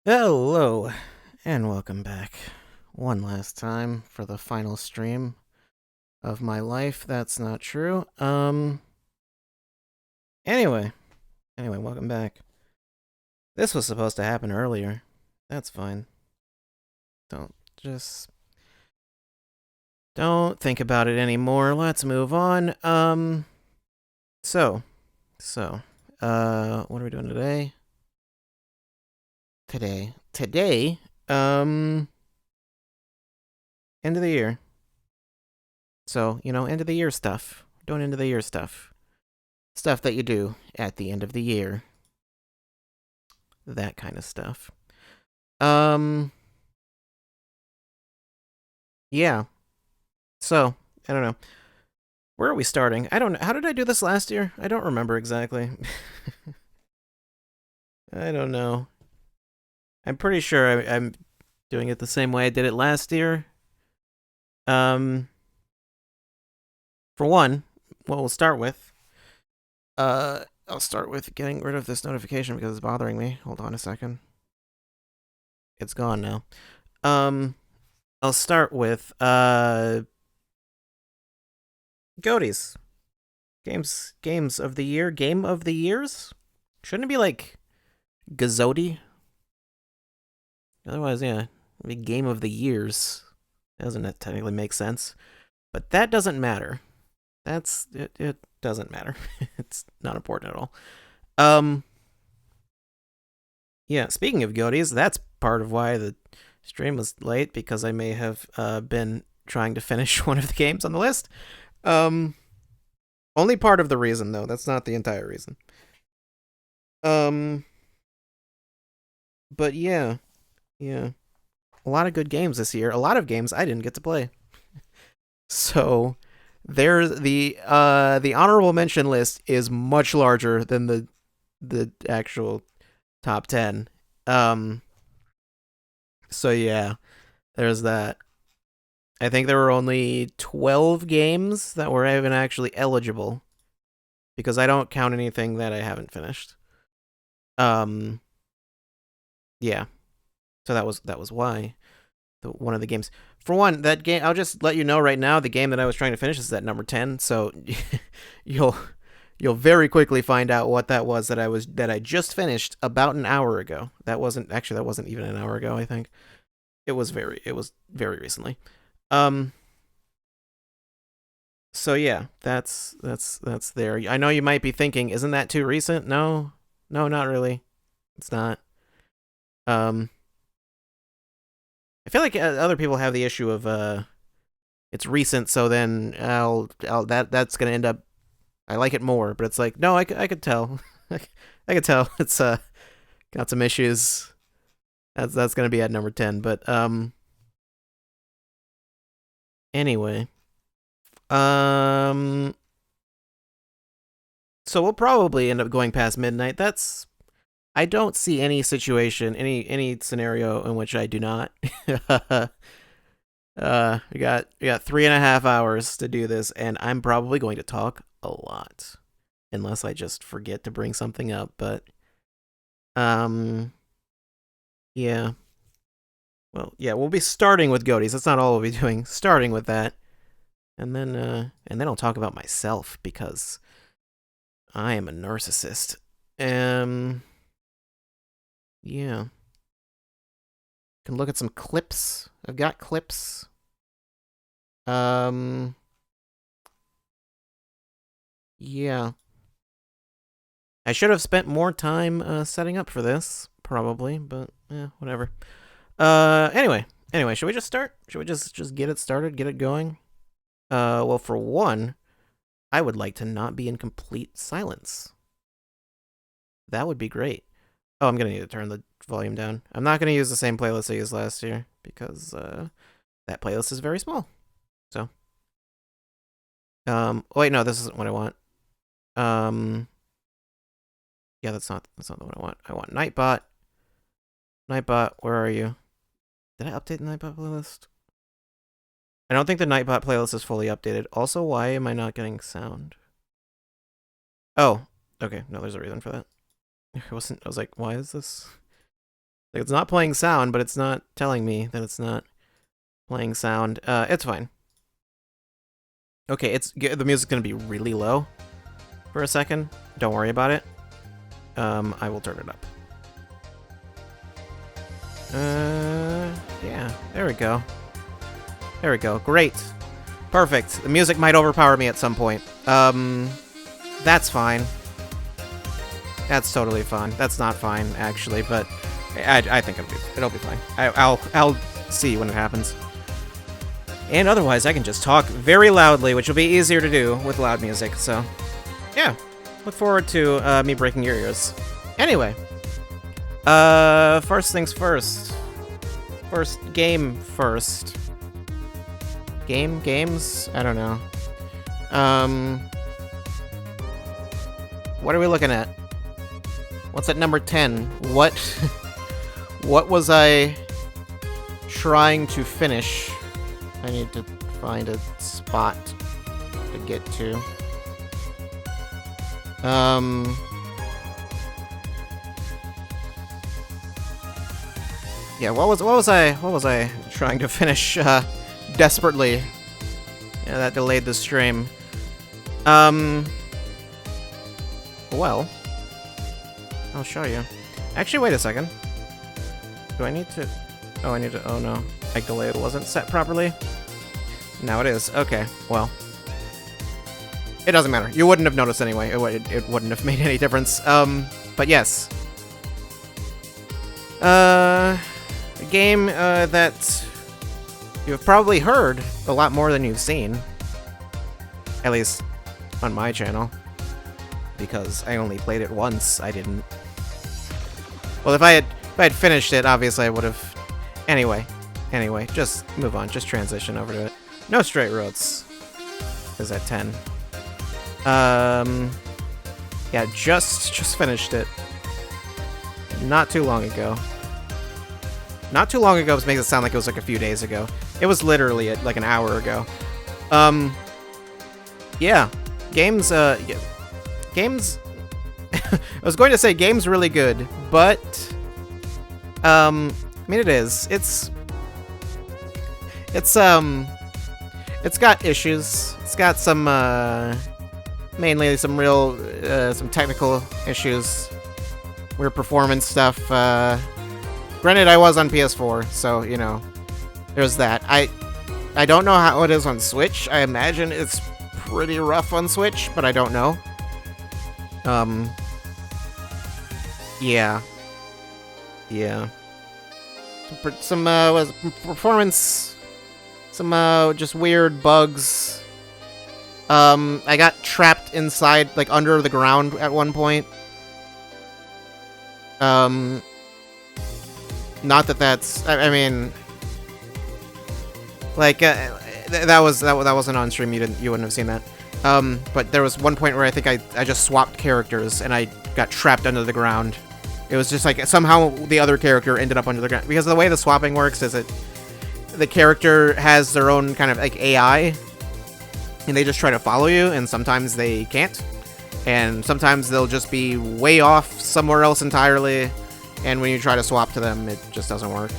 Hello, and welcome back one last time for the final stream of my life. That's not true. Anyway, welcome back. This was supposed to happen earlier. That's fine. Don't just don't think about it anymore. Let's move on. So, what are we doing today? Today, end of the year. So, end of the year stuff. Doing end of the year stuff. Stuff that you do at the end of the year. That kind of stuff. Um, yeah. So, I don't know. Where are we starting? I don't know. How did I do this last year? I don't remember exactly. I don't know. I'm pretty sure I'm doing it the same way I did it last year. Um, for one, what we'll start with, I'll start with getting rid of this notification because it's bothering me. Hold on a second. It's gone now. I'll start with GOTYs. Games of the year. Game of the years? Shouldn't it be like Gazoti? Otherwise, yeah. It'd be game of the years. Doesn't that technically make sense? But that doesn't matter. It doesn't matter. It's not important at all. Um yeah, speaking of GOTYs, that's part of why the stream was late, because I may have been trying to finish one of the games on the list. Um Only part of the reason, though. That's not the entire reason. Um, but yeah, yeah, a lot of good games this year. A lot of games I didn't get to play. So there's the honorable mention list is much larger than the actual top 10. Um, so yeah, there's that. I think there were only 12 games that were even actually eligible because I don't count anything that I haven't finished. Um, yeah. So that was why one of the games. For one, that game, I'll just let you know right now, the game that I was trying to finish is at number 10. So you'll you'll very quickly find out what that was that I just finished about an hour ago. That wasn't even an hour ago, I think. It was very recently. Um so yeah, that's there. I know you might be thinking, isn't that too recent? No. No, not really. It's not. Um I feel like other people have the issue of it's recent, so then that's gonna end up, I like it more. But it's like, no, I could tell, I could tell it's got some issues. That's gonna be at number 10. But anyway, um, so we'll probably end up going past midnight. I don't see any situation, any scenario in which I do not. We got 3.5 hours to do this, and I'm probably going to talk a lot, unless I just forget to bring something up. But um, yeah. Well, yeah, we'll be starting with GOTYs. That's not all we'll be doing. Starting with that, and then I'll talk about myself because I am a narcissist. Um, yeah. Can look at some clips. I've got clips. Um, yeah. I should have spent more time setting up for this, probably, but whatever. Anyway, should we just start? Should we just get it started, get it going? Well, for one, I would like to not be in complete silence. That would be great. Oh, I'm gonna need to turn the volume down. I'm not gonna use the same playlist I used last year because that playlist is very small. So, wait, no, this isn't what I want. Um, yeah, that's not the one I want. I want Nightbot. Nightbot, where are you? Did I update the Nightbot playlist? I don't think the Nightbot playlist is fully updated. Also, why am I not getting sound? Oh, okay. No, there's a reason for that. I was like, why is this? Like, it's not playing sound, but it's not telling me that it's not playing sound. It's fine. Okay, the music's gonna be really low for a second. Don't worry about it. I will turn it up. Yeah, there we go. There we go. Great. Perfect. The music might overpower me at some point. That's fine. That's totally fine. That's not fine, actually, but I think it'll be fine. I'll see when it happens. And otherwise, I can just talk very loudly, which will be easier to do with loud music, so... Yeah. Look forward to me breaking your ears. Anyway. First things first. First game first. Games? I don't know. What are we looking at? What's at number 10? What was I trying to finish? I need to find a spot to get to. Yeah, what was I trying to finish desperately? Yeah, that delayed the stream. Well, I'll show you. Actually, wait a second. Do I need to... Oh, I need to... Oh, no. Like, delay wasn't set properly? Now it is. Okay, well. It doesn't matter. You wouldn't have noticed anyway. It wouldn't have made any difference. But yes. A game that you've probably heard a lot more than you've seen. At least on my channel. Because I only played it once. I didn't... Well, if I had finished it, obviously I would have... Anyway, just move on. Just transition over to it. No Straight Roads is at 10. Yeah, just finished it. Not too long ago. Not too long ago makes it sound like it was like a few days ago. It was literally like an hour ago. Yeah. Games, Games... I was going to say game's really good, but... I mean, it is. It's got issues. It's got some, mainly some real, some technical issues. Weird performance stuff. Granted, I was on PS4, so, you know, there's that. I don't know how it is on Switch. I imagine it's pretty rough on Switch, but I don't know. Yeah. Yeah. Some performance, some just weird bugs. I got trapped inside, like under the ground at one point. Not that that's, I mean, like that wasn't on stream. You wouldn't have seen that. But there was one point where I think I just swapped characters and I got trapped under the ground. It was just like somehow the other character ended up under the ground. Because the way the swapping works is the character has their own kind of like AI, and they just try to follow you, and sometimes they can't. And sometimes they'll just be way off somewhere else entirely, and when you try to swap to them, it just doesn't work.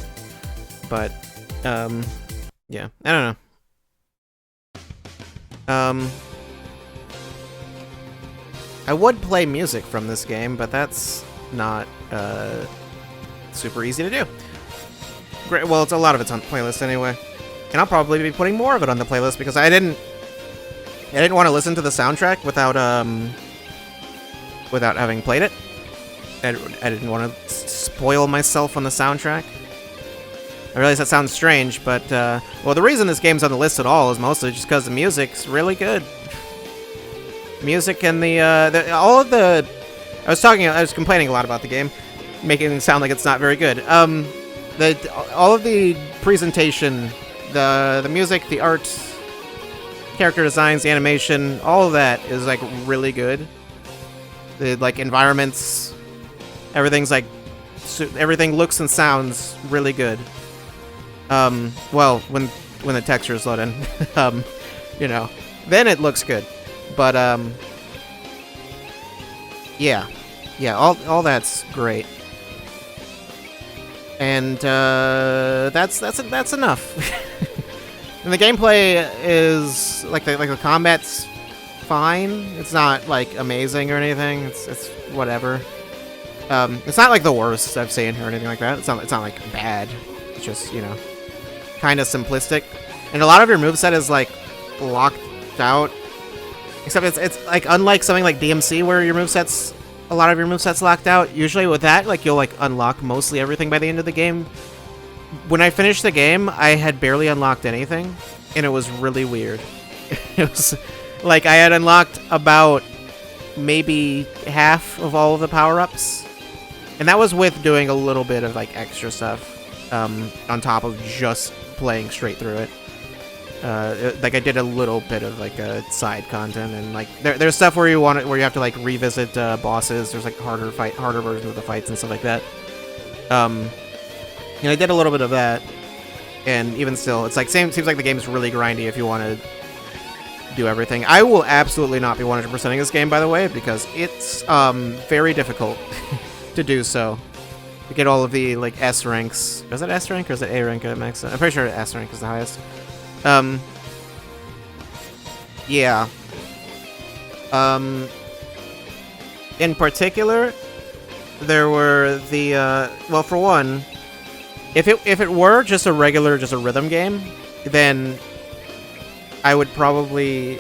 But, yeah, I don't know. I would play music from this game, but that's not super easy to do. Great. Well, a lot of it's on the playlist anyway, and I'll probably be putting more of it on the playlist because I didn't want to listen to the soundtrack without having played it. I didn't want to spoil myself on the soundtrack. I realize that sounds strange, but well, the reason this game's on the list at all is mostly just because the music's really good. Music and all of the... I was complaining a lot about the game, making it sound like it's not very good. All of the presentation, the music, the art, character designs, the animation, all of that is like really good. The like environments, everything's like everything looks and sounds really good. Well, when the textures load in, you know, then it looks good. But yeah, all that's great. And that's enough. And the gameplay is like the combat's fine. It's not like amazing or anything. It's whatever. It's not like the worst I've seen or anything like that. It's not like bad. It's just, you know, kind of simplistic. And a lot of your moveset is like locked out. Except it's like unlike something like DMC where your moveset's a lot of your moveset's locked out. Usually with that, like you'll like unlock mostly everything by the end of the game. When I finished the game, I had barely unlocked anything, and it was really weird. It was like I had unlocked about maybe half of all of the power-ups, and that was with doing a little bit of like extra stuff on top of just playing straight through it. Like I did a little bit of like side content, and like there's stuff where you have to like revisit bosses. There's like harder versions of the fights and stuff like that. And I did a little bit of that, and even still, it's like seems like the game's really grindy if you want to do everything. I will absolutely not be 100%ing this game, by the way, because it's very difficult to do so. To get all of the like S ranks. Is it S rank or is it A rank at max? I'm pretty sure S rank is the highest. Yeah. In particular, there were the well, for one, if it were just a rhythm game, then I would probably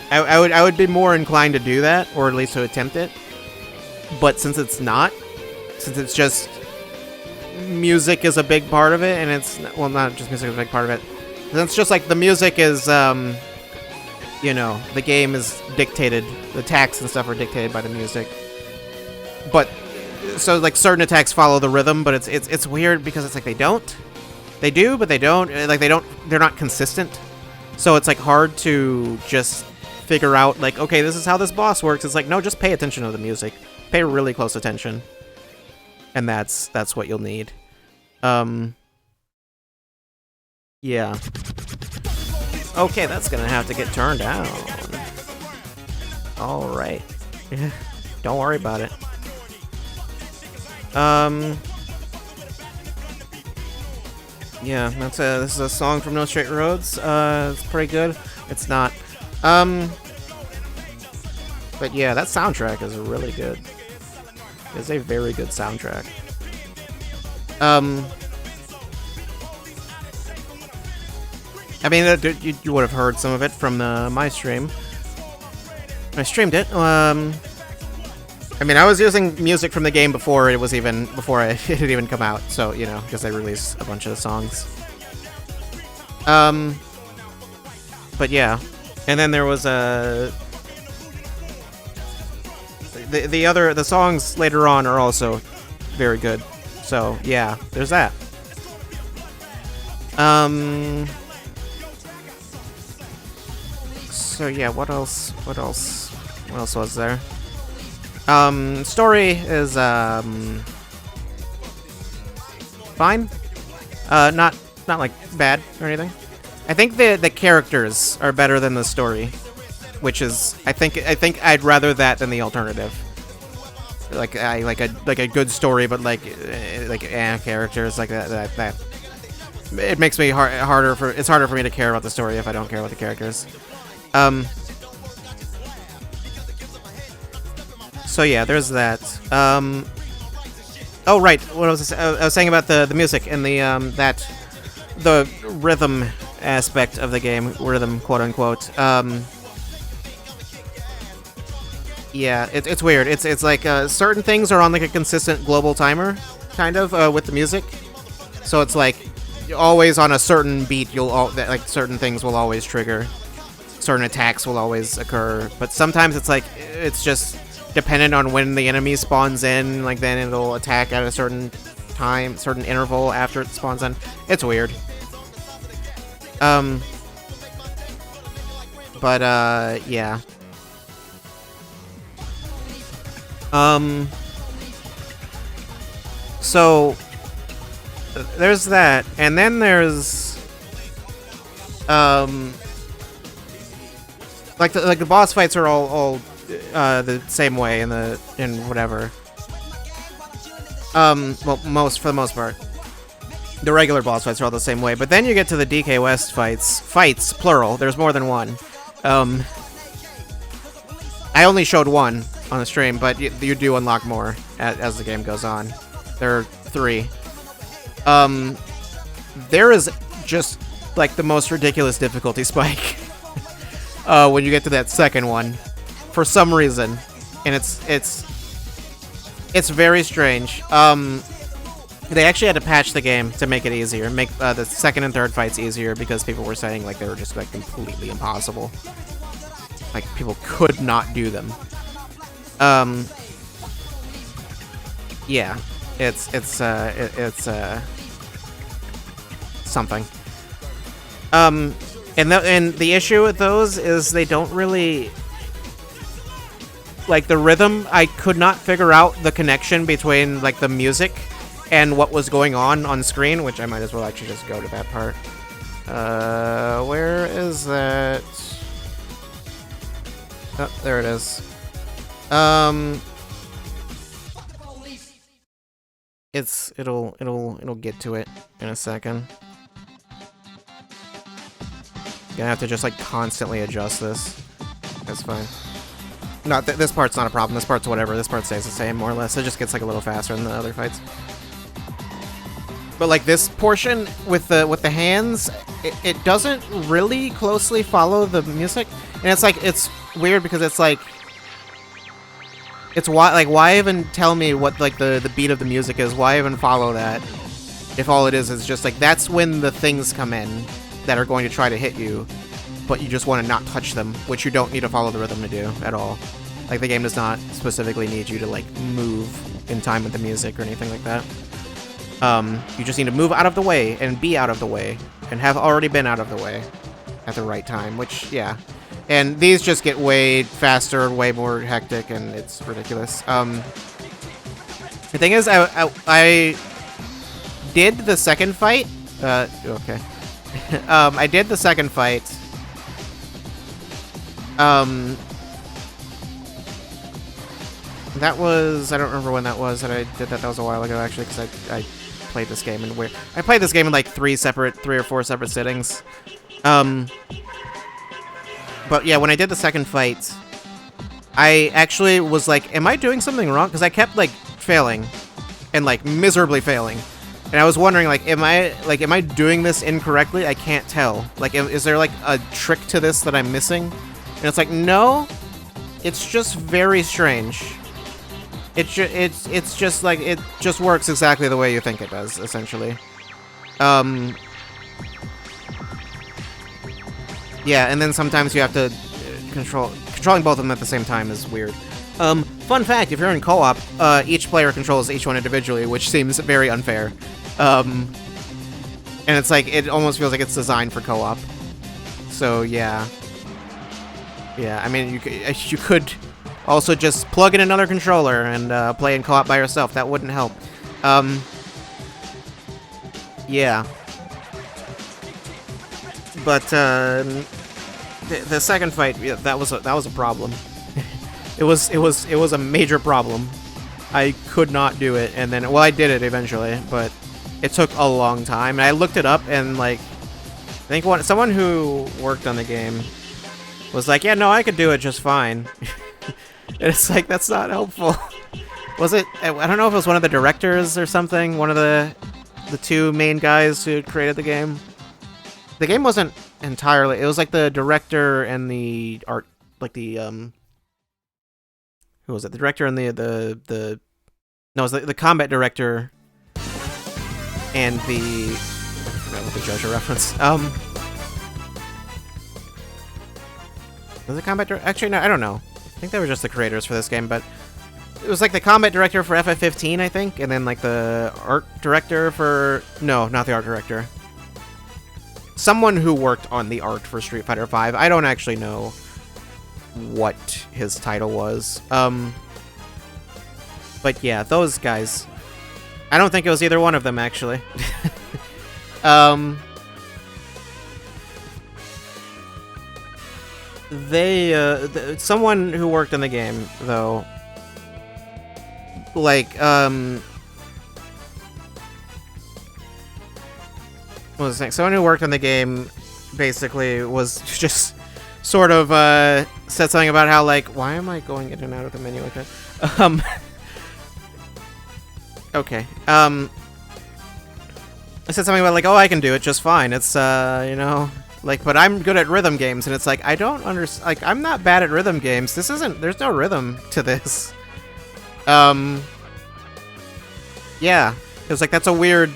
I would be more inclined to do that, or at least to attempt it. But since it's not, since it's just music is a big part of it, and it's, well, not just music is a big part of it. It's just like the music is, you know, the game is dictated, the attacks and stuff are dictated by the music. But so like certain attacks follow the rhythm, but it's weird because it's like they do, but they don't. Like they're not consistent. So it's like hard to just figure out like, okay, this is how this boss works. It's like, no, just pay attention to the music. Pay really close attention. And that's what you'll need. Yeah. Okay, that's gonna have to get turned down. Alright. Don't worry about it. Yeah, this is a song from No Straight Roads. It's pretty good. It's not. But yeah, that soundtrack is really good. It's a very good soundtrack. I mean, you would have heard some of it from my stream. I streamed it. I mean, I was using music from the game before it had even come out. So, you know, because they released a bunch of songs. But yeah, and then there was the songs later on are also very good. So yeah, there's that. So yeah, what else was there? Story is fine. Not like bad or anything. I think the characters are better than the story, which is I think I'd rather that than the alternative. Like a good story, but like characters like that. It makes me harder for me to care about the story if I don't care about the characters. So yeah, there's that. Oh right, what I was saying about the music and the rhythm aspect of the game, rhythm quote unquote. Yeah, it's weird. It's like certain things are on like a consistent global timer, kind of with the music. So it's like always on a certain beat. Like certain things will always trigger. Certain attacks will always occur, but sometimes it's like it's just dependent on when the enemy spawns in. Like then it'll attack at a certain time, certain interval after it spawns in. It's weird. But yeah. So there's that, and then there's like the boss fights are all the same way in whatever. Well, for the most part. The regular boss fights are all the same way, but then you get to the DK West fights, plural, there's more than one. I only showed one on the stream, but you do unlock more as the game goes on. There are 3. There is just, like, the most ridiculous difficulty spike when you get to that second one, for some reason, and it's very strange. They actually had to patch the game to make it easier, make the second and third fights easier, because people were saying, like, they were just, like, completely impossible. Like, people could not do them. Yeah, it's something. And the issue with those is they don't really, like, the rhythm. I could not figure out the connection between, like, the music and what was going on screen, which I might as well actually just go to that part. Where is that? Oh, there it is. It'll get to it in a second. Gonna have to just, like, constantly adjust this. That's fine. No, this part's not a problem. This part's whatever. This part stays the same, more or less. It just gets, like, a little faster than the other fights. But, like, this portion with the hands, it doesn't really closely follow the music, and it's weird because it's like, why even tell me what, like, the beat of the music is? Why even follow that if all it is just, like, that's when the things come in that are going to try to hit you, but you just want to not touch them, which you don't need to follow the rhythm to do at all. Like, the game does not specifically need you to, like, move in time with the music or anything like that. You just need to move out of the way and be out of the way and have already been out of the way at the right time, which, yeah. And these just get way faster, way more hectic, and it's ridiculous. The thing is, I did the second fight. Okay. I did the second fight. That was, I don't remember when that was that I did that. That was a while ago, actually, because I played this game in I played this game in like 3 or 4 separate sittings. But yeah, when I did the second fight, I actually was like, am I doing something wrong? Because I kept, like, failing and, like, miserably failing. And I was wondering, like, am I doing this incorrectly? I can't tell. Like, is there, like, a trick to this that I'm missing? And it's like, no, it's just very strange. It's just like, it just works exactly the way you think it does, essentially. Yeah, and then sometimes you have to controlling both of them at the same time is weird. Fun fact, if you're in co-op, each player controls each one individually, which seems very unfair. And it's like, it almost feels like it's designed for co-op. So, yeah. Yeah, I mean, you could also just plug in another controller and play in co-op by yourself. That wouldn't help. Yeah. But the second fight, yeah, that was a problem. it was a major problem. I could not do it, and then, well, I did it eventually, but it took a long time. And I looked it up, and, like, I think someone who worked on the game was like, yeah, no, I could do it just fine. And it's like, that's not helpful. Was it? I don't know if it was one of the directors or something. One of the 2 main guys who created the game. The game wasn't entirely. It was like the director and the art, like the who was it? The director and the no, it was the combat director and the, I forgot what the JoJo reference. Was it combat director? Actually, no, I don't know. I think they were just the creators for this game, but it was like the combat director for FF15, I think, and then like the art director for, no, not the art director. Someone who worked on the art for Street Fighter V. I don't actually know what his title was. But yeah, those guys. I don't think it was either one of them, actually. Someone who worked on the game, though, like, what was I saying? Someone who worked on the game basically was just sort of said something about how, like, why am I going in and out of the menu like that? Okay. I said something about, like, oh, I can do it just fine. It's, you know, like, but I'm good at rhythm games, and it's like, I don't understand. Like, I'm not bad at rhythm games. This isn't, there's no rhythm to this. Yeah. It was like, that's a weird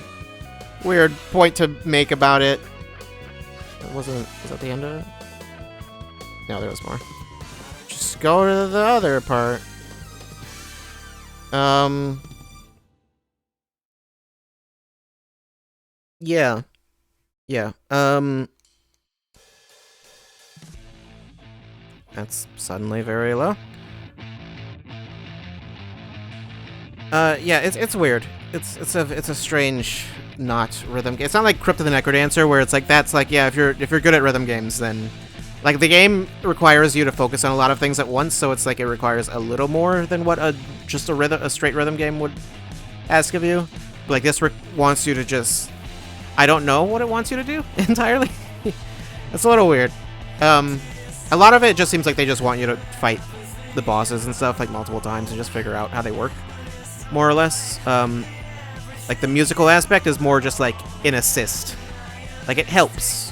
point to make about it. Was that the end of it? No, there was more. Just go to the other part. Yeah. Yeah. That's suddenly very low. Yeah, it's weird. It's a strange not rhythm game. It's not like Crypt of the Necrodancer where it's like that's like, yeah, if you're good at rhythm games, then like the game requires you to focus on a lot of things at once, so it's like it requires a little more than what a straight rhythm game would ask of you. Like this wants you to just, I don't know what it wants you to do entirely. It's a little weird. A lot of it just seems like they just want you to fight the bosses and stuff like multiple times and just figure out how they work, more or less. Like the musical aspect is more just like an assist. Like it helps.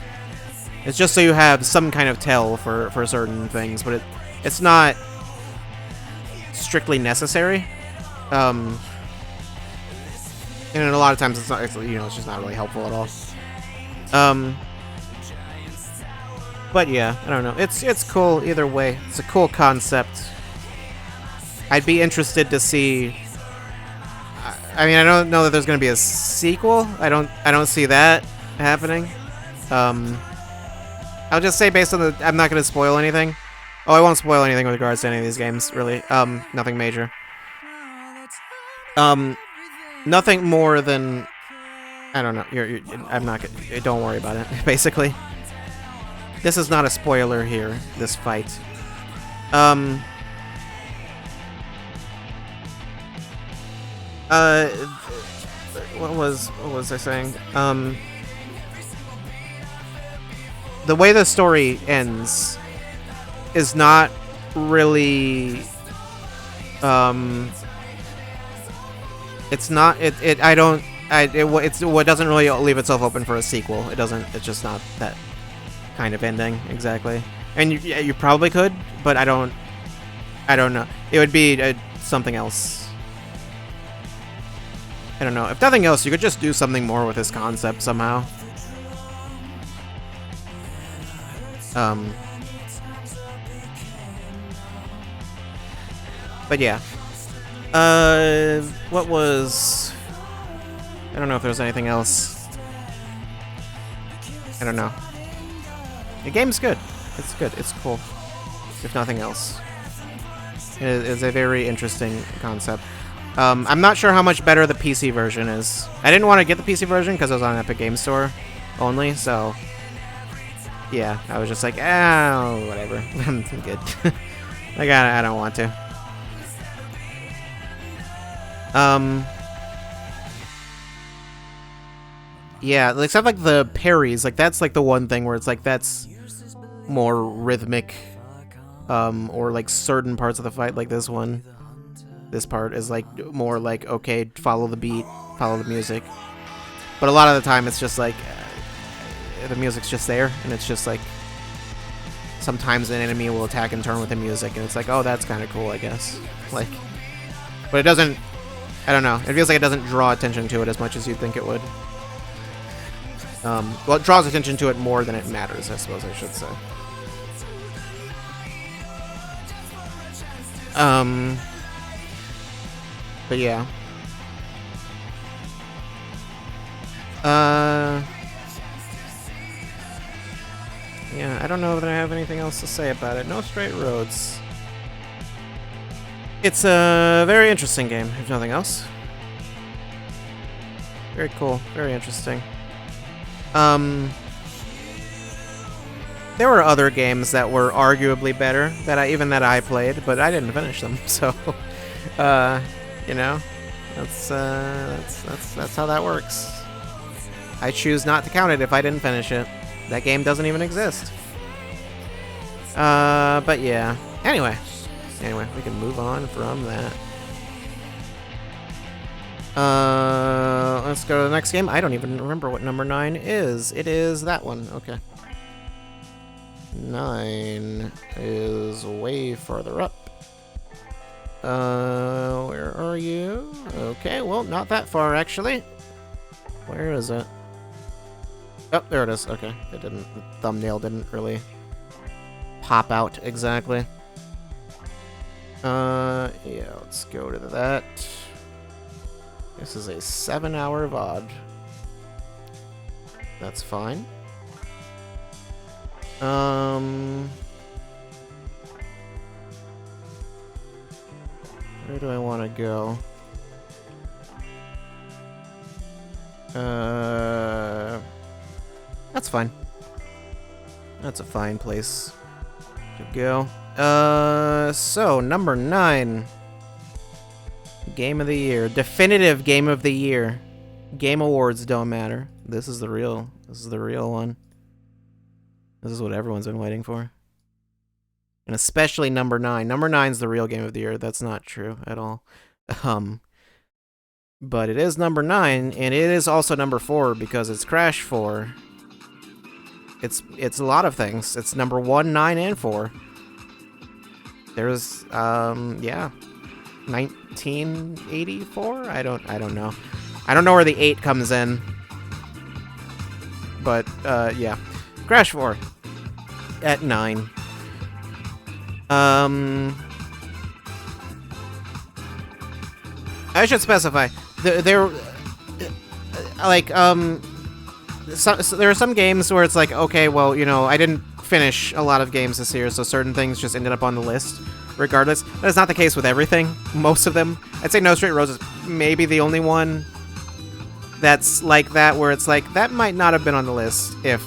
It's just so you have some kind of tell for certain things, but it's not strictly necessary. And a lot of times it's not, it's just not really helpful at all. But yeah, I don't know. It's cool either way. It's a cool concept. I'd be interested to see. I mean, I don't know that there's going to be a sequel. I don't see that happening. I'll just say based on the. I'm not going to spoil anything. Oh, I won't spoil anything with regards to any of these games, really. Nothing major. Nothing more than. I don't know. I'm not gonna. Don't worry about it. Basically. This is not a spoiler here, this fight. What was I saying? The way the story ends is not really, it's not, it doesn't really leave itself open for a sequel. It's just not that kind of ending exactly, and you probably could, but I don't know. It would be something else. I don't know. If nothing else, you could just do something more with this concept somehow. But yeah. What was? I don't know if there was anything else. I don't know. The game's good. It's good. It's cool. If nothing else. It is a very interesting concept. I'm not sure how much better the PC version is. I didn't want to get the PC version because it was on Epic Games Store only, so yeah, I was just like, oh, whatever. I'm good. Like, I don't want to. Yeah, except like the parries, like that's like the one thing where it's like that's more rhythmic, or like certain parts of the fight, like this one. This part is like more like, okay, follow the beat, follow the music. But a lot of the time it's just like the music's just there, and it's just like sometimes an enemy will attack in turn with the music, and it's like, oh, that's kind of cool, I guess. Like, but it doesn't. I don't know. It feels like it doesn't draw attention to it as much as you'd think it would. Well, it draws attention to it more than it matters, I suppose I should say. But yeah. Yeah, I don't know that I have anything else to say about it. No straight roads. It's a very interesting game, if nothing else. Very cool, very interesting. There were other games that were arguably better that I played, but I didn't finish them. So, you know, that's how that works. I choose not to count it if I didn't finish it. That game doesn't even exist. But yeah. Anyway, we can move on from that. Let's go to the next game. I don't even remember what number 9 is. It is that one. Okay. 9 is way farther up. Where are you? Okay, well, not that far, actually. Where is it? Oh, there it is. Okay. The thumbnail didn't really pop out exactly. Yeah, let's go to that. This is a 7-hour VOD. That's fine. Where do I want to go? That's fine. That's a fine place to go. So, number 9. Game of the year. Definitive game of the year. Game awards don't matter. This is the real one. This is what everyone's been waiting for. And especially number 9. Number 9's the real game of the year. That's not true at all. But it is number 9, and it is also number 4 because it's Crash 4. It's a lot of things. It's number 1, 9, and 4. There's yeah. 1984? I don't know. I don't know where the 8 comes in. But yeah. Crash 4 at 9. I should specify there like so there are some games where it's like, okay, well, you know, I didn't finish a lot of games this year, so certain things just ended up on the list regardless. That's not the case with everything. Most of them. I'd say No Straight Roses maybe the only one that's like that, where it's like, that might not have been on the list if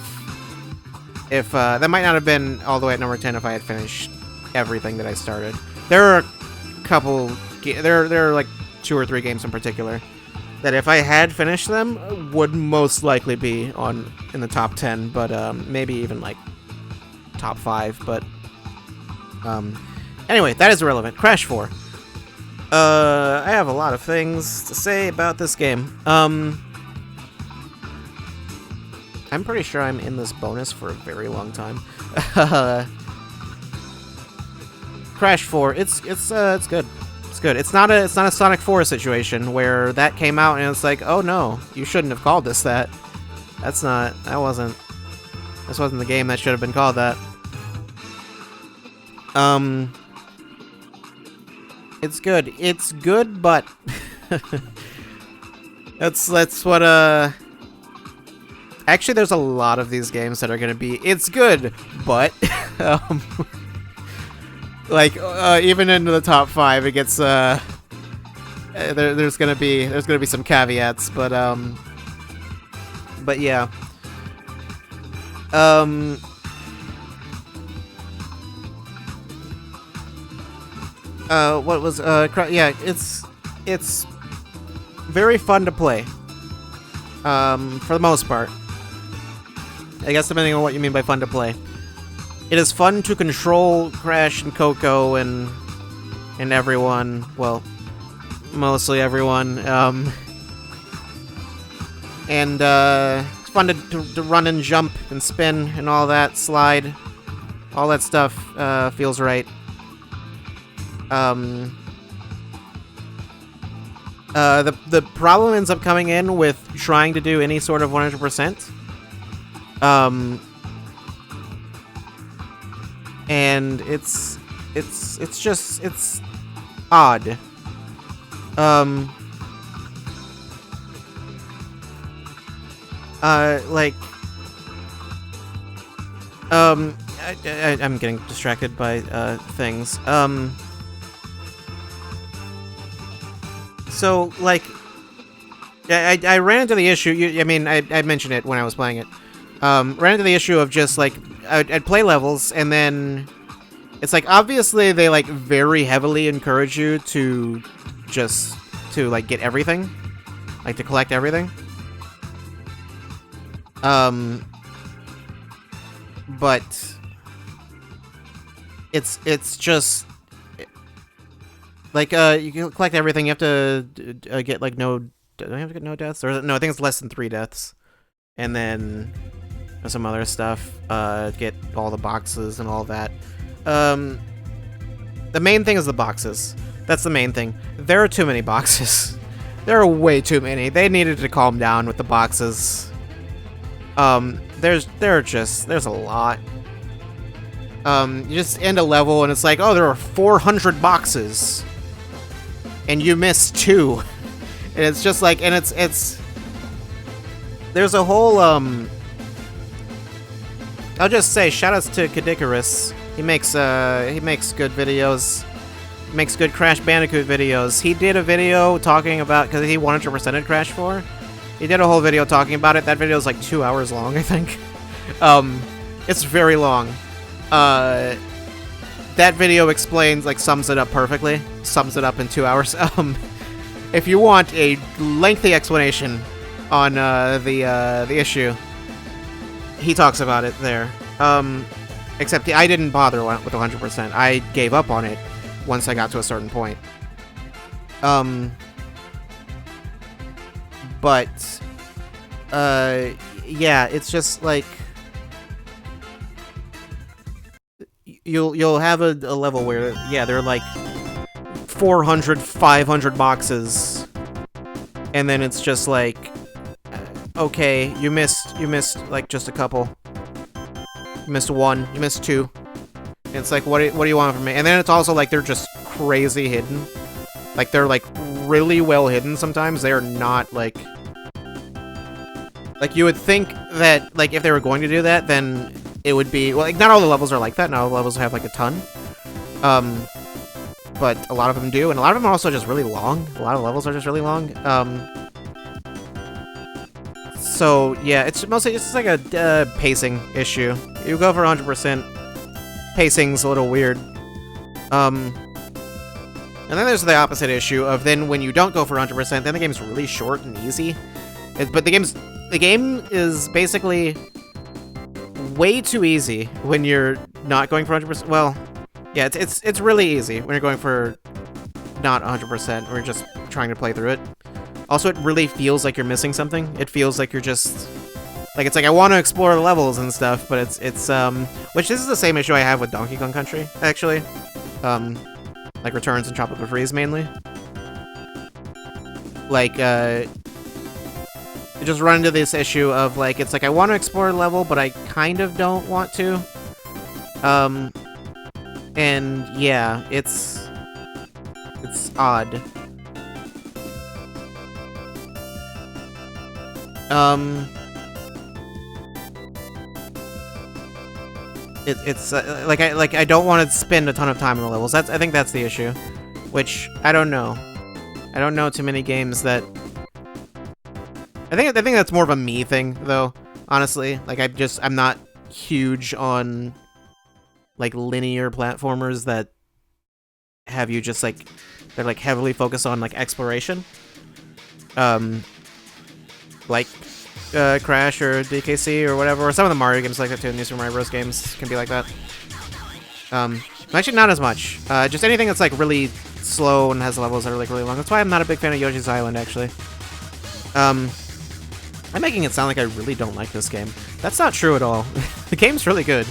that might not have been all the way at number 10 if I had finished everything that I started. There are a couple, there are like 2 or 3 games in particular that if I had finished them would most likely be in the top 10, but maybe even like top 5. But anyway, that is irrelevant. Crash 4. I have a lot of things to say about this game. I'm pretty sure I'm in this bonus for a very long time. Crash 4. It's good. It's good. It's not a Sonic 4 situation where that came out and it's like, oh no, you shouldn't have called this that. This wasn't the game that should have been called that. It's good. It's good, but that's what actually, there's a lot of these games that are gonna be, it's good, but like even into the top 5, it gets there's gonna be some caveats, but yeah. What was yeah, it's very fun to play. For the most part. I guess depending on what you mean by fun to play. It is fun to control Crash and Coco and everyone. Well, mostly everyone. And it's fun to run and jump and spin and all that, slide. All that stuff feels right. The problem ends up coming in with trying to do any sort of 100%. And it's odd. Like, I'm getting distracted by things. So, like, I ran into the issue. I mean, I mentioned it when I was playing it. Ran into the issue of just, like, I'd play levels, and then it's like, obviously they, like, very heavily encourage you to like, get everything. Like, to collect everything. But it's just like you can collect everything. You have to get like no. Do I have to get no deaths? Or no, I think it's less than 3 deaths, and then some other stuff. Get all the boxes and all that. The main thing is the boxes. That's the main thing. There are too many boxes. There are way too many. They needed to calm down with the boxes. There's a lot. You just end a level and it's like, oh, there are 400 boxes, and you missed 2, and it's just like, and it's there's a whole I'll just say shoutouts to Kadikarus. He makes good videos. Makes good Crash Bandicoot videos. He did a video talking about, because he 100%ed Crash 4. He did a whole video talking about it. That video is like 2 hours long, I think. It's very long. That video explains, like, sums it up perfectly. Sums it up in 2 hours. If you want a lengthy explanation on the issue, he talks about it there. Except I didn't bother with 100%. I gave up on it once I got to a certain point. But yeah, it's just like you'll have a level where, yeah, there are like 400, 500 boxes, and then it's just like, okay, you missed like just a couple. You missed 1, you missed 2. It's like, what do you want from me? And then it's also like they're just crazy hidden. Like, they're like really well hidden sometimes. They're not like you would think that, like, if they were going to do that, then it would be, well, like, not all the levels are like that. Not all the levels have like a ton. But a lot of them do, and a lot of them are also just really long. A lot of levels are just really long. So yeah, it's mostly just like a pacing issue. You go for 100%. Pacing's a little weird. And then there's the opposite issue of then when you don't go for 100%, then the game's really short and easy. But the game is basically way too easy when you're not going for 100%. Well, yeah, it's really easy when you're going for not 100% or you're just trying to play through it. Also, it really feels like you're missing something. It feels like you're just like, it's like I want to explore the levels and stuff, but it's which this is the same issue I have with Donkey Kong Country, actually. Like Returns and Tropical Freeze mainly. Like, you just run into this issue of like, it's like I want to explore the level, but I kind of don't want to. And yeah, it's odd. It's like I don't want to spend a ton of time in the levels. I think that's the issue, which I don't know. I don't know too many games that. I think that's more of a me thing, though. Honestly, like I'm not huge on like linear platformers that have you just like, they're like heavily focused on like exploration. Like Crash or DKC or whatever, or some of the Mario games like that too. New Super Mario Bros. Games can be like that. Actually, not as much. Just anything that's like really slow and has levels that are like really long. That's why I'm not a big fan of Yoshi's Island, actually. I'm making it sound like I really don't like this game. That's not true at all. The game's really good,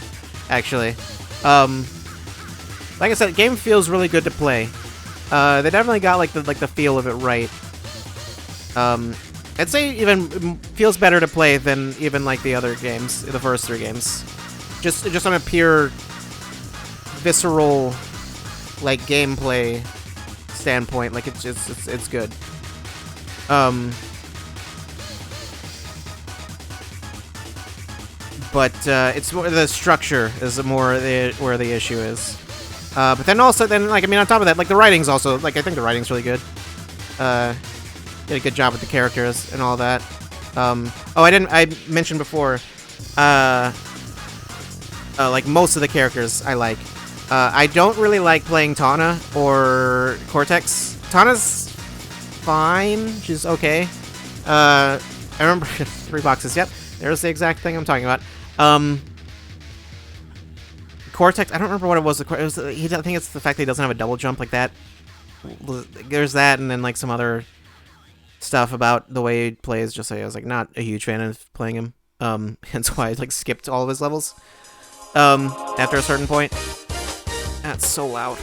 actually. Like I said, the game feels really good to play. They definitely got like the feel of it right. I'd say even feels better to play than even like the other games, the first 3 games. Just on a pure visceral like gameplay standpoint, like it's good. But it's more the structure is more where the issue is. But then also like, I mean, on top of that, like the writing's also like, I think the writing's really good. Did a good job with the characters and all that. Oh, I mentioned before, like most of the characters I like. I don't really like playing Tawna or Cortex. Tawna's fine, she's okay. I remember 3 boxes. Yep, there's the exact thing I'm talking about. Cortex. I don't remember what it was. I think it's the fact that he doesn't have a double jump like that. There's that, and then like some other stuff about the way he plays. Just like I was like not a huge fan of playing him. Hence why I like skipped all of his levels. After a certain point. That's so loud.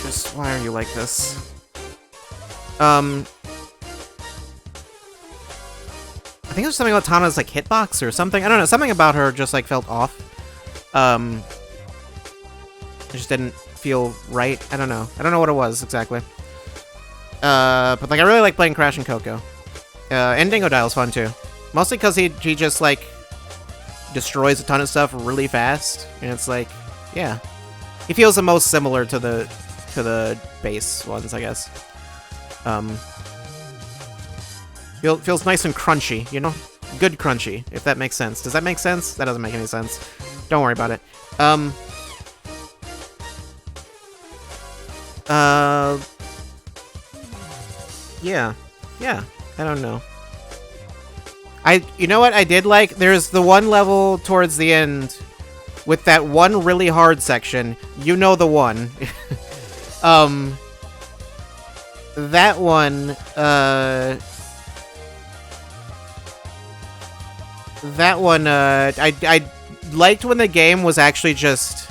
Just why are you like this? I think there's something about Tana's like hitbox or something. I don't know. Something about her just like felt off. It just didn't feel right. I don't know. I don't know what it was exactly. But like I really like playing Crash and Coco. And Dingo Dial's fun too. Mostly because he just like destroys a ton of stuff really fast, and it's like, yeah, he feels the most similar to the base ones, I guess. Feels nice and crunchy, you know, good crunchy, if that makes sense. Does that make sense? That doesn't make any sense. Don't worry about it. Yeah, I don't know. You know what I did like? There's the one level towards the end with that one really hard section. You know the one. That one, I liked when the game was actually just,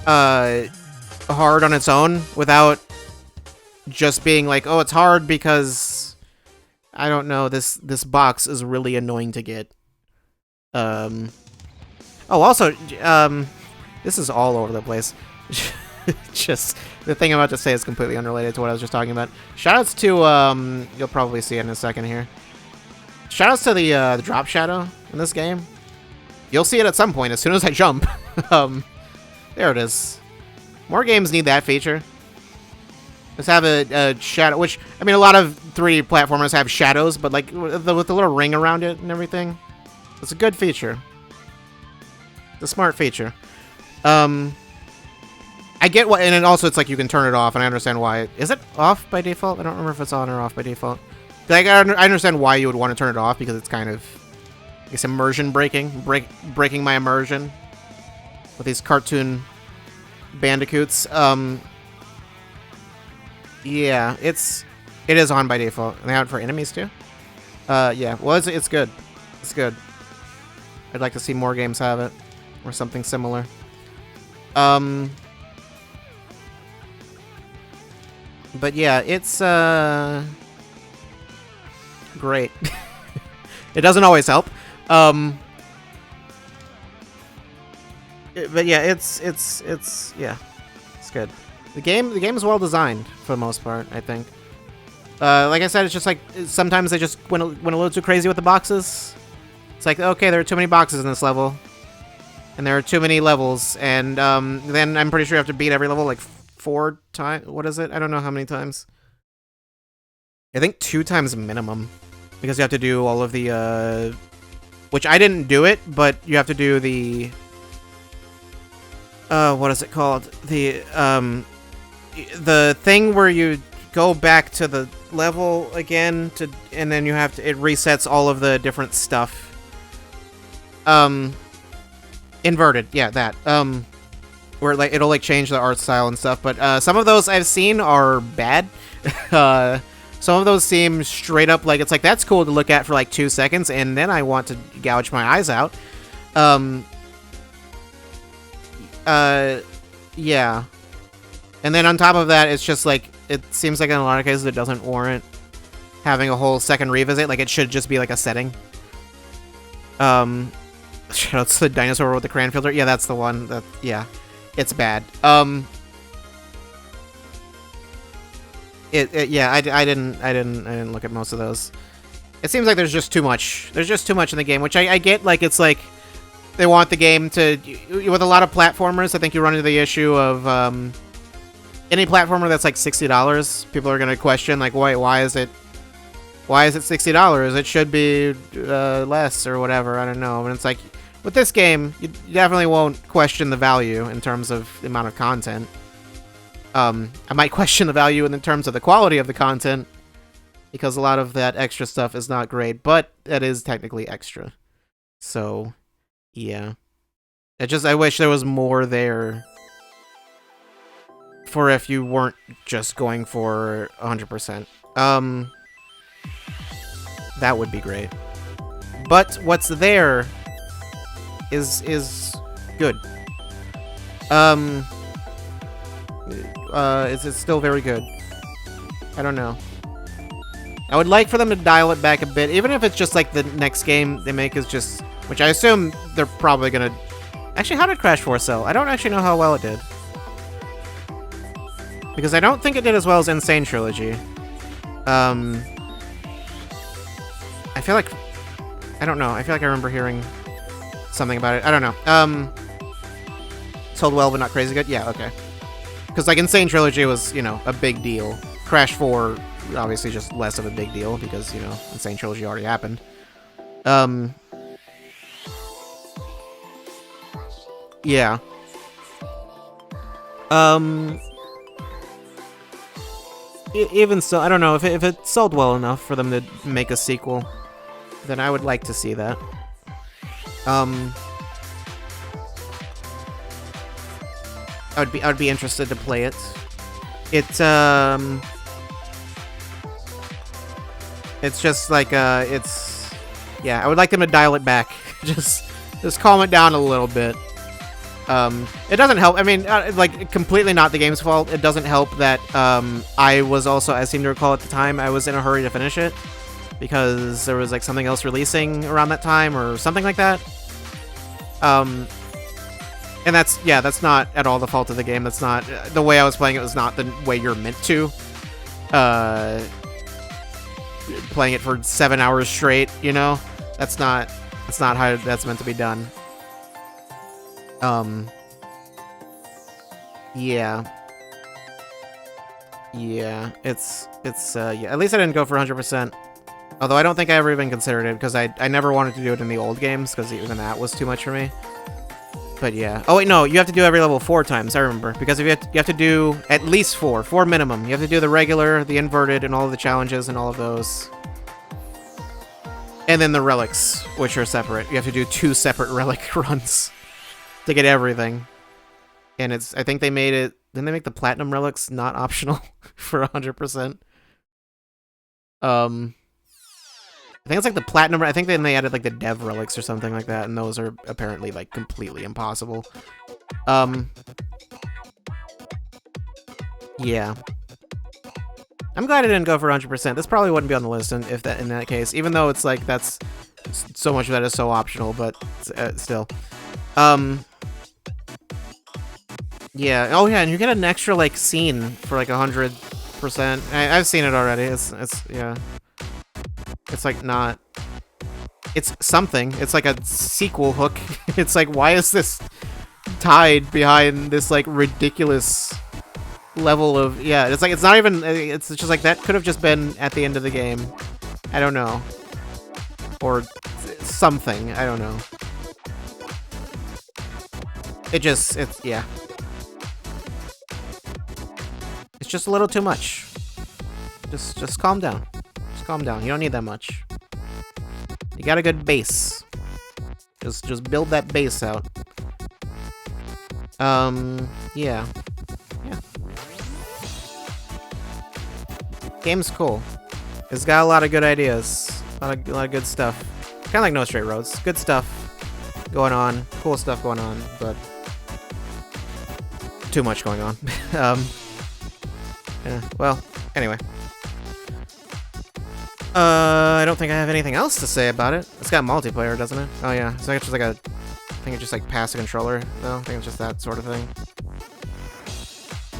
hard on its own without just being like, oh, it's hard because, I don't know, this box is really annoying to get. Oh, also, this is all over the place. Just, the thing I'm about to say is completely unrelated to what I was just talking about. Shoutouts to, you'll probably see it in a second here. Shoutouts to the drop shadow in this game. You'll see it at some point as soon as I jump. There it is. More games need that feature. Let's have a shadow, which, I mean, a lot of 3D platformers have shadows, but like with the little ring around it and everything. It's a good feature. It's a smart feature. I get what, and then also it's like you can turn it off, and I understand why. Is it off by default? I don't remember if it's on or off by default. Like, I understand why you would want to turn it off, because it's kind of, I guess, immersion breaking. Breaking my immersion with these cartoon bandicoots. Yeah, it is on by default. And they have it for enemies too? Yeah, well, it's good. It's good. I'd like to see more games have it, or something similar. But yeah, it's great. It doesn't always help. But yeah, it's yeah, it's good. The game is well designed for the most part, I think. Like I said, it's just like sometimes they just went a little too crazy with the boxes. It's like, okay, there are too many boxes in this level, and there are too many levels, and then I'm pretty sure you have to beat every level like 4 times. What is it? I don't know how many times. I think 2 times minimum, because you have to do all of the which I didn't do it, but you have to do the what is it called? The thing where you go back to the level again and then you have to, it resets all of the different stuff. Inverted, yeah, that. Where like it'll like change the art style and stuff, but some of those I've seen are bad. Some of those seem straight up like, it's like, that's cool to look at for like 2 seconds, and then I want to gouge my eyes out. Yeah. And then on top of that, it's just like, it seems like in a lot of cases it doesn't warrant having a whole second revisit. Like, it should just be like a setting. Shoutouts to the dinosaur with the crayon filter. Yeah, that's the one. That, yeah, it's bad. Yeah, I didn't look at most of those. It seems like there's just too much. There's just too much in the game, which I get. Like, it's like they want the game to, with a lot of platformers, I think you run into the issue of any platformer that's like $60. People are gonna question like, why is it $60? It should be less or whatever. I don't know. And it's like, with this game, you definitely won't question the value in terms of the amount of content. I might question the value in terms of the quality of the content, because a lot of that extra stuff is not great, but it is technically extra. So, yeah. I wish there was more there for if you weren't just going for 100%. That would be great. But what's there is good. Is it still very good? I don't know. I would like for them to dial it back a bit, even if it's just like the next game they make is just, which I assume they're probably gonna. Actually, how did Crash 4 sell? I don't actually know how well it did. Because I don't think it did as well as Insane Trilogy. I feel like... I don't know. I feel like I remember hearing something about it. I don't know. Sold well, but not crazy good? Yeah, okay. Because, like, Insane Trilogy was, you know, a big deal. Crash 4, obviously just less of a big deal, because, you know, Insane Trilogy already happened. Yeah. Even so, I don't know, if it sold well enough for them to make a sequel, then I would like to see that. I would be interested to play it. It's just like yeah, I would like them to dial it back. just calm it down a little bit. It doesn't help. I mean, like, completely not the game's fault. It doesn't help that I was also, I seem to recall at the time, I was in a hurry to finish it because there was like something else releasing around that time or something like that. And that's not at all the fault of the game. That's not the way I was playing it. Was not the way you're meant to. Playing it for 7 hours straight, you know, that's not how that's meant to be done. Yeah, it's yeah, at least I didn't go for 100%. Although I don't think I ever even considered it, because I never wanted to do it in the old games, because even that was too much for me. But yeah. Oh wait, no, you have to do every level 4 times, I remember. Because if you have to do at least 4 minimum. You have to do the regular, the inverted, and all of the challenges and all of those. And then the relics, which are separate. You have to do 2 separate relic runs to get everything. And it's, I think they made it, didn't they make the platinum relics not optional for 100%? I think it's like the platinum, I think then they added like the dev relics or something like that, and those are apparently like completely impossible. Yeah. I'm glad I didn't go for 100%. This probably wouldn't be on the list in that case, even though it's like that's so much of that is so optional, but still. Yeah. Oh yeah, and you get an extra like scene for like 100%. I've seen it already. It's yeah. It's like not. It's something. It's like a sequel hook. It's like, why is this tied behind this like ridiculous level of, yeah, it's like, it's not even, it's just like, that could have just been at the end of the game. I don't know. Or something. I don't know. It's, yeah. It's just a little too much. Just calm down. Just calm down. You don't need that much. You got a good base. Just build that base out. Yeah. Game's cool. It's got a lot of good ideas. A lot of good stuff. Kind of like No Straight Roads. Good stuff going on. Cool stuff going on, but too much going on. Yeah, well, anyway. I don't think I have anything else to say about it. It's got multiplayer, doesn't it? Oh yeah, so it's just like I think it's just like pass a controller, though. I think it's just that sort of thing.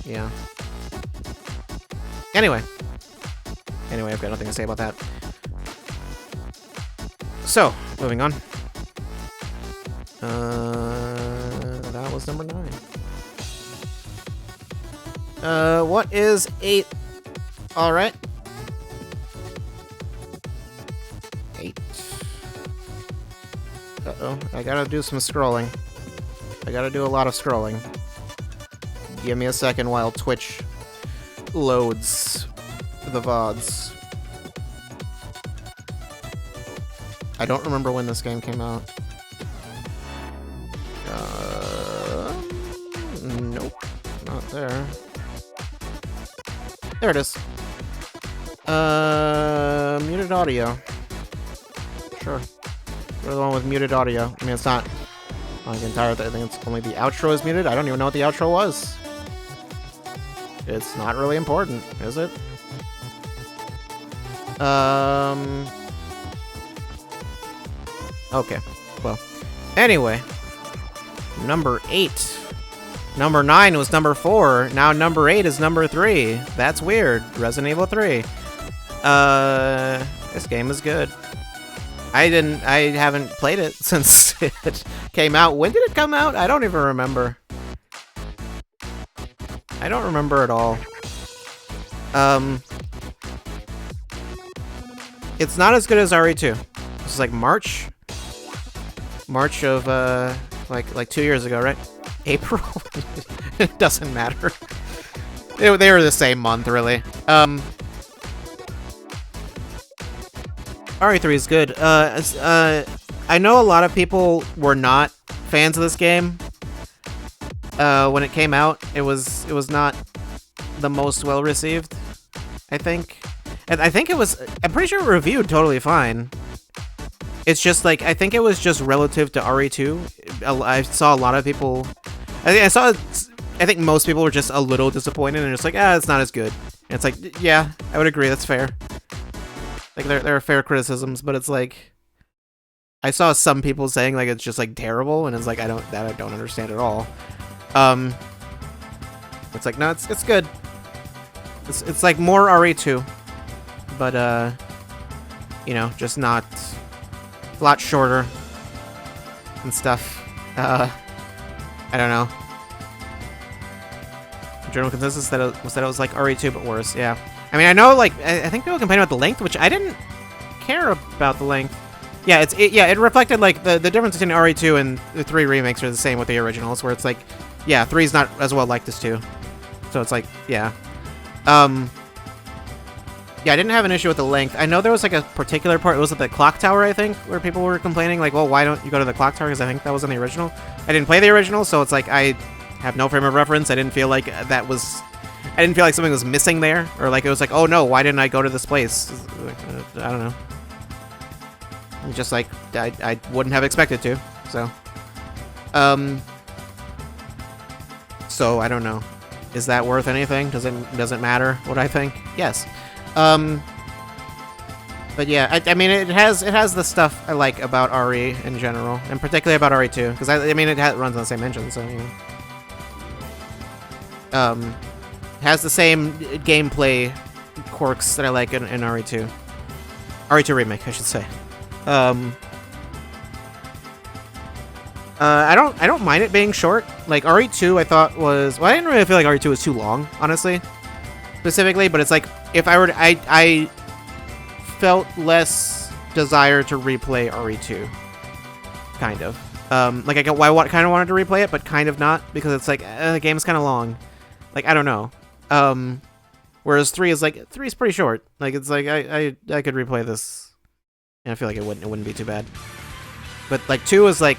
Yeah. Anyway, I've got nothing to say about that. So, moving on. That was number 9. What is 8? Alright. 8. Uh-oh, I gotta do some scrolling. I gotta do a lot of scrolling. Give me a second while Twitch loads the VODs. I don't remember when this game came out. Nope. Not there. There it is. Muted audio. Sure. We're the one with muted audio. I mean, it's not like the entire thing. I think it's only the outro is muted. I don't even know what the outro was. It's not really important, is it? Okay. Well. Anyway. Number 8. Number 9 was number 4. Now number 8 is number 3. That's weird. Resident Evil 3. This game is good. I haven't played it since it came out. When did it come out? I don't even remember. I don't remember at all. It's not as good as RE2. This is like March of like 2 years ago, right? April? It doesn't matter. They were the same month, really. RE3 is good. I know a lot of people were not fans of this game. When it came out, it was not the most well received, I think. And I think I'm pretty sure it reviewed totally fine. It's just like, I think it was just relative to RE2. I saw a lot of people, I think most people were just a little disappointed and just like, it's not as good. And it's like, yeah, I would agree, that's fair. Like, there are fair criticisms, but it's like, I saw some people saying like it's just like terrible, and it's like I don't understand at all. It's like, no, it's good. It's like more RE2, but you know, just not a lot shorter and stuff. I don't know. General consensus that it was like RE2 but worse. Yeah. I mean, I know, like, I think people complain about the length, which I didn't care about the length. Yeah, it reflected, like, the difference between RE2 and the 3 remakes are the same with the originals, where it's like, yeah, 3's not as well liked as 2. So it's like, yeah. Yeah, I didn't have an issue with the length. I know there was, like, a particular part, it was at the clock tower, I think, where people were complaining, like, well, why don't you go to the clock tower, because I think that was in the original. I didn't play the original, so it's like, I have no frame of reference. I didn't feel like something was missing there, or like it was like, oh no, why didn't I go to this place? I don't know. Just like I wouldn't have expected to. So, so I don't know. Is that worth anything? Does it matter what I think? Yes. But yeah, I mean, it has the stuff I like about RE in general, and particularly about RE2, because I mean, it runs on the same engine, so you know. Has the same gameplay quirks that I like in RE2. RE2 Remake, I should say. I don't mind it being short. Like, RE2 I thought was... Well, I didn't really feel like RE2 was too long, honestly. Specifically, but it's like, if I were to... I felt less desire to replay RE2. Kind of. Like, I kind of wanted to replay it, but kind of not, because it's like, the game's kind of long. Like, I don't know. Whereas 3 is like, 3 is pretty short. Like, it's like, I could replay this, and I feel like it wouldn't be too bad. But like 2 is like,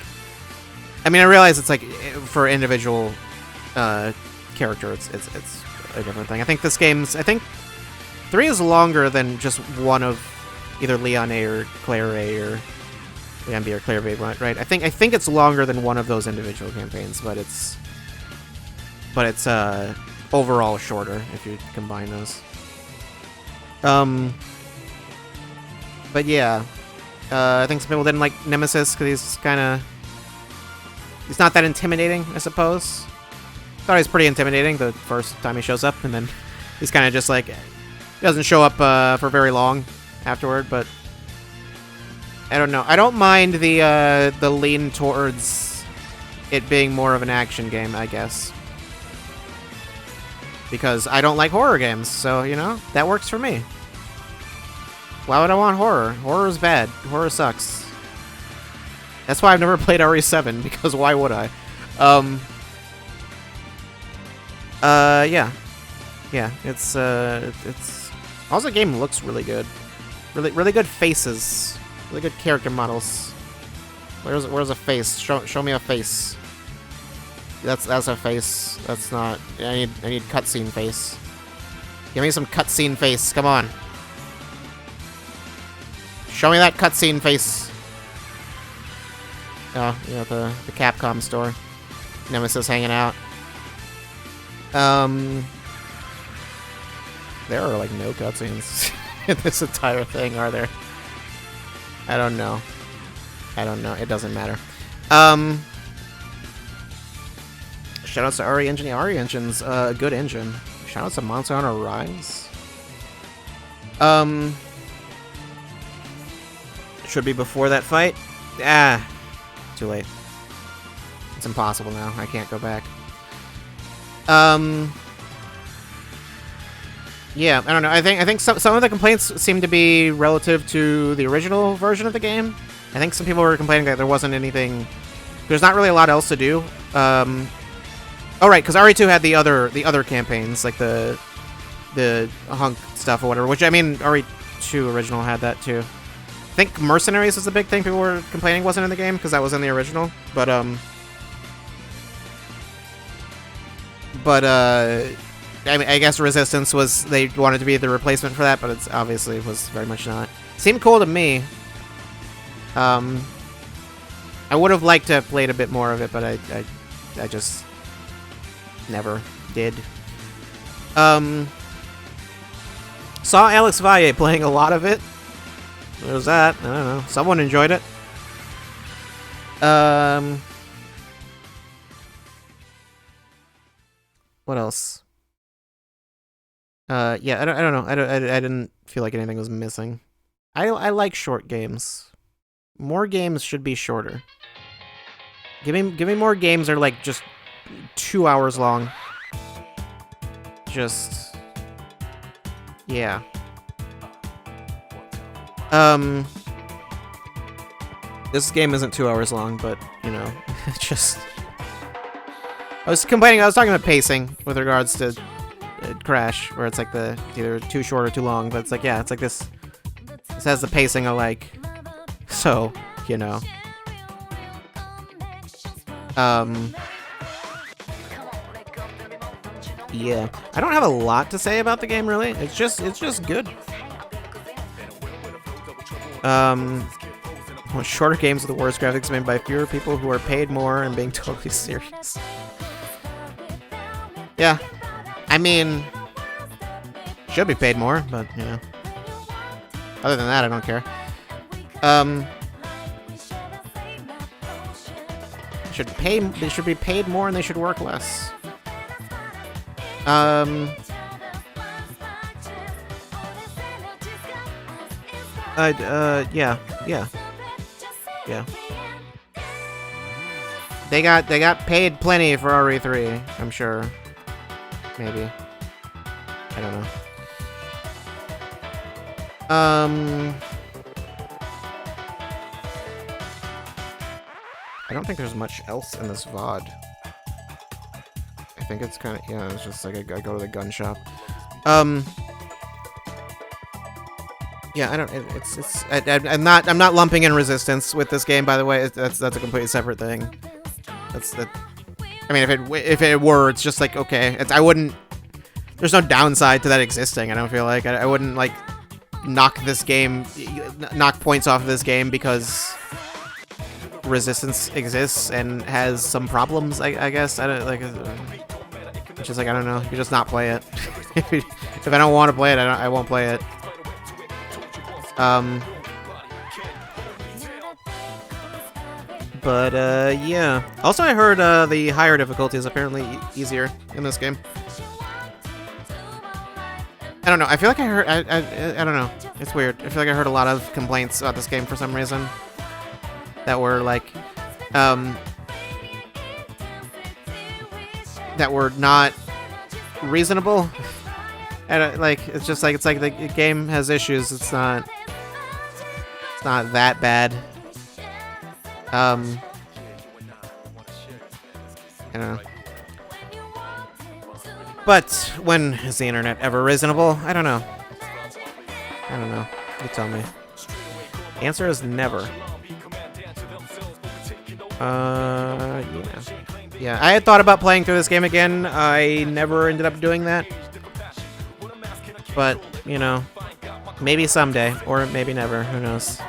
I mean, I realize it's like, for individual character, it's a different thing. I think 3 is longer than just one of either Leon A or Claire A or Leon B or Claire B, right? I think it's longer than one of those individual campaigns, but it's overall shorter if you combine those. But yeah, I think some people didn't like Nemesis because he's not that intimidating, I suppose. Thought he was pretty intimidating the first time he shows up, and then he's kind of just like, he doesn't show up for very long afterward, but I don't know. I don't mind the lean towards it being more of an action game, I guess. Because I don't like horror games, so, you know, that works for me. Why would I want horror? Horror is bad. Horror sucks. That's why I've never played RE7, because why would I? Yeah. Yeah, it's... Also, the game looks really good. Really good faces. Really good character models. Where's a face? Show me a face. That's a face. That's not. I need cutscene face. Give me some cutscene face. Come on. Show me that cutscene face. Oh, yeah, the Capcom store. Nemesis hanging out. There are like no cutscenes in this entire thing, are there? I don't know. It doesn't matter. Shoutouts to RE Engine. Yeah, RE Engine's a good engine. Shoutouts to Monster Hunter Rise. Should be before that fight. Ah, too late. It's impossible now. I can't go back. Yeah, I don't know. I think some of the complaints seem to be relative to the original version of the game. I think some people were complaining that there wasn't anything. There's not really a lot else to do. Oh right, because RE2 had the other campaigns, like the hunk stuff or whatever. Which I mean, RE2 original had that too. I think Mercenaries was the big thing people were complaining wasn't in the game because that was in the original. But I mean, I guess Resistance was, they wanted to be the replacement for that, but it's obviously was very much not. Seemed cool to me. I would have liked to have played a bit more of it, but I just never did. Saw Alex Valle playing a lot of it. There's that. I don't know. Someone enjoyed it. What else? Yeah, I don't know. I didn't feel like anything was missing. I like short games. More games should be shorter. Give me more games that are like just 2 hours long. Just yeah. This game isn't 2 hours long, but you know, just I was talking about pacing with regards to Crash, where it's like it's either too short or too long, but it's like, yeah, it's like this has the pacing I like. So, you know. Yeah. I don't have a lot to say about the game really. It's just good. Shorter games with the worst graphics made by fewer people who are paid more and being totally serious. Yeah. I mean, should be paid more, but, you know. Other than that, I don't care. They should be paid more and they should work less. Yeah. They got paid plenty for RE3, I'm sure. Maybe. I don't know. I don't think there's much else in this VOD. I think it's kind of, yeah, it's just like I go to the gun shop. Yeah, I don't. I'm not lumping in Resistance with this game, by the way. That's a completely separate thing. I mean, if it were, it's just like, okay. I wouldn't. There's no downside to that existing. I don't feel like I wouldn't like knock points off of this game because Resistance exists and has some problems. I guess I don't like. It's just like, I don't know. You just not play it. If I don't want to play it, I won't play it. But yeah. Also, I heard the higher difficulty is apparently easier in this game. I don't know. I feel like I heard. I don't know. It's weird. I feel like I heard a lot of complaints about this game for some reason that were like, that were not reasonable. And like, it's just like the game has issues. It's not that bad. I don't know. But when is the internet ever reasonable? I don't know. You tell me. Answer is never. Yeah. Yeah, I had thought about playing through this game again. I never ended up doing that. But, you know, maybe someday, or maybe never. Who knows?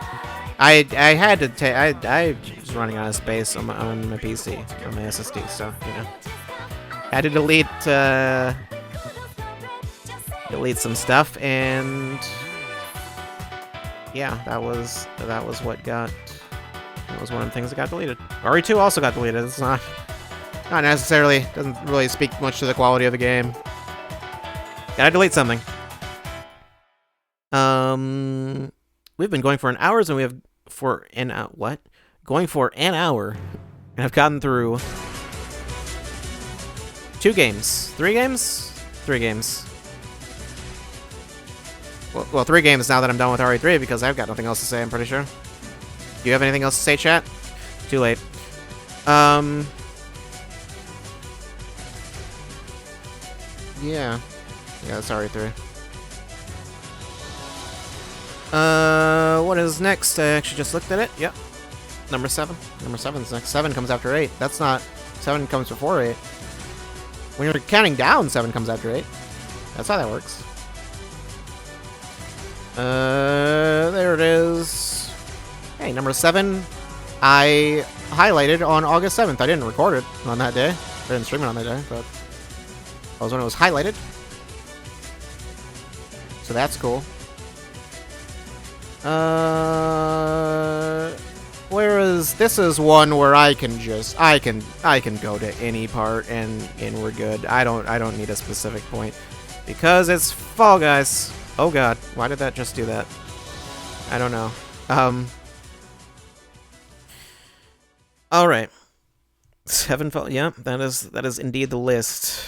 I had to take. I was running out of space on my PC, on my SSD, so you know, I had to delete some stuff, and yeah, that was what got. That was one of the things that got deleted. RE2 also got deleted. It's not necessarily, doesn't really speak much to the quality of the game. Gotta delete something. We've been going for an hour, and we have going for an hour, and I've gotten through 3 games. Well, 3 games now that I'm done with RE3 because I've got nothing else to say. I'm pretty sure. Do you have anything else to say, chat? Too late. Yeah, that's RE3. What is next? I actually just looked at it. Yep. Number 7. Number 7's next. 7 comes after 8. That's not... 7 comes before 8. When you're counting down, 7 comes after 8. That's how that works. There it is. Hey, number 7, I highlighted on August 7th. I didn't record it on that day. I didn't stream it on that day, but that was when it was highlighted. So that's cool. Whereas this is one where I can go to any part and we're good. I don't need a specific point because it's Fall Guys. Oh god, why did that just do that? I don't know. All right. 7 Fall. Yeah, that is indeed the list.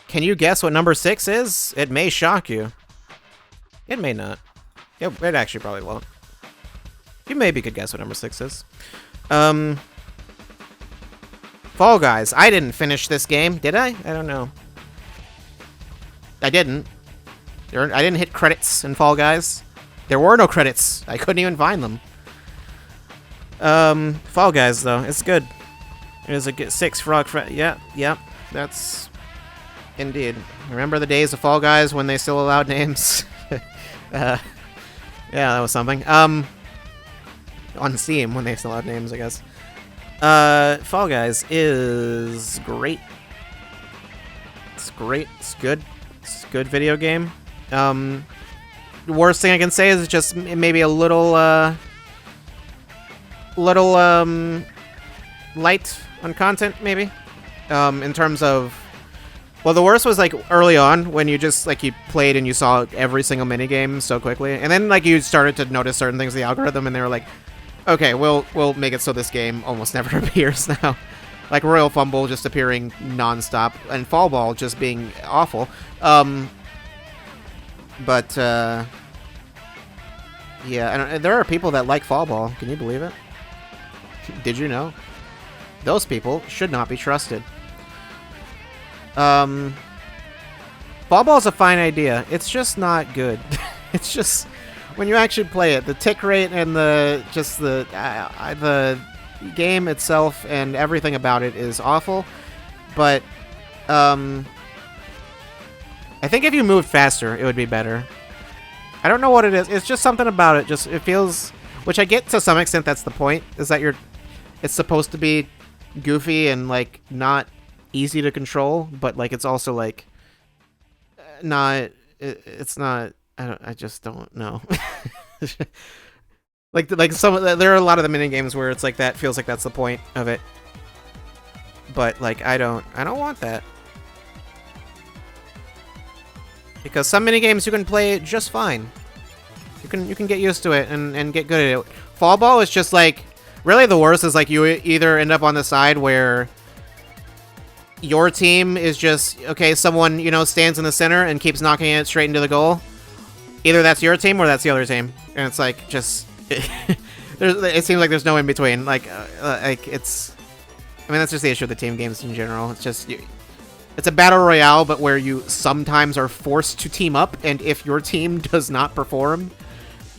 Can you guess what number 6 is? It may shock you. It may not. It actually probably won't. You maybe could guess what number 6 is. Fall Guys. I didn't finish this game, did I? I don't know. I didn't. I didn't hit credits in Fall Guys. There were no credits. I couldn't even find them. Fall Guys, though. It's good. There's a 6 frog... Yeah, that's... Indeed. Remember the days of Fall Guys when they still allowed names? Yeah, that was something. On Steam, when they still had names, I guess. Fall Guys is great. It's great. It's good. It's a good video game. The worst thing I can say is just maybe a little light on content, maybe. In terms of... Well, the worst was, like, early on, when you just, like, you played and you saw every single minigame so quickly. And then, like, you started to notice certain things in the algorithm, and they were like, okay, we'll make it so this game almost never appears now. Like, Royal Fumble just appearing non-stop, and Fall Ball just being awful. Yeah, there are people that like Fall Ball. Can you believe it? Did you know? Those people should not be trusted. Fall Ball's a fine idea. It's just not good. It's just when you actually play it, the tick rate and the game itself and everything about it is awful. But I think if you moved faster, it would be better. I don't know what it is. It's just something about it. It feels, which I get to some extent. That's the point. Is that it's supposed to be goofy and like not easy to control, but like it's also like not. It's not. I just don't know. like there are a lot of the mini games where it's like that feels like that's the point of it. But like I don't want that. Because some mini games you can play just fine. You can get used to it and get good at it. Fall Ball is just like really the worst is like you either end up on the side where your team is just okay, someone, you know, stands in the center and keeps knocking it straight into the goal. Either that's your team or that's the other team. And it's like just it seems like there's no in between. Like it's I mean that's just the issue of the team games in general. It's just it's a battle royale, but where you sometimes are forced to team up, and if your team does not perform,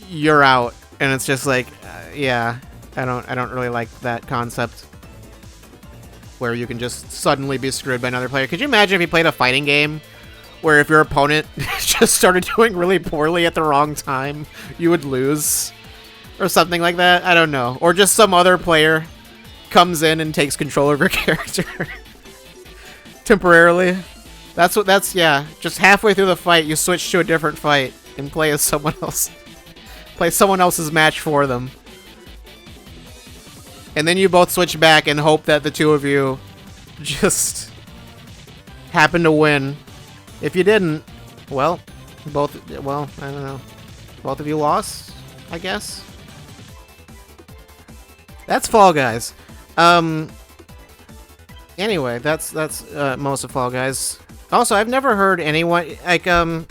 you're out. And it's just like, yeah, I don't really like that concept where you can just suddenly be screwed by another player. Could you imagine if you played a fighting game where if your opponent just started doing really poorly at the wrong time, you would lose? Or something like that? I don't know. Or just some other player comes in and takes control of your character temporarily. Yeah. Just halfway through the fight, you switch to a different fight and play as someone else. Play someone else's match for them. And then you both switch back and hope that the two of you just happen to win. If you didn't, well, I don't know. Both of you lost, I guess. That's Fall Guys. Anyway, that's most of Fall Guys. Also, I've never heard anyone like I've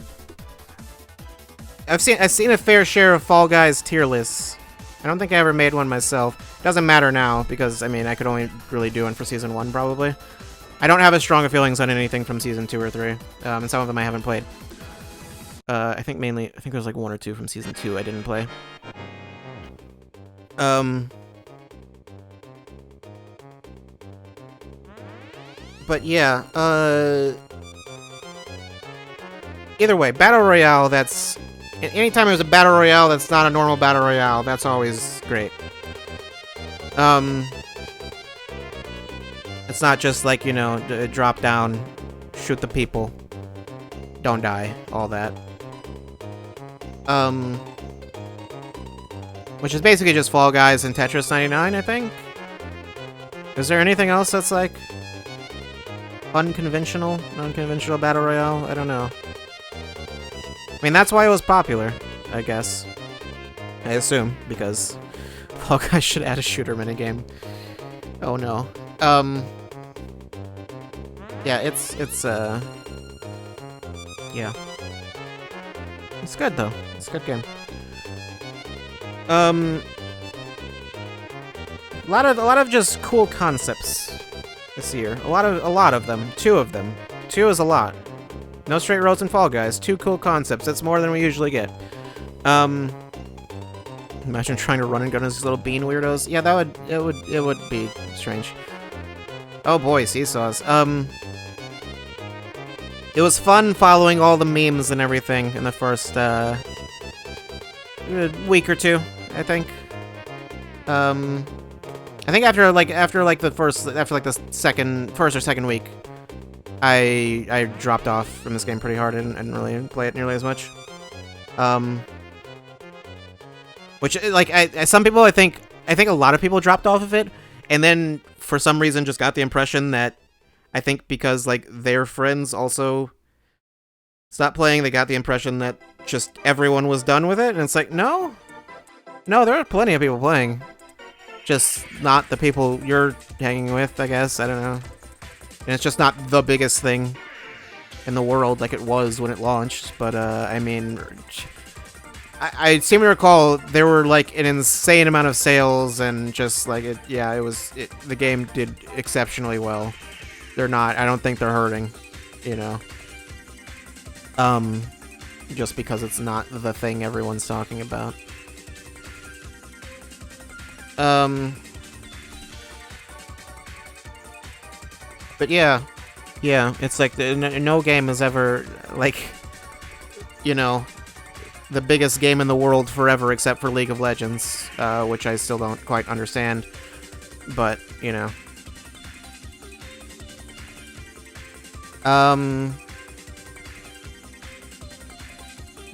seen a fair share of Fall Guys tier lists. I don't think I ever made one myself. Doesn't matter now because I mean I could only really do one for season 1 probably. I don't have as strong feelings on anything from season 2 or 3, and some of them I haven't played. I think there's like 1 or 2 from season 2 I didn't play. But yeah, either way, Battle Royale, anytime there's a Battle Royale that's not a normal Battle Royale, that's always great. It's not just like, you know, drop down, shoot the people, don't die, all that. Which is basically just Fall Guys and Tetris 99, I think? Is there anything else that's like unconventional, non-conventional Battle Royale? I don't know. I mean, that's why it was popular, I guess. I assume, because Fall Guys should add a shooter minigame. Oh no. Yeah, yeah. It's good though. It's a good game. A lot of just cool concepts this year. A lot of them. 2 of them. 2 is a lot. No straight roads and Fall Guys. 2 cool concepts. That's more than we usually get. Imagine trying to run and gun as these little bean weirdos. Yeah, it would be strange. Oh boy, seesaws. It was fun following all the memes and everything in the first week or 2, I think. I think after the first or second week, I dropped off from this game pretty hard and didn't really play it nearly as much. Which, like, some people, I think a lot of people dropped off of it, and then for some reason just got the impression that, I think because, like, their friends also stopped playing, they got the impression that just everyone was done with it, and it's like, no, there are plenty of people playing. Just not the people you're hanging with, I guess, I don't know. And it's just not the biggest thing in the world like it was when it launched, but, I mean, I seem to recall there were, like, an insane amount of sales, and just, like, the game did exceptionally well. I don't think they're hurting, you know. Just because it's not the thing everyone's talking about. But yeah, it's like no game has ever, like, you know, the biggest game in the world forever except for League of Legends, which I still don't quite understand, but, you know.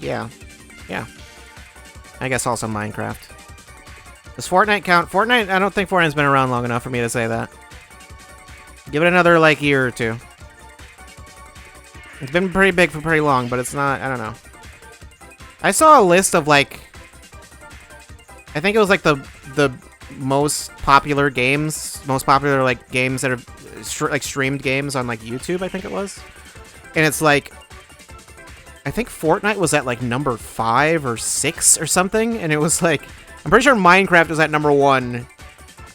Yeah. I guess also Minecraft. Does Fortnite count? Fortnite, I don't think Fortnite's been around long enough for me to say that. Give it another, like, year or 2. It's been pretty big for pretty long, but it's not, I don't know. I saw a list of, like, I think it was, like, the most popular games, like, games that are, like, streamed games on, like, YouTube, I think it was. And it's, like, I think Fortnite was at, like, number 5 or 6 or something, and it was, like, I'm pretty sure Minecraft was at number 1.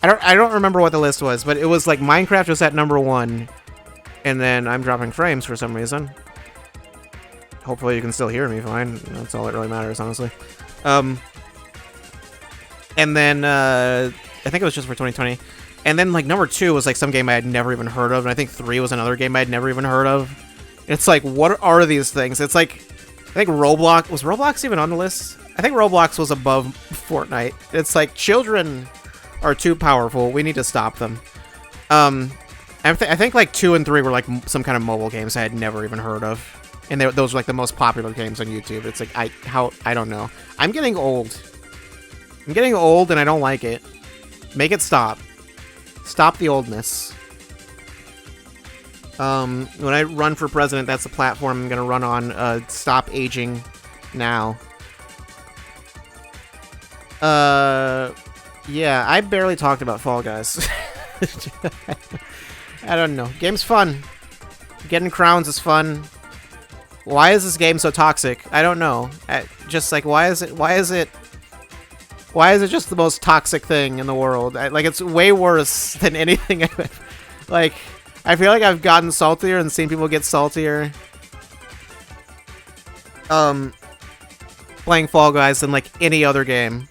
I don't remember what the list was, but it was, like, Minecraft was at number 1, and then I'm dropping frames for some reason. Hopefully you can still hear me fine. That's all that really matters, honestly. And then I think it was just for 2020. And then like number 2 was like some game I had never even heard of, and I think 3 was another game I had never even heard of. It's like, what are these things? It's like, I think Roblox, was Roblox even on the list? I think Roblox was above Fortnite. It's like, children are too powerful. We need to stop them. I think like 2 and 3 were like some kind of mobile games I had never even heard of, and those were like the most popular games on YouTube. It's like, I don't know. I'm getting old. I'm getting old, and I don't like it. Make it stop. Stop the oldness. When I run for president, that's the platform I'm gonna run on. Stop aging now. Yeah, I barely talked about Fall Guys. I don't know. Game's fun. Getting crowns is fun. Why is this game so toxic? I don't know. Just like, why is it just the most toxic thing in the world? Like, it's way worse than anything like, I feel like I've gotten saltier and seen people get saltier playing Fall Guys than like any other game.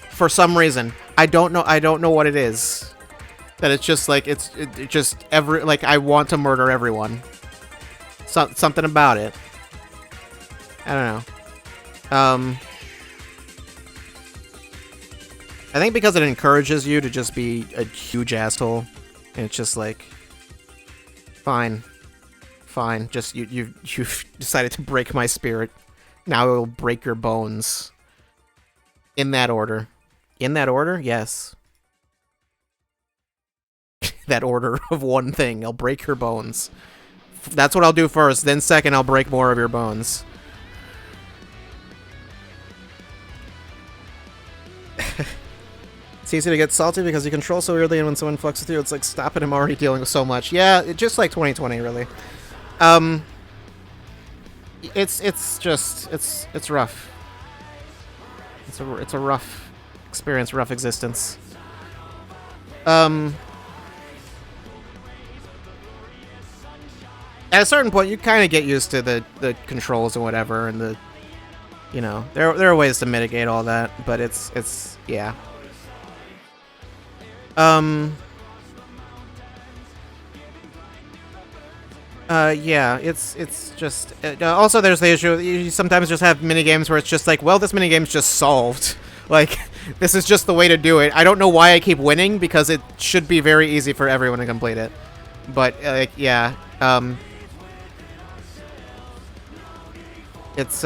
For some reason. I don't know what it is. That it's just like, it just like, I want to murder everyone. Something about it. I don't know. I think because it encourages you to just be a huge asshole, and it's just like, fine, just you've decided to break my spirit. Now it will break your bones. In that order. In that order, yes. That order of one thing. I'll break your bones. That's what I'll do first. Then second, I'll break more of your bones. It's easy to get salty because you control so weirdly, and when someone fucks with you, it's like, stop it, I'm already dealing with so much. Yeah, just like 2020, really. It's rough. It's a rough experience, rough existence. At a certain point, you kind of get used to the controls and whatever, and the, you know, there are ways to mitigate all that, but it's yeah. Yeah, it's just also there's the issue you sometimes just have mini games where it's just like, well, this mini game's just solved. Like, this is just the way to do it. I don't know why I keep winning, because it should be very easy for everyone to complete it. But yeah, it's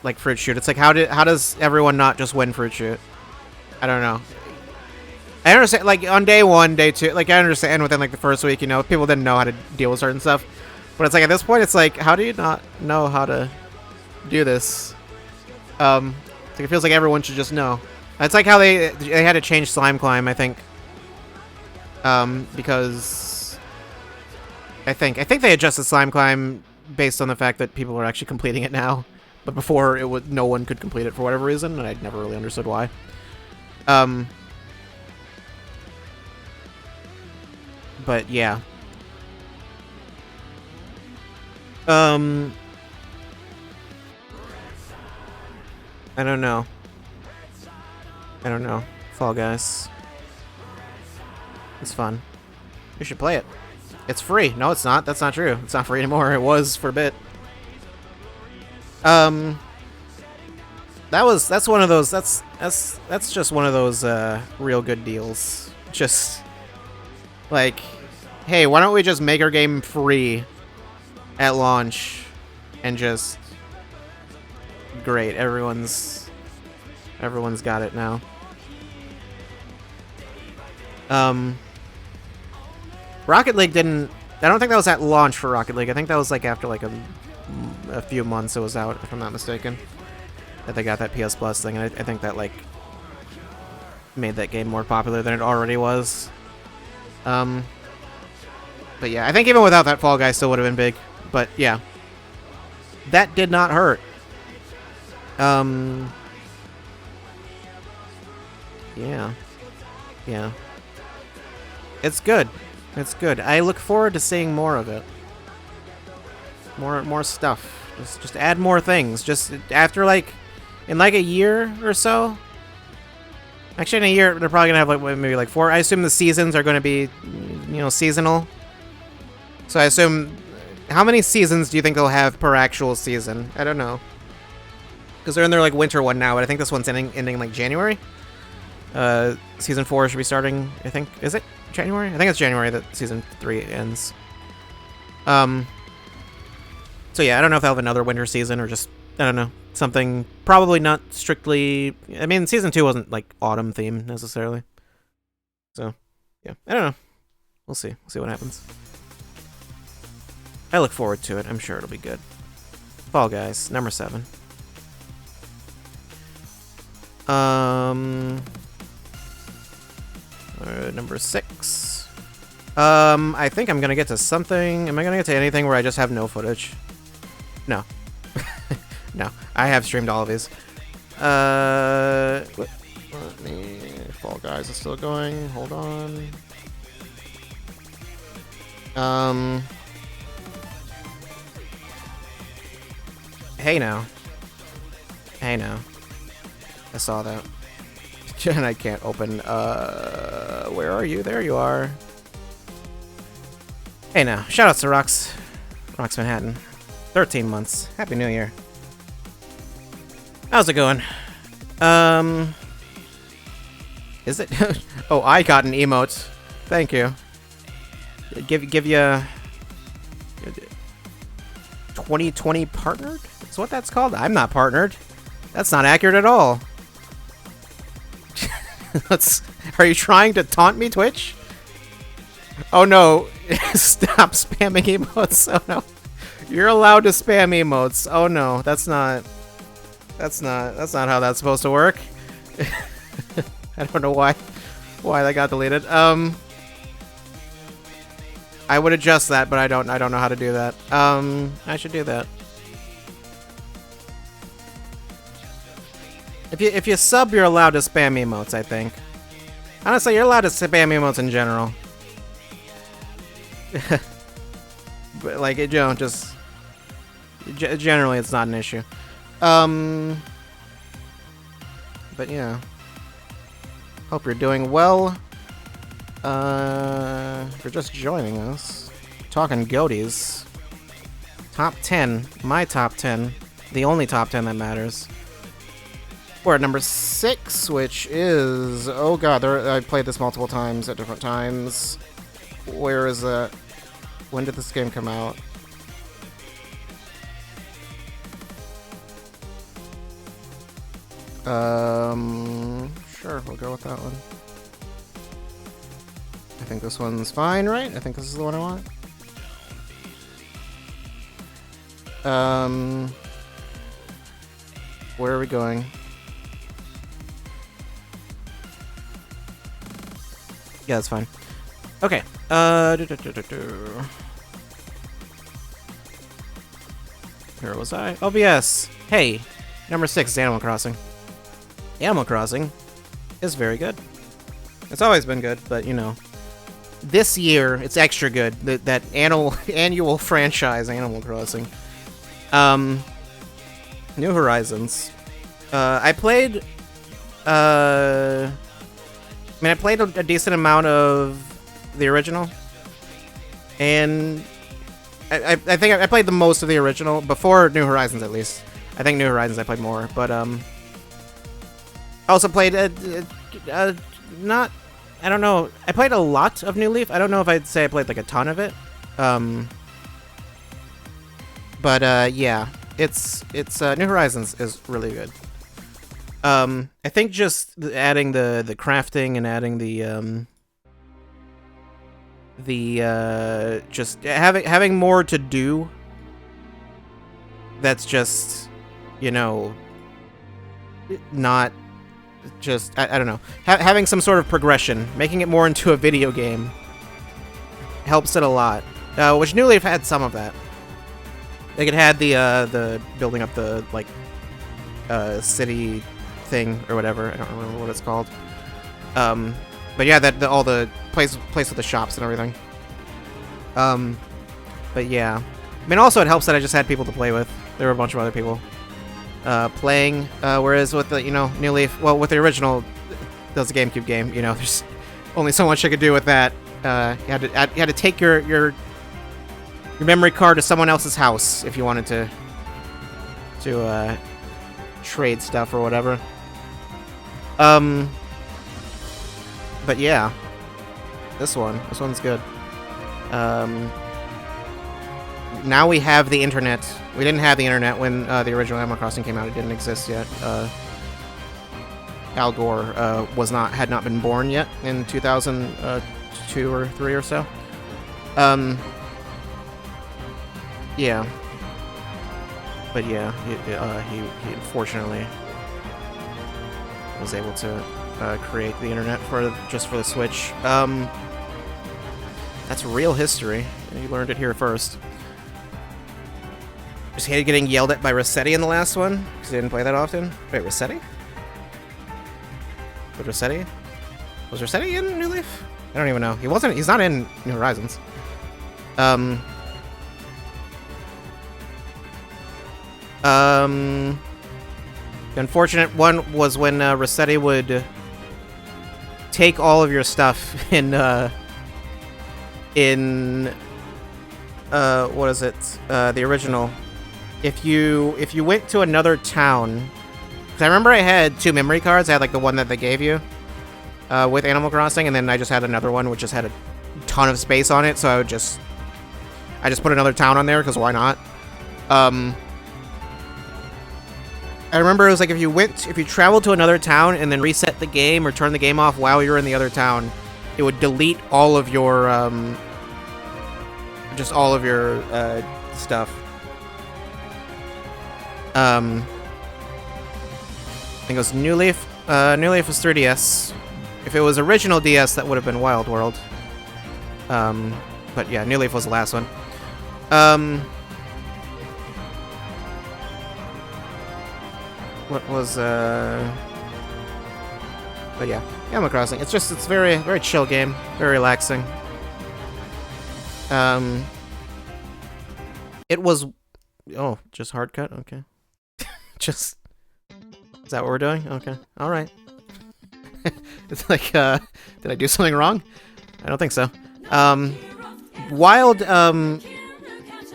like Fruit Shoot. It's like, how does everyone not just win Fruit Shoot? I don't know. I understand, like, on day 1, day 2, like, I understand within, like, the first week, you know, people didn't know how to deal with certain stuff. But it's like, at this point, it's like, how do you not know how to do this? It's like, it feels like everyone should just know. It's like how they had to change Slime Climb, I think. Because I think they adjusted Slime Climb based on the fact that people are actually completing it now. But before, no one could complete it for whatever reason, and I never really understood why. But yeah. I don't know. Fall Guys. It's fun. You should play it. It's free. No, it's not. That's not true. It's not free anymore. It was for a bit. That's one of those. That's just one of those real good deals. Just like, hey, why don't we just make our game free at launch, and just great. Everyone's got it now. Rocket League didn't. I don't think that was at launch for Rocket League. I think that was like after like a few months it was out, if I'm not mistaken, that they got that PS Plus thing. And I think that like made that game more popular than it already was. But yeah, I think even without that, Fall Guy still would have been big. But yeah, that did not hurt. Yeah. It's good. It's good. I look forward to seeing more of it. More stuff. Just add more things. Just after like, in like a year or so, Actually, in a year, they're probably gonna have like maybe like 4. I assume the seasons are gonna be, seasonal. So I assume, how many seasons do you think they'll have per actual season? I don't know. Because they're in their like winter one now, but I think this one's ending like January. Season 4 should be starting, I think. Is it January? I think it's January that season 3 ends. So yeah, I don't know if they'll have another winter season or just, I don't know, something probably not strictly. I mean, season 2 wasn't like autumn themed necessarily. So yeah, I don't know. We'll see. We'll see what happens. I look forward to it. I'm sure it'll be good. Fall Guys, number 7. Number 6. I think I'm gonna get to something. Am I gonna get to anything where I just have no footage? No. No, I have streamed all of these. Let me... Fall Guys is still going. Hold on. Hey now. Hey now. I saw that. And I can't open. Where are you? There you are. Hey now. Shoutouts to Rox Manhattan. 13 months. Happy New Year. How's it going? Is it? Oh, I got an emote. Thank you. Give you 2020 partnered? Is what that's called? I'm not partnered. That's not accurate at all. Are you trying to taunt me, Twitch? Oh no. Stop spamming emotes. Oh no. You're allowed to spam emotes. Oh no, that's not how that's supposed to work. I don't know why that got deleted. I would adjust that, but I don't know how to do that. I should do that. If you sub, you're allowed to spam emotes, I think. Honestly, you're allowed to spam emotes in general. But like, just generally it's not an issue. But yeah. Hope you're doing well. If you're just joining us, talking GOTYs. Top 10, my top 10, the only top 10 that matters. We're at number 6, which is, oh god, I played this multiple times at different times. Where is it? When did this game come out? Sure, we'll go with that one. I think this one's fine, right? I think this is the one I want. Where are we going? Yeah, that's fine. Okay. Where was I? OBS. Hey, number 6 is Animal Crossing. Animal Crossing is very good. It's always been good, but you know, this year it's extra good. That annual franchise, Animal Crossing. New Horizons. I played. I played a decent amount of the original, and I think I played the most of the original before New Horizons, at least. I think New Horizons I played more, but I also played not. I don't know. I played a lot of New Leaf. I don't know if I'd say I played like a ton of it. But yeah, it's New Horizons is really good. I think just adding the crafting and adding the just having more to do. That's just, you know, not just I don't know. Having some sort of progression, making it more into a video game, helps it a lot. Which New Leaf had some of that. Like it had the building up the like city thing or whatever. I don't remember what it's called. But yeah, all the place with the shops and everything. But yeah, I mean, also it helps that I just had people to play with. There were a bunch of other people playing. Whereas with the New Leaf, well, with the original, that was a GameCube game. You know, there's only so much I could do with that. You had to take your memory card to someone else's house if you wanted to trade stuff or whatever. But yeah, this one's good. Now we have the internet. We didn't have the internet when the original Animal Crossing came out. It didn't exist yet. Al Gore had not been born yet in 2002 or 3 or so. Yeah. But yeah, he unfortunately was able to create the internet just for the Switch. That's real history. You learned it here first. Just hated getting yelled at by Rossetti in the last one, because I didn't play that often. Wait, Rossetti? Was Rossetti in New Leaf? I don't even know. He's not in New Horizons. The unfortunate one was when Rossetti would take all of your stuff in what is it? The original. If you went to another town, because I remember I had 2 memory cards. I had like the one that they gave you with Animal Crossing, and then I just had another one which just had a ton of space on it. So I just put another town on there because why not? I remember it was like if you traveled to another town and then reset the game or turn the game off while you're in the other town, it would delete all of your just all of your stuff. I think it was New Leaf. New Leaf was 3DS. If it was original DS, that would have been Wild World. But yeah, New Leaf was the last one. What was But yeah, Animal Crossing. It's very, very chill game, very relaxing. It was just hard cut. Okay, is that what we're doing? Okay, all right. It's like, did I do something wrong? I don't think so. Wild,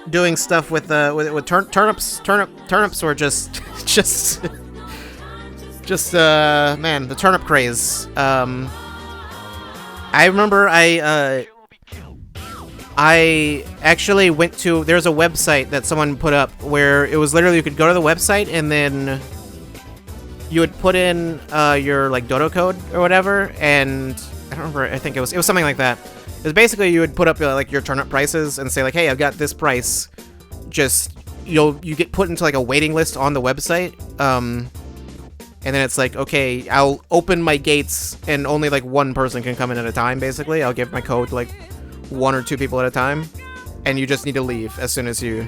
doing stuff with turnips. Turnips were just man, the turnip craze. I remember I actually went to, there's a website that someone put up where it was literally you could go to the website and then you would put in your like dodo code or whatever, and I don't remember, I think it was something like that. It was basically you would put up like your turnip prices and say like, hey, I've got this price. Just you get put into like a waiting list on the website. And then it's like, okay, I'll open my gates and only like one person can come in at a time, basically. I'll give my code to like 1 or 2 people at a time. And you just need to leave as soon as you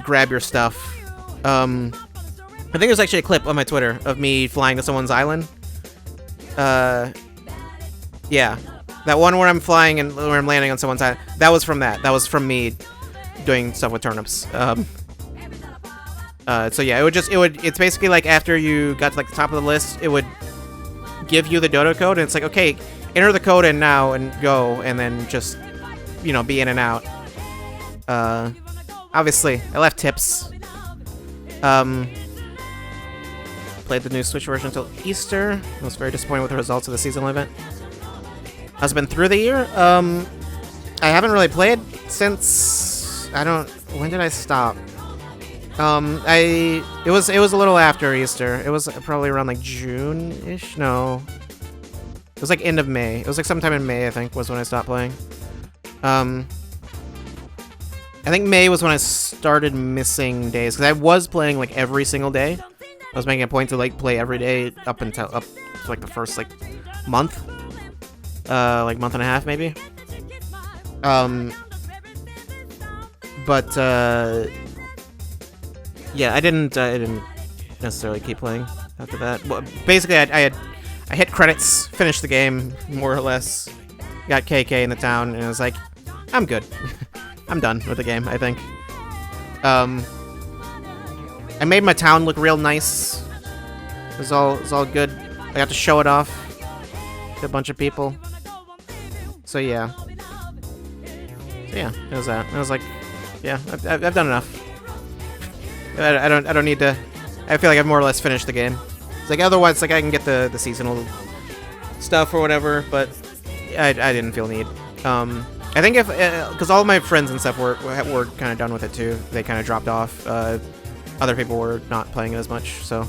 grab your stuff. I think there's actually a clip on my Twitter of me flying to someone's island. Yeah. That one where I'm flying and where I'm landing on someone's island. That was from that. That was from me doing stuff with turnips. So yeah, it's basically like after you got to like the top of the list, it would give you the dodo code, and it's like, okay, enter the code in now and go, and then just, be in and out. Obviously, I left tips. Played the new Switch version until Easter. I was very disappointed with the results of the seasonal event. Has been through the year. I haven't really played since, when did I stop? It was a little after Easter. It was probably around like June-ish. No, it was like end of May. It was like sometime in May, I think, was when I stopped playing. I think May was when I started missing days, because I was playing like every single day. I was making a point to like play every day up to like the first like month, month and a half maybe. But yeah, I didn't necessarily keep playing after that. Well, basically, I hit credits, finished the game more or less, got KK in the town, and I was like, I'm good. I'm done with the game, I think. I made my town look real nice. It was all good. I got to show it off to a bunch of people. So yeah. It was that. I was like, yeah, I've done enough. I don't need to. I feel like I've more or less finished the game. It's like otherwise, like I can get the seasonal stuff or whatever, but I didn't feel need. I think if because all of my friends and stuff were kind of done with it too. They kind of dropped off. Other people were not playing it as much, so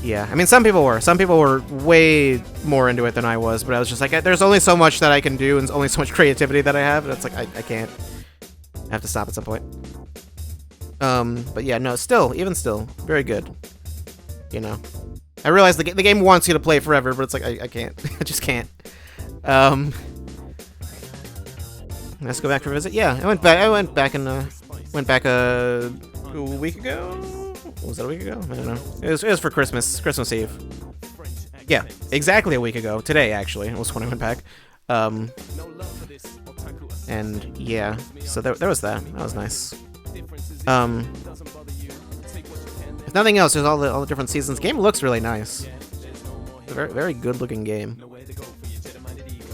yeah. I mean, some people were. Some people were way more into it than I was, but I was just like, there's only so much that I can do, and only so much creativity that I have, and it's like I can't. I have to stop at some point. But yeah, no, even still, very good. You know, I realize the game wants you to play forever, but it's like I can't. I just can't. Let's go back for a visit. Yeah, I went back a week ago. Was that a week ago? I don't know. It was for Christmas Eve. Yeah, exactly a week ago. Today, actually, it was when I went back. And yeah, so there was that. That was nice. If nothing else, there's all the different seasons. Game looks really nice. It's a very, very good looking game.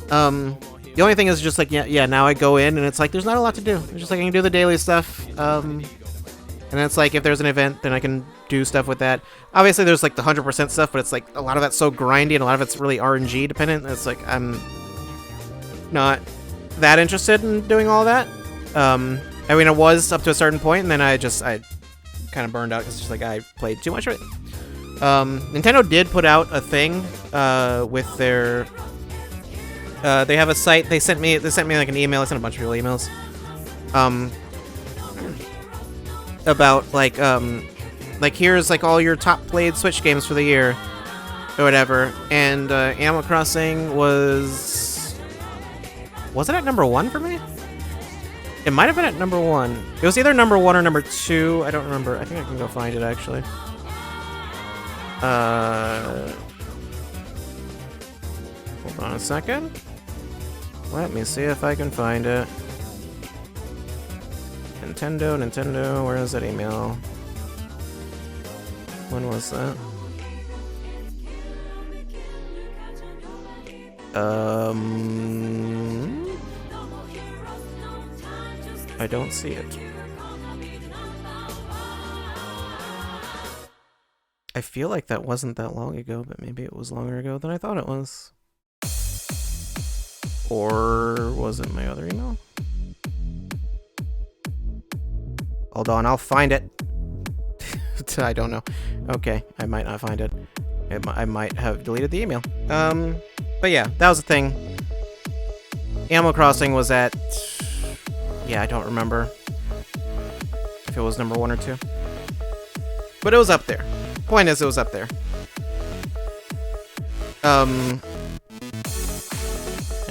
The only thing is just like, yeah, now I go in and it's like, there's not a lot to do. It's just like I can do the daily stuff. And it's like, if there's an event, then I can do stuff with that. Obviously, there's like the 100% stuff, but it's like a lot of that's so grindy and a lot of it's really RNG dependent. It's like, I'm not that interested in doing all that. I mean, it was up to a certain point, and then I kind of burned out because just like I played too much of it. Nintendo did put out a thing with their. They have a site. They sent me like an email. I sent a bunch of people emails. About like here's like all your top played Switch games for the year, or whatever. And Animal Crossing wasn't it at number 1 for me? It might have been at number 1. It was either number 1 or number 2. I don't remember. I think I can go find it actually. Hold on a second. Let me see if I can find it. Nintendo, where is that email? When was that? I don't see it. I feel like that wasn't that long ago, but maybe it was longer ago than I thought it was. Or was it my other email? Hold on, I'll find it. I don't know. Okay, I might not find it. I might have deleted the email. But yeah, that was the thing. Animal Crossing was at... Yeah, I don't remember if it was number 1 or 2. But it was up there. Point is, it was up there. I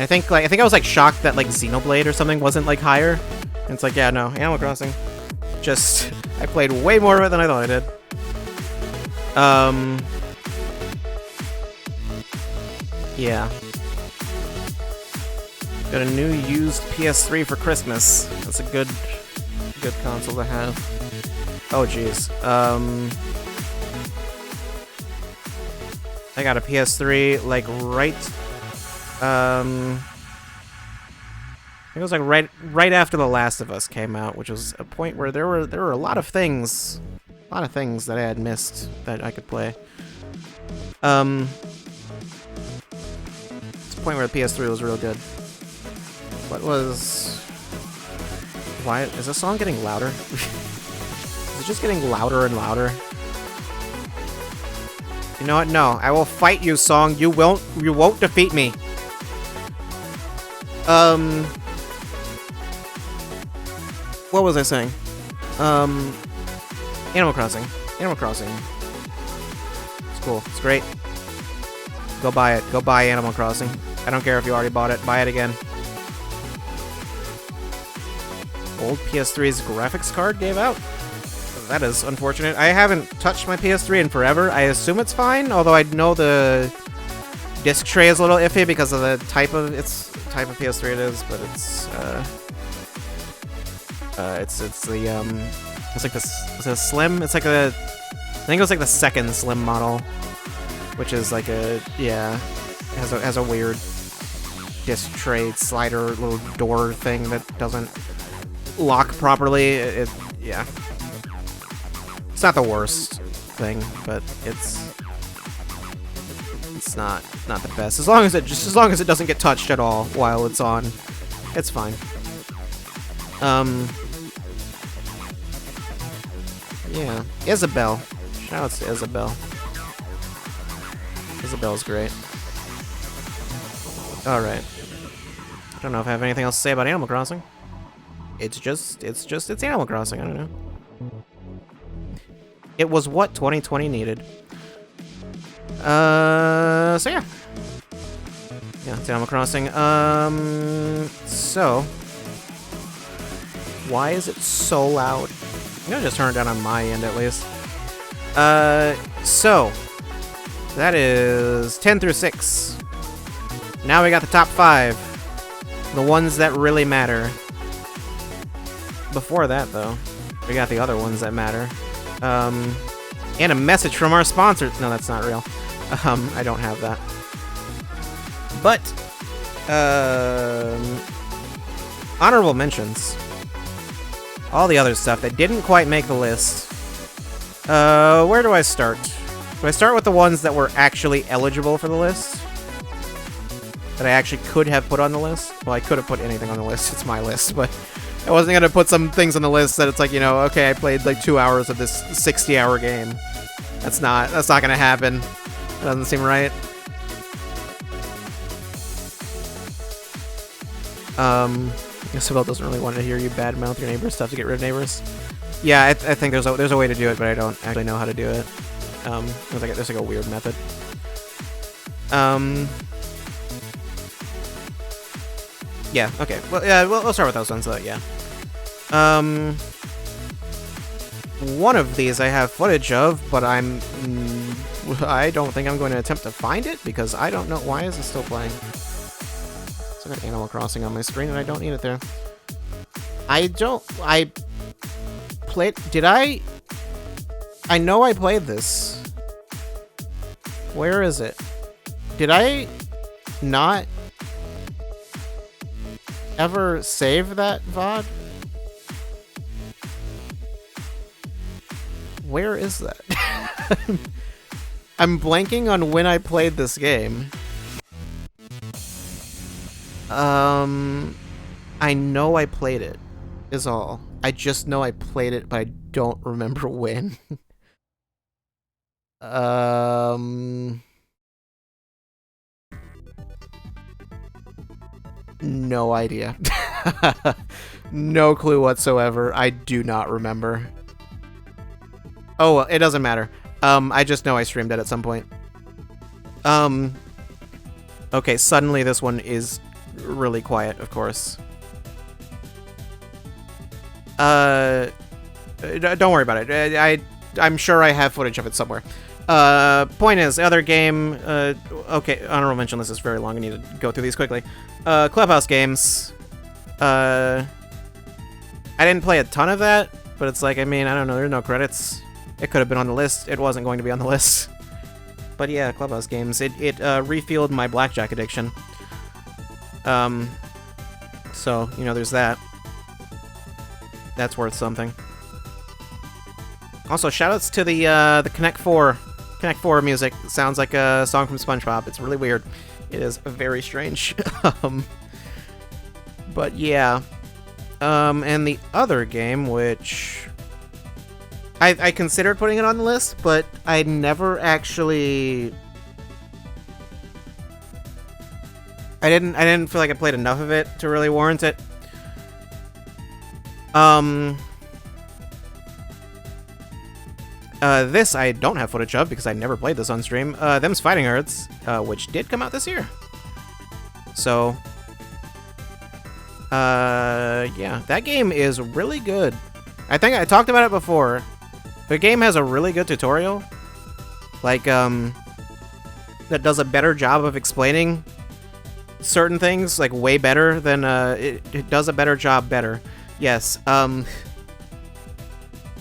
think I was like shocked that like Xenoblade or something wasn't like higher. And it's like, yeah, no, Animal Crossing. Just I played way more of it than I thought I did. Yeah. Got a new used PS3 for Christmas. That's a good console to have. Oh jeez. I got a PS3 like right I think it was like right after The Last of Us came out, which was a point where there were a lot of things that I had missed that I could play. It's a point where the PS3 was real good. Why is this song getting louder? Is it just getting louder and louder? You know what? No, I will fight you, song. You won't defeat me. What was I saying? Animal Crossing. Animal Crossing. It's cool. It's great. Go buy it. Go buy Animal Crossing. I don't care if you already bought it. Buy it again. Old PS3's graphics card gave out. That is unfortunate. I haven't touched my PS3 in forever. I assume it's fine, although I know the disc tray is a little iffy because of the type of PS3 it is, but it's like this. Is it a slim? It's like I think it was like the second slim model. which is like a, yeah, has a weird disc tray slider little door thing that doesn't lock properly. Yeah. It's not the worst thing, but it's not the best. As long as it doesn't get touched at all while it's on, it's fine. Yeah, Isabelle. Shoutouts to Isabelle. Isabelle's great. All right. I don't know if I have anything else to say about Animal Crossing. It's Animal Crossing. I don't know. It was what 2020 needed. So yeah. Yeah, it's Animal Crossing. So why is it so loud? I'm gonna just turn it down on my end at least. So that is 10 through 6. Now we got the top 5. The ones that really matter. Before that, though, we got the other ones that matter. And a message from our sponsor. No, that's not real. I don't have that. But, honorable mentions. All the other stuff that didn't quite make the list. Where do I start? Do I start with the ones that were actually eligible for the list? That I actually could have put on the list? Well, I could have put anything on the list. It's my list, but I wasn't going to put some things on the list that it's like, you know, okay, I played like 2 hours of this 60-hour game. That's not going to happen. It doesn't seem right. Isabel doesn't really want to hear you badmouth your neighbors' stuff to get rid of neighbors. Yeah, I think there's a way to do it, but I don't actually know how to do it. There's like a weird method. Yeah, okay. Well, yeah, we'll start with those ones, though, yeah. One of these I have footage of, but I don't think I'm going to attempt to find it, because I don't know. Why is it still playing? So I got Animal Crossing on my screen, and I don't need it there. I know I played this. Where is it? Did I not ever save that VOD? Where is that? I'm blanking on when I played this game. I know I played it, is all. I just know I played it, but I don't remember when. No idea. No clue whatsoever. I do not remember. Oh, well, it doesn't matter. I just know I streamed it at some point. Okay, suddenly this one is really quiet, of course. Don't worry about it. I'm sure I have footage of it somewhere. Point is, other game, okay, honorable mention list is very long. I need to go through these quickly. Clubhouse games. I didn't play a ton of that, but it's like, I mean, I don't know, there's no credits. It could have been on the list. It wasn't going to be on the list. But yeah, Clubhouse games. It refueled my blackjack addiction. So, you know, there's that. That's worth something. Also, shoutouts to the Connect 4. Connect 4 music. It sounds like a song from SpongeBob. It's really weird. It is very strange. But yeah. And the other game, which I considered putting it on the list, but I never actually. I didn't feel like I played enough of it to really warrant it. This I don't have footage of because I never played this on stream. Them's Fighting Hearts, which did come out this year. So, yeah, that game is really good. I think I talked about it before. The game has a really good tutorial. Like, that does a better job of explaining certain things, like, way better than, it does a better job better. Yes,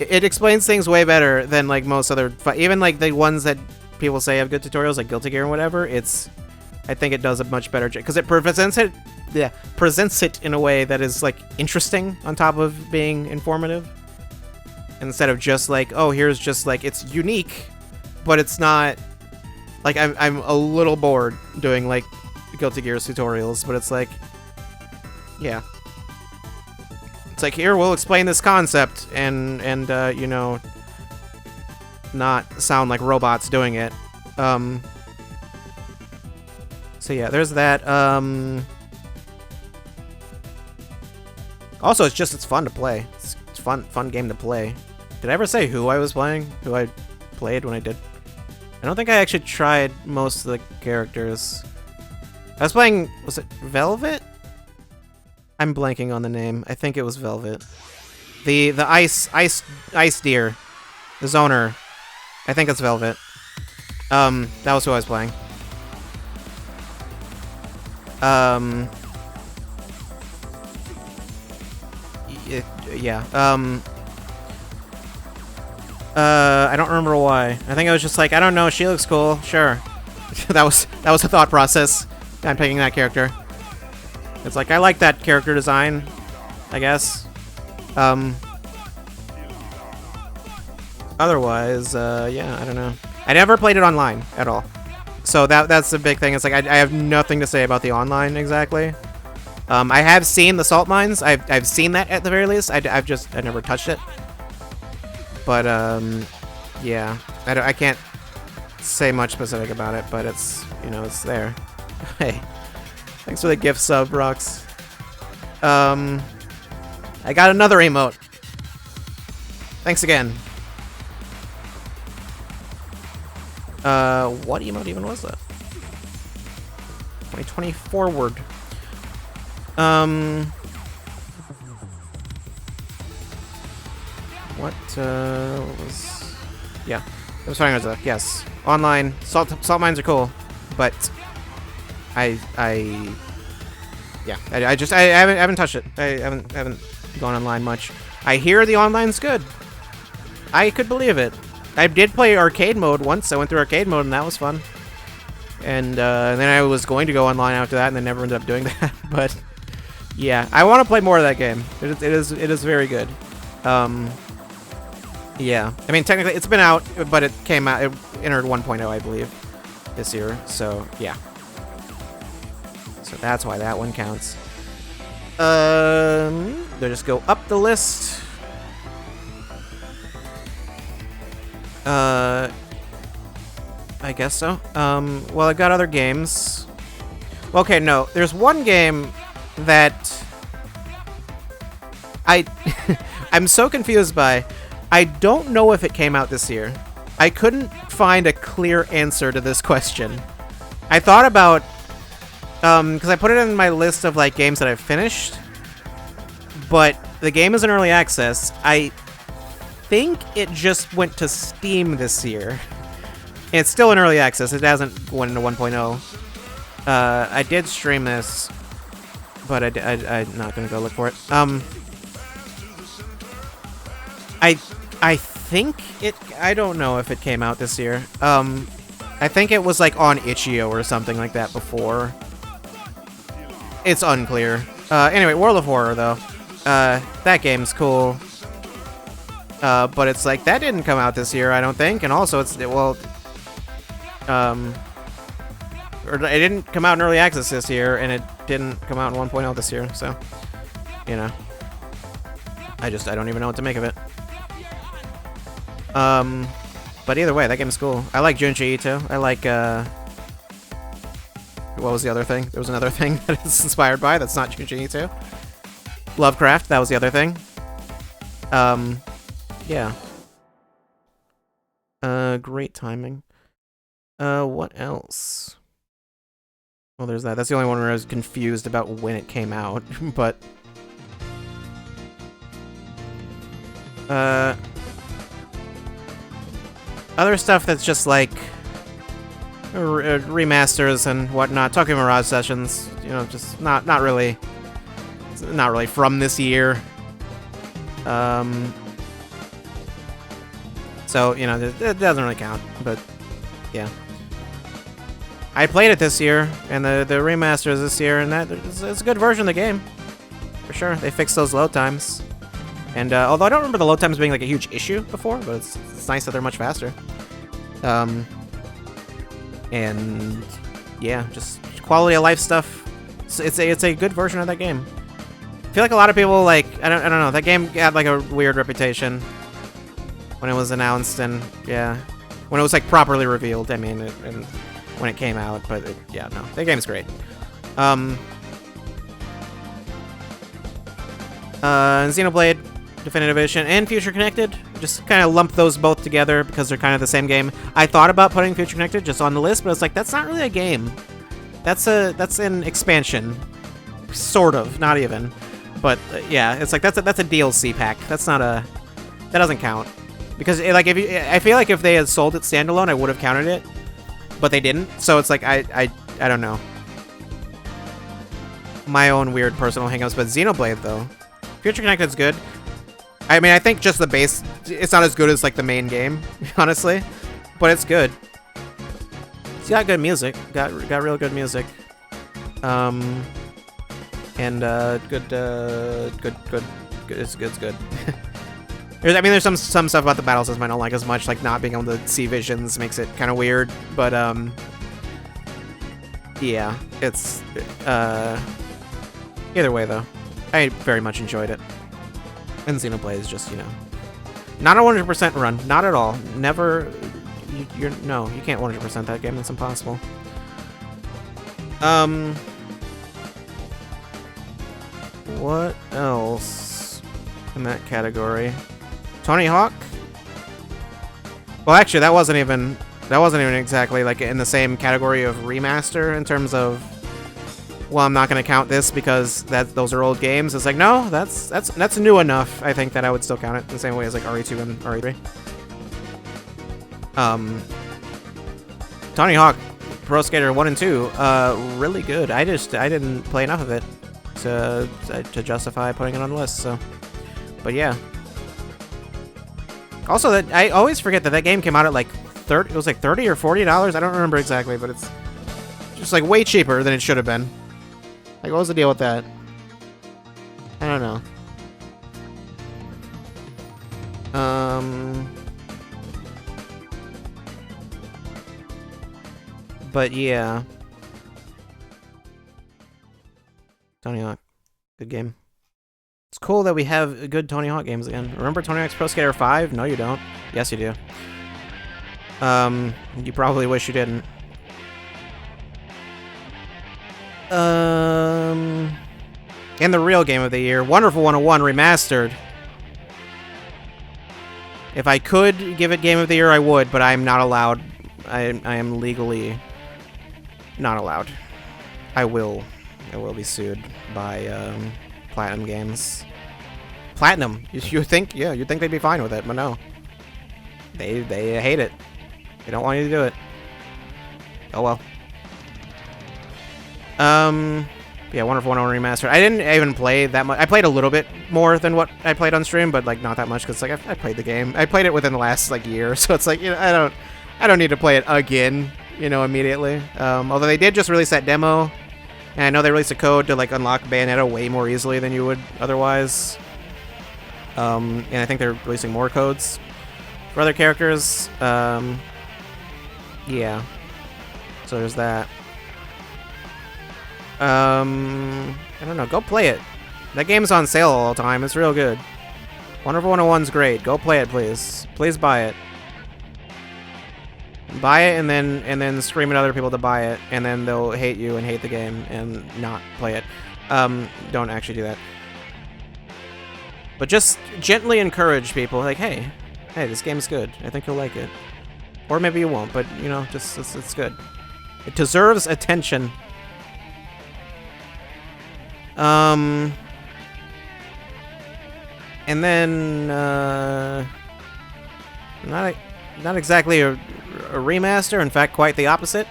it explains things way better than, like, most other, even, like, the ones that people say have good tutorials, like Guilty Gear and whatever, I think it does a much better job because it presents it in a way that is like interesting on top of being informative, instead of just like, oh, here's just like, it's unique, but it's not like, I'm a little bored doing like Guilty Gear's tutorials, but it's like, yeah, it's like, here, we'll explain this concept and you know, not sound like robots doing it. So yeah, there's that. Also, it's fun to play. It's fun game to play. Did I ever say who I was playing? Who I played when I did? I don't think I actually tried most of the characters. I was playing, was it Velvet? I'm blanking on the name. I think it was Velvet. The ice deer. The zoner. I think it's Velvet. That was who I was playing. Yeah. I don't remember why. I think I was just like, I don't know, she looks cool. Sure. that was the thought process. I'm picking that character. It's like, I like that character design, I guess. Otherwise, yeah, I don't know. I never played it online at all. So that's the big thing. It's like, I have nothing to say about the online exactly. I have seen the salt mines. I've seen that at the very least. I never touched it. But, yeah. I can't say much specific about it, but it's, you know, it's there. Hey. Thanks for the gift sub, Rox. I got another emote. Thanks again. What emote even was that? 2020 forward. What was... Yeah. I was talking about, yes. Online, salt mines are cool, but I haven't touched it. I haven't gone online much. I hear the online's good. I could believe it. I did play arcade mode once. I went through arcade mode and that was fun. And then I was going to go online after that, and then never ended up doing that. But yeah, I want to play more of that game. It is very good. Yeah, I mean technically it's been out, but it came out. It entered 1.0, I believe, this year. So yeah. So that's why that one counts. They'll just go up the list. I guess so. Well, I've got other games. Well, okay, no. There's one game that I'm so confused by. I don't know if it came out this year. I couldn't find a clear answer to this question. I thought about, because I put it in my list of like games that I've finished, but the game is in early access. I think it just went to Steam this year. It's still in early access. It hasn't went into 1.0. I did stream this, but I'm not gonna go look for it. I think it. I don't know if it came out this year. I think it was like on itch.io or something like that before. It's unclear. Anyway, World of Horror though. That game's cool. But it's like that didn't come out this year, I don't think, and also or it didn't come out in early access this year, and it didn't come out in 1.0 this year. So, you know, I don't even know what to make of it. But either way, that game's cool. I like Junji Ito. I like, what was the other thing? There was another thing that it's inspired by that's not Junji Ito. Lovecraft, that was the other thing. Yeah. Great timing. What else? Well, there's that. That's the only one where I was confused about when it came out, but... Other stuff that's just like remasters and whatnot, Tokyo Mirage Sessions, you know, just not really from this year. So, you know, it doesn't really count, but yeah. I played it this year, and the remaster is this year, and it's a good version of the game. For sure. They fixed those load times. And although I don't remember the load times being like a huge issue before, but it's nice that they're much faster. And yeah, just quality of life stuff. It's a good version of that game. I feel like a lot of people like I don't know, that game had like a weird reputation when it was announced, and yeah, when it was like properly revealed. I mean, and when it came out, but yeah, no, that game's great. Xenoblade Definitive Edition and Future Connected, just kind of lump those both together because they're kind of the same game. I thought about putting Future Connected just on the list, but it's like that's not really a game. That's an expansion, sort of, not even. But yeah, it's like that's a DLC pack. That doesn't count because I feel like if they had sold it standalone, I would have counted it, but they didn't. So it's like I don't know. My own weird personal hangups, but Xenoblade though, Future Connected's good. I mean, I think just the base, it's not as good as like the main game, honestly, but it's good. It's got good music. Got real good music. And good. It's good. There's some stuff about the battle system I don't like as much, like not being able to see visions makes it kind of weird. But yeah, it's either way though, I very much enjoyed it. And Xenoblade is just, not a 100% run, not at all. Never. No, you can't 100% that game. It's impossible. What else in that category? Tony Hawk? Well, actually, that wasn't even exactly like in the same category of remaster in terms of. Well, I'm not gonna count this because those are old games. It's like no, that's new enough. I think that I would still count it the same way as like RE2 and RE3. Tony Hawk Pro Skater 1 and 2, really good. I didn't play enough of it to justify putting it on the list. So, but yeah. Also, that I always forget that game came out at like $30. It was like $30 or $40. I don't remember exactly, but it's just like way cheaper than it should have been. Like, what was the deal with that? I don't know. But yeah. Tony Hawk. Good game. It's cool that we have good Tony Hawk games again. Remember Tony Hawk's Pro Skater 5? No, you don't. Yes, you do. You probably wish you didn't. And the real game of the year, Wonderful 101 Remastered. If I could give it game of the year, I would, but I'm not allowed. I am legally not allowed. I will be sued by Platinum Games. Platinum? You think? Yeah, you'd think they'd be fine with it, but no. They hate it. They don't want you to do it. Oh well. Yeah, Wonderful 101 Remastered. I didn't even play that much. I played a little bit more than what I played on stream, but like not that much because like I played the game. I played it within the last like year, so it's like I don't need to play it again, immediately. Although they did just release that demo, and I know they released a code to like unlock Bayonetta way more easily than you would otherwise. And I think they're releasing more codes for other characters. Yeah. So there's that. I don't know. Go play it. That game's on sale all the time. It's real good. Wonderful 101's great. Go play it, please. Please buy it. Buy it and then scream at other people to buy it, and then they'll hate you and hate the game and not play it. Don't actually do that. But just gently encourage people, like, hey, this game's good. I think you'll like it. Or maybe you won't, but just it's good. It deserves attention. And then not exactly a remaster. In fact, quite the opposite.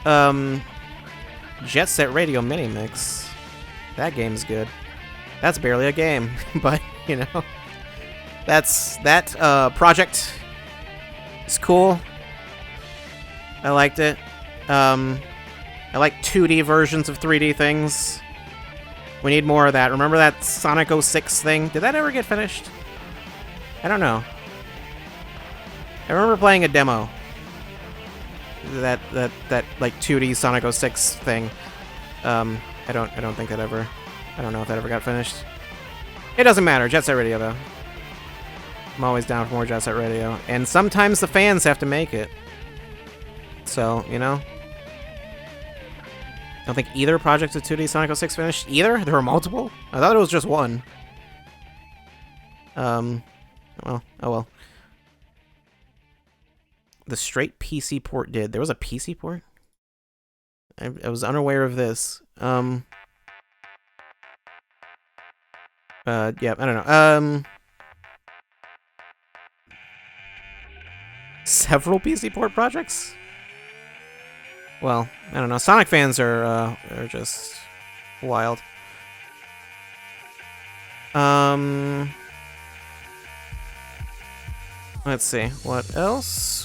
Jet Set Radio Mini Mix. That game's good. That's barely a game, but that project is cool. I liked it. I like 2D versions of 3D things. We need more of that. Remember that Sonic 06 thing? Did that ever get finished? I don't know. I remember playing a demo. That like 2D Sonic 06 thing. I don't think that ever. I don't know if that ever got finished. It doesn't matter. Jet Set Radio though. I'm always down for more Jet Set Radio, and sometimes the fans have to make it. So you know. I don't think either project of 2D Sonic 06 finished. Either? There were multiple? I thought it was just one. Well, oh well. The straight PC port did. There was a PC port? I was unaware of this. Yeah, I don't know. Several PC port projects? Well, I don't know. Sonic fans are just wild. Let's see. What else?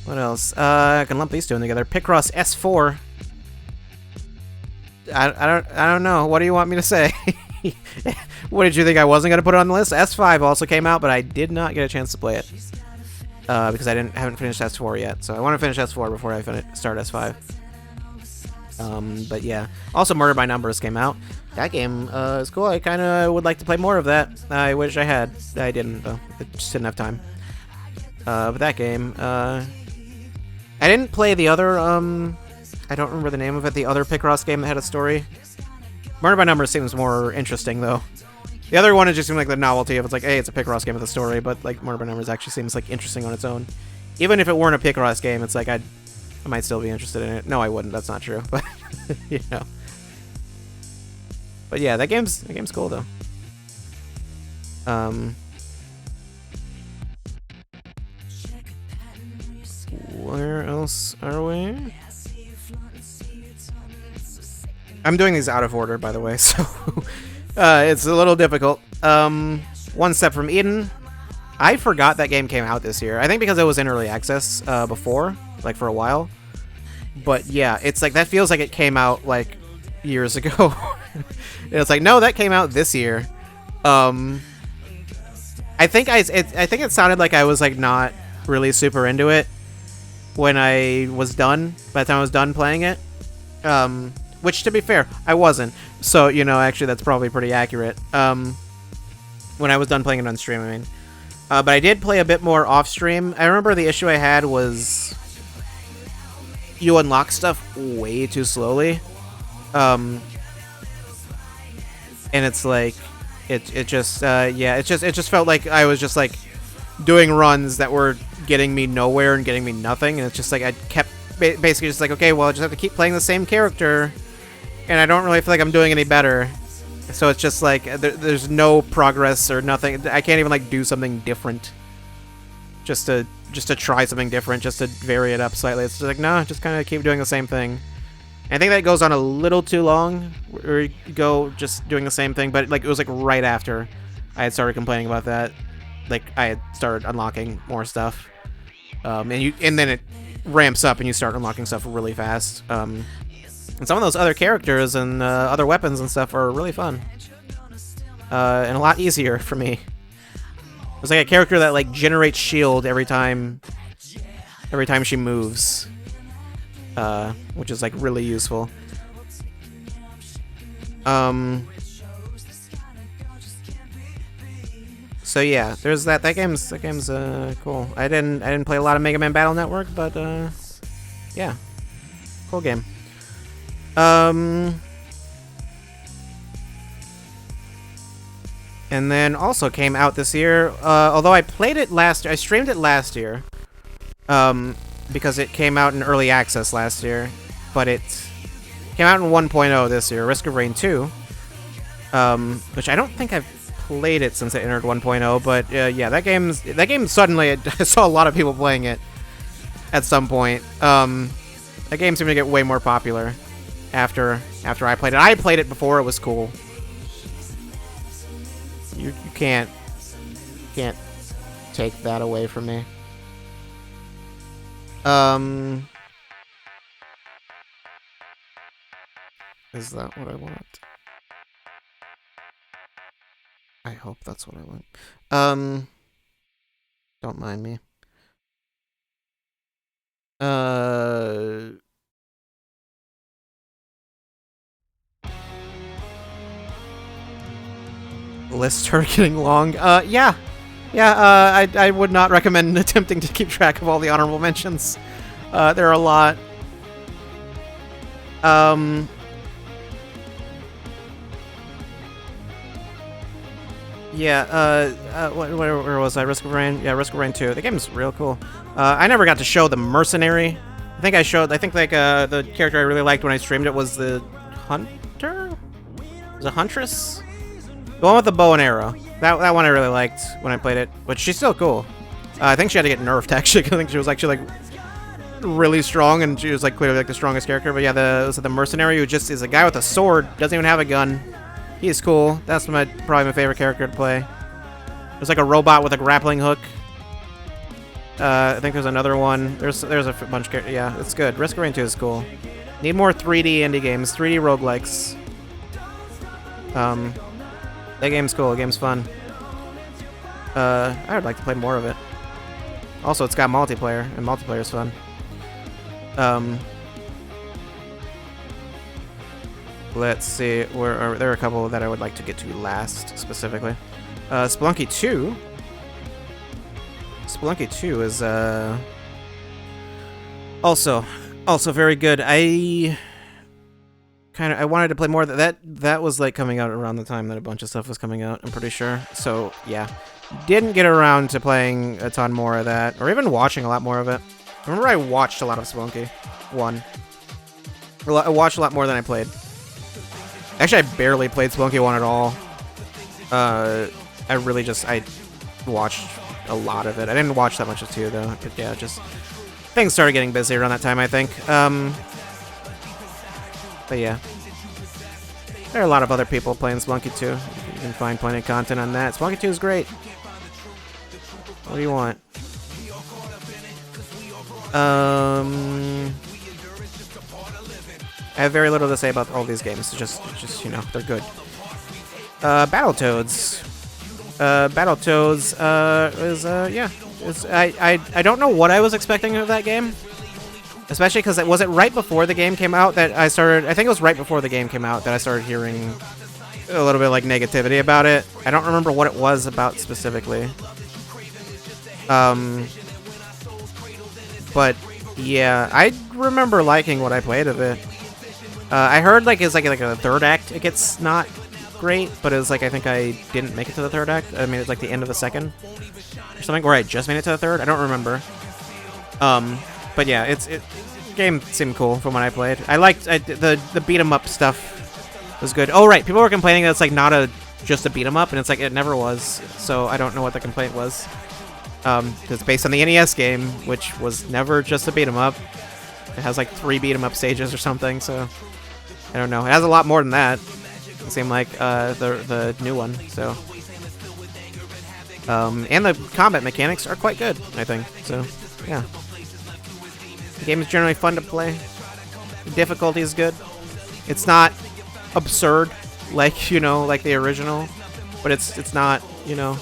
What else? I can lump these two in together. Picross S4. I don't know. What do you want me to say? What did you think I wasn't gonna put it on the list? S5 also came out, but I did not get a chance to play it. Because I haven't finished S4 yet, so I want to finish S4 before I start S5. But yeah, also Murder by Numbers came out. That game is cool. I kind of would like to play more of that. I wish I had. I didn't though. I just didn't have time. But that game, I didn't play the other. I don't remember the name of it. The other Picross game that had a story. Murder by Numbers seems more interesting though. The other one, it just seemed like the novelty of it's like, hey, it's a Picross game with a story, but like Murder by Numbers actually seems like interesting on its own. Even if it weren't a Picross game, it's like I might still be interested in it. No, I wouldn't. That's not true. But you know. But yeah, that game's cool though. Where else are we? I'm doing these out of order, by the way, so it's a little difficult. One Step from Eden. I forgot that game came out this year. I think because it was in early access before, like for a while. But yeah, it's like that feels like it came out like years ago. It's like no, that came out this year. I think it sounded like I was like not really super into it when I was done. By the time I was done playing it. Which, to be fair, I wasn't. So, you know, actually, that's probably pretty accurate. When I was done playing it on stream, I mean. But I did play a bit more off-stream. I remember the issue I had was you unlock stuff way too slowly. And it's like, it just felt like I was just, like, doing runs that were getting me nowhere and getting me nothing. And it's just like, I kept basically just like, okay, well, I just have to keep playing the same character. And I don't really feel like I'm doing any better. So it's just like, there's no progress or nothing. I can't even like do something different. Just to try something different, just to vary it up slightly. It's just like, no, just kind of keep doing the same thing. And I think that goes on a little too long, where you go just doing the same thing. But like it was like right after I had started complaining about that. Like I had started unlocking more stuff. And then it ramps up and you start unlocking stuff really fast. And some of those other characters and other weapons and stuff are really fun. And a lot easier for me. It's like a character that like generates shield every time she moves. Which is like really useful. So yeah, there's that. That game's cool. I didn't play a lot of Mega Man Battle Network, but yeah, cool game. And then also came out this year. Although I played it I streamed it last year. Because it came out in early access last year, but it came out in 1.0 this year. Risk of Rain 2, which I don't think I've played it since it entered 1.0, but yeah, that game suddenly I saw a lot of people playing it at some point. That game seemed to get way more popular after I played it. I played it before it was cool. You can't take that away from me. Is that what I want? I hope that's what I want. Don't mind me. Lists are getting long. Yeah. Yeah, I would not recommend attempting to keep track of all the honorable mentions. There are a lot. Yeah, where was I? Risk of Rain? Yeah, Risk of Rain 2. The game's real cool. I never got to show the Mercenary. I think the character I really liked when I streamed it was the Hunter? Was it Huntress? The one with the bow and arrow. That one I really liked when I played it, but she's still cool. I think she had to get nerfed, actually. I think she was actually, like, really strong, and she was, like, clearly, like, the strongest character. But yeah, the Mercenary, who just is a guy with a sword, doesn't even have a gun. He's cool. That's probably my favorite character to play. There's like a robot with a grappling hook. I think there's another one. There's a bunch of characters. Yeah, it's good. Risk of Rain 2 is cool. Need more 3D indie games. 3D roguelikes. That game's cool. The game's fun. I would like to play more of it. Also, it's got multiplayer, and multiplayer is fun. Let's see. There are a couple that I would like to get to last, specifically. Spelunky 2. Spelunky 2 is also very good. I wanted to play more. That was like coming out around the time that a bunch of stuff was coming out, I'm pretty sure. So yeah, didn't get around to playing a ton more of that, or even watching a lot more of it. I remember I watched a lot of Spelunky 1. I watched a lot more than I played. Actually, I barely played Spelunky 1 at all. I watched a lot of it. I didn't watch that much of 2, though. But yeah, just things started getting busy around that time, I think. But yeah. There are a lot of other people playing Spelunky 2. You can find plenty of content on that. Spelunky 2 is great. What do you want? I have very little to say about all these games. Just you know, they're good. Battletoads. Battletoads is I don't know what I was expecting of that game. Especially because was it right before the game came out that I started? I think it was right before the game came out that I started hearing a little bit like negativity about it. I don't remember what it was about specifically. But yeah, I remember liking what I played of it. I heard like it's like a third act. It gets not great, but it was like I think I didn't make it to the third act. I mean, it's like the end of the second or something, or I just made it to the third. I don't remember. But yeah, the game seemed cool from when I played. I liked the beat 'em up stuff was good. Oh right, people were complaining that it's like not just a beat 'em up, and it's like it never was. So I don't know what the complaint was. It's based on the NES game, which was never just a beat 'em up. It has like 3 beat 'em up stages or something. So I don't know. It has a lot more than that. It seemed like the new one. So and the combat mechanics are quite good, I think. So yeah. The game is generally fun to play. The difficulty is good. It's not absurd like, you know, like the original, but it's not, you know,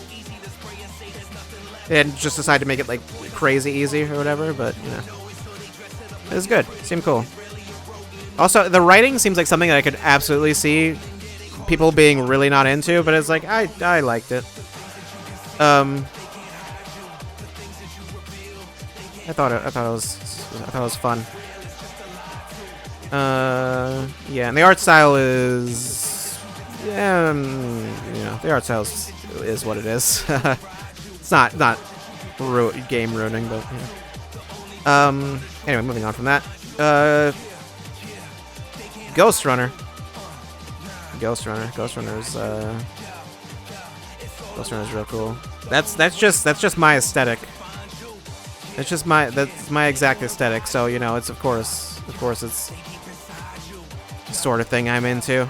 they didn't just decide to make it like crazy easy or whatever, but you know, it was good. It seemed cool. Also, the writing seems like something that I could absolutely see people being really not into, but it's like I liked it. I thought it was fun. Yeah, and the art style is, yeah, you know, the art style is what it is. It's not game ruining, but yeah. Anyway, moving on from that. Ghost Runner is real cool. That's just my aesthetic. That's my exact aesthetic. So you know, it's of course it's the sort of thing I'm into.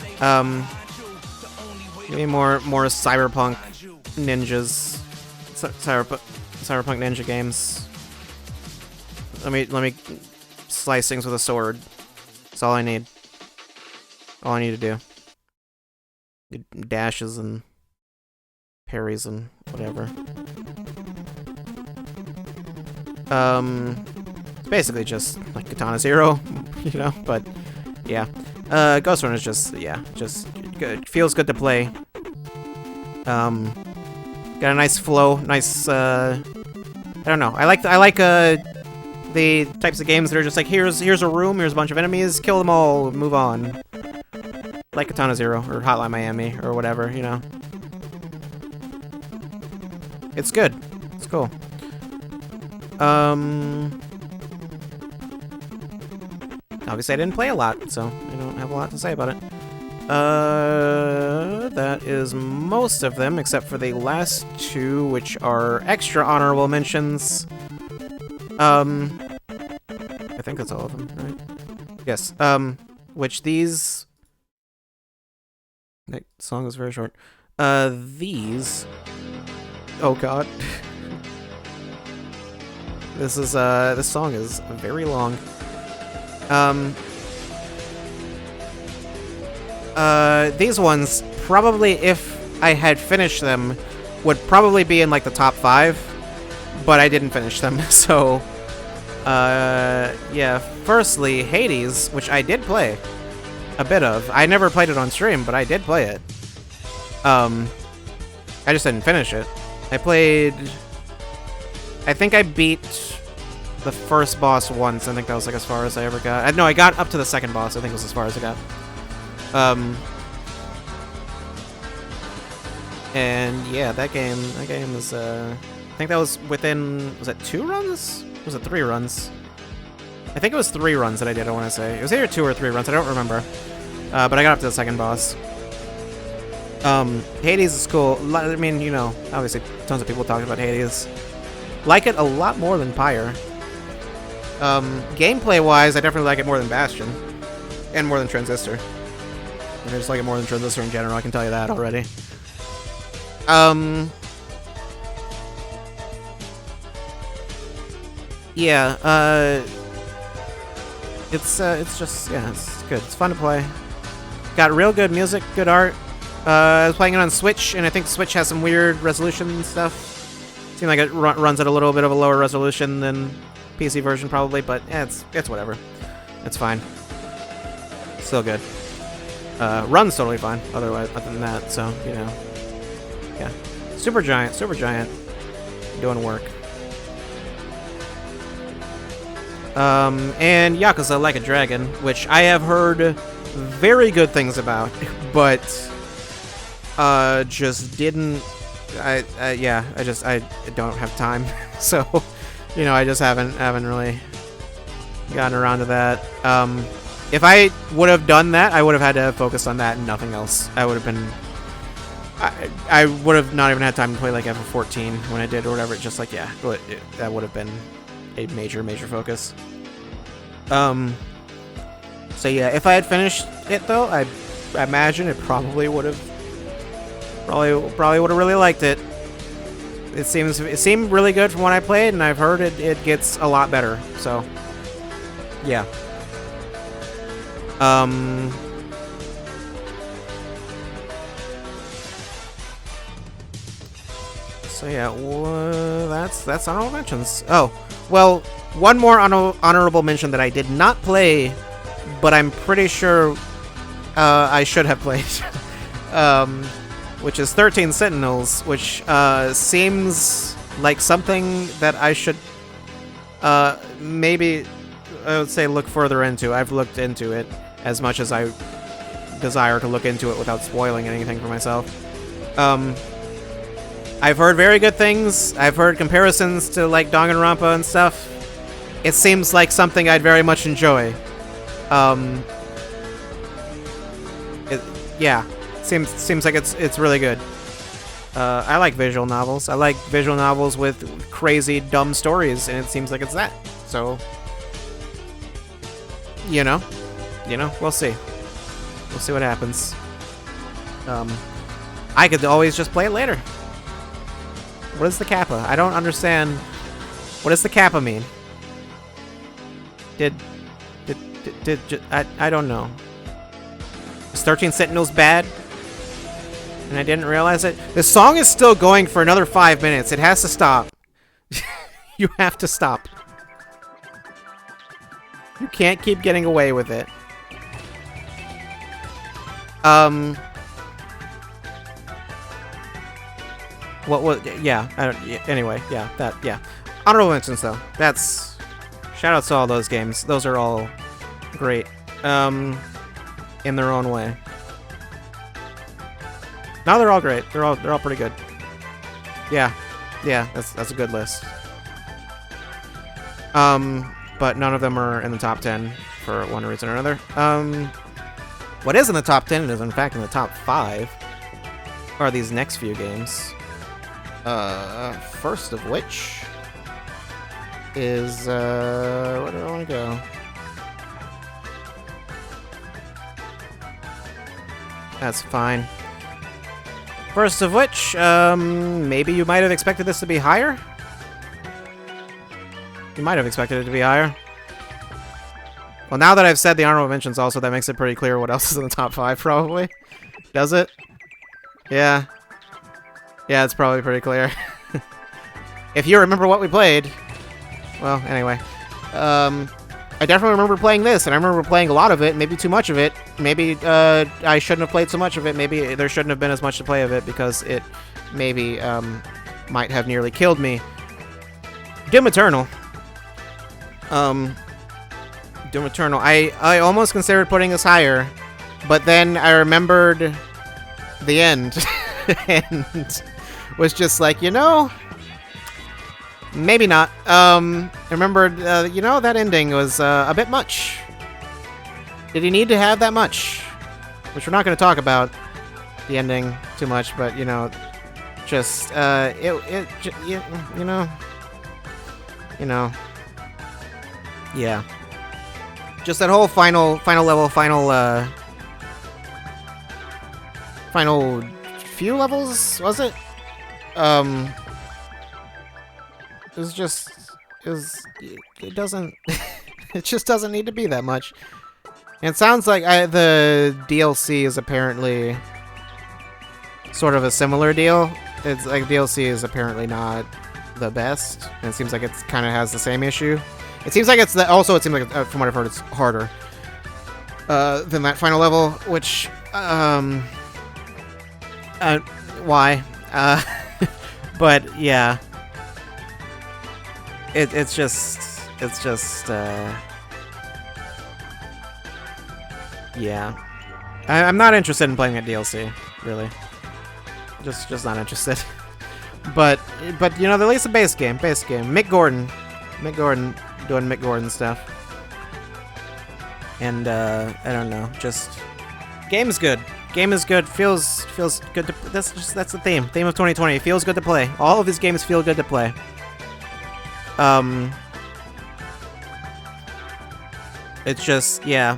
Give me more cyberpunk ninjas, cyberpunk ninja games. Let me slice things with a sword. That's all I need. All I need to do. Dashes and parries and whatever. It's basically just like Katana Zero, you know, but yeah. Ghost Run is just good. Feels good to play. Got a nice flow, nice, I don't know. I like the types of games that are just like, here's a room, here's a bunch of enemies, kill them all, move on. Like Katana Zero or Hotline Miami or whatever, you know. It's good. It's cool. Obviously I didn't play a lot, so I don't have a lot to say about it. That is most of them, except for the last two, which are extra honorable mentions. I think that's all of them, right? Yes, which these... That song is very short. These... Oh god. This song is very long. These ones, probably if I had finished them, would probably be in like the top 5, but I didn't finish them, so, yeah. Firstly, Hades, which I did play a bit of. I never played it on stream, but I did play it. I just didn't finish it. I think I beat the first boss once. I think that was like as far as I ever got. No, I got up to the second boss. I think it was as far as I got. And yeah, that game is, I think that was within, was it 2 runs? Or was it 3 runs? I think it was 3 runs that I did, I want to say. It was either 2 or 3 runs, I don't remember. But I got up to the second boss. Hades is cool. I mean, you know, obviously tons of people talk about Hades. Like it a lot more than Pyre. Gameplay-wise, I definitely like it more than Bastion. And more than Transistor. I just like it more than Transistor in general, I can tell you that already. Yeah, it's just, yeah, it's good. It's fun to play. Got real good music, good art. I was playing it on Switch, and I think Switch has some weird resolution stuff. Seems like it runs at a little bit of a lower resolution than PC version, probably, but yeah, it's whatever. It's fine. Still good. Runs totally fine, other than that, so, you know. Yeah. Super Giant, doing work. And Yakuza Like a Dragon, which I have heard very good things about, but just didn't. I don't have time, so you know, I just haven't really gotten around to that. If I would have done that, I would have had to have focused on that and nothing else. I would have been. I would have not even had time to play like FF14 when I did or whatever. Just like, yeah, that would have been a major focus. So yeah, if I had finished it though, I imagine it probably would have really liked it. It seemed really good from what I played, and I've heard it gets a lot better. So yeah. So yeah, that's honorable mentions. Oh, well, one more honorable mention that I did not play, but I'm pretty sure I should have played, which is 13 Sentinels, which seems like something that I should maybe, I would say, look further into. I've looked into it as much as I desire to look into it without spoiling anything for myself. I've heard very good things. I've heard comparisons to like Danganronpa and stuff. It seems like something I'd very much enjoy. Yeah, seems like it's really good. I like visual novels. I like visual novels with crazy, dumb stories, and it seems like it's that. So, you know, we'll see. We'll see what happens. I could always just play it later. What is the kappa? I don't understand. What does the kappa mean? Did I don't know. Is 13 Sentinels bad? And I didn't realize it? The song is still going for another 5 minutes. It has to stop. You have to stop. You can't keep getting away with it. What was... Yeah, I don't... Yeah, anyway, yeah, that... Yeah. Honorable mentions, though. That's... Shoutouts to all those games. Those are all great. In their own way. No, they're all great. They're all pretty good. Yeah. Yeah, that's a good list. But none of them are in the top 10 for one reason or another. What is in the top 10 and is in fact in the top 5 are these next few games. First of which is, where do I want to go? That's fine. First of which, maybe you might have expected this to be higher? You might have expected it to be higher. Well, now that I've said the honorable mentions also, that makes it pretty clear what else is in the top 5, probably. Does it? Yeah. Yeah, it's probably pretty clear. If you remember what we played... Well, anyway. I definitely remember playing this, and I remember playing a lot of it, maybe too much of it. Maybe I shouldn't have played so much of it. Maybe there shouldn't have been as much to play of it, because it maybe might have nearly killed me. Doom Eternal. Doom Eternal. I almost considered putting this higher, but then I remembered the end, and was just like, you know, maybe not. I remembered, you know, that ending was a bit much. Did he need to have that much? Which we're not going to talk about the ending too much, but, you know, just, you know, yeah. Just that whole final level, final few levels, was it? It was just, it doesn't, it just doesn't need to be that much. And it sounds like the DLC is apparently sort of a similar deal. It's like DLC is apparently not the best, and it seems like it kind of has the same issue. It seems like it's also, it seems like, from what I've heard, it's harder than that final level, which, why? But yeah, it's just, yeah. I'm not interested in playing that DLC, really. Just not interested. But you know, at least the base game. Mick Gordon doing Mick Gordon stuff. And I don't know, just game is good. Feels good to, that's the theme of 2020. It feels good to play. All of these games feel good to play. It's just, yeah.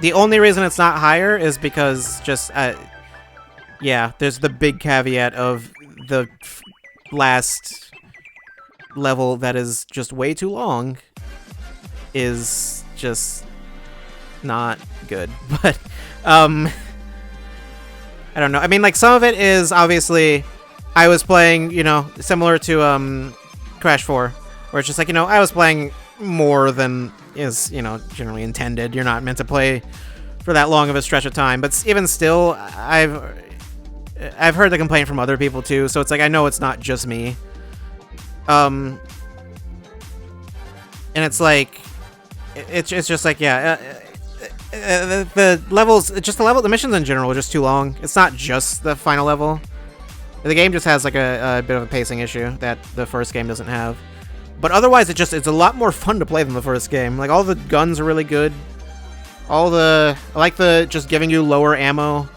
The only reason it's not higher is because just yeah, there's the big caveat of the last level that is just way too long is just not good. But I don't know. I mean, like, some of it is obviously I was playing, you know, similar to Crash 4, where it's just like, you know, I was playing more than is, you know, generally intended. You're not meant to play for that long of a stretch of time. But even still, I've heard the complaint from other people too, so it's like I know it's not just me. And it's like it's just like, yeah, the levels, just the missions in general are just too long. It's not just the final level. The game just has like a bit of a pacing issue that the first game doesn't have. But otherwise, it's a lot more fun to play than the first game. Like, all the guns are really good. I like the just giving you lower ammo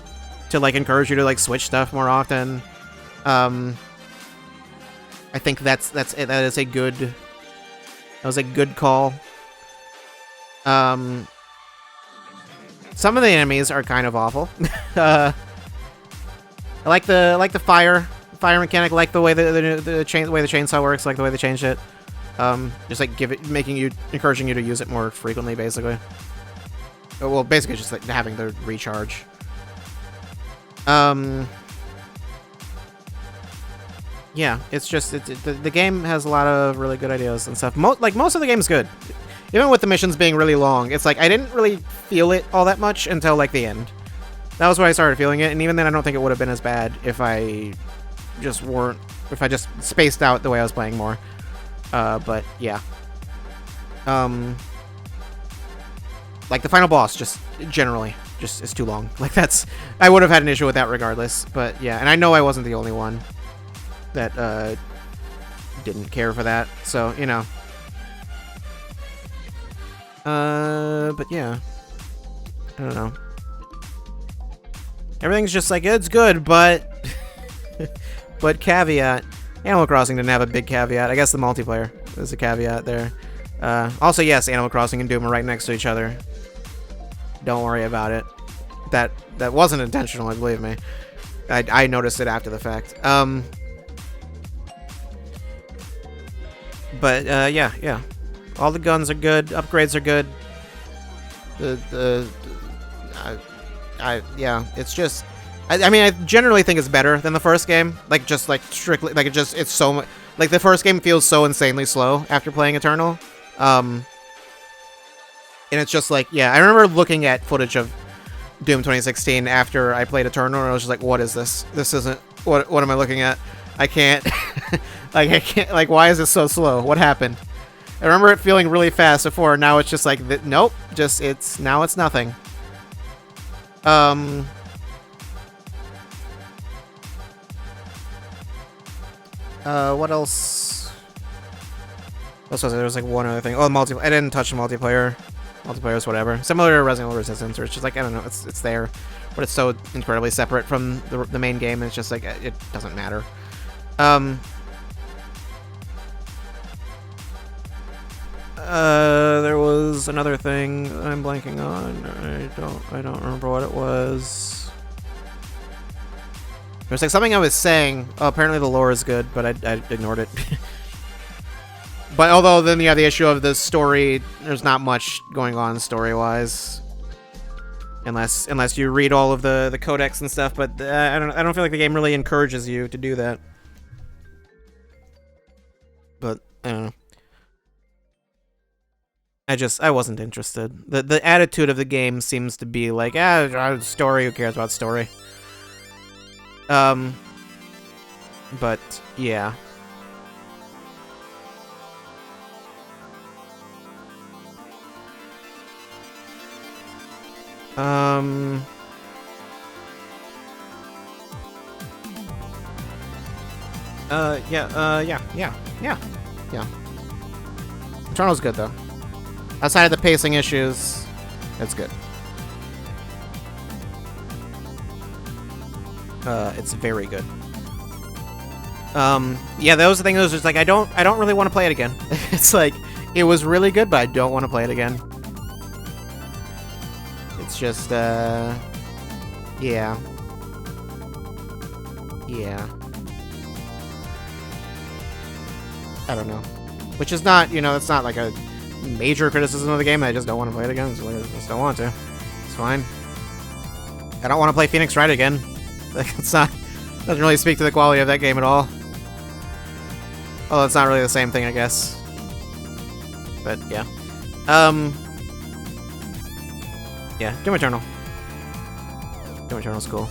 to like encourage you to like switch stuff more often. I think that was a good call. Some of the enemies are kind of awful. I like the fire mechanic. I like the way the chainsaw works. I like the way they changed it. Just like encouraging you to use it more frequently, basically. Well, basically just like having the recharge. Yeah, it's just the game has a lot of really good ideas and stuff. Most of the game's good, even with the missions being really long. It's like I didn't really feel it all that much until like the end. That was when I started feeling it, and even then, I don't think it would have been as bad if I just spaced out the way I was playing more. But yeah, like the final boss just generally just is too long. Like I would have had an issue with that regardless. But yeah, and I know I wasn't the only one that didn't care for that, so you know. But yeah, I don't know. Everything's just like it's good, but but caveat. Animal Crossing didn't have a big caveat. I guess the multiplayer is a caveat there. Also, yes, Animal Crossing and Doom are right next to each other. Don't worry about it. That wasn't intentional, believe me. I noticed it after the fact. But yeah. All the guns are good. Upgrades are good. It's just. I mean, I generally think it's better than the first game. Like, just like strictly, like it's so much. Like the first game feels so insanely slow after playing Eternal. And it's just like, yeah, I remember looking at footage of Doom 2016 after I played Eternal, and I was just like, what is this? This isn't. What am I looking at? I can't. Like I can't. Like, why is it so slow? What happened? I remember it feeling really fast before. Now it's just like, nope. Just it's nothing. What else? There was like one other thing. Oh, multiplayer. I didn't touch the multiplayer. Multiplayer's whatever. Similar to Resident Evil Resistance, where it's just like, I don't know, it's there, but it's so incredibly separate from the main game. It's just like it doesn't matter. There was another thing I'm blanking on. I don't remember what it was. There's like something I was saying. Oh, apparently the lore is good, but I ignored it. But although then you have the issue of the story, there's not much going on story-wise, unless you read all of the codex and stuff. But I don't feel like the game really encourages you to do that. But I don't know. I wasn't interested. The attitude of the game seems to be like, story, who cares about story? But yeah. Yeah. Eternal's good though. Outside of the pacing issues, it's good. It's very good. Yeah, that was the thing. That was just like I don't really want to play it again. It's like it was really good, but I don't want to play it again. It's just yeah. I don't know. Which is not, it's not like a major criticism of the game. I just don't want to play it again. So I just don't want to. It's fine. I don't want to play Phoenix Wright again. Like, doesn't really speak to the quality of that game at all. Well, it's not really the same thing, I guess. But yeah. Yeah, Doom Eternal. Doom Eternal's cool.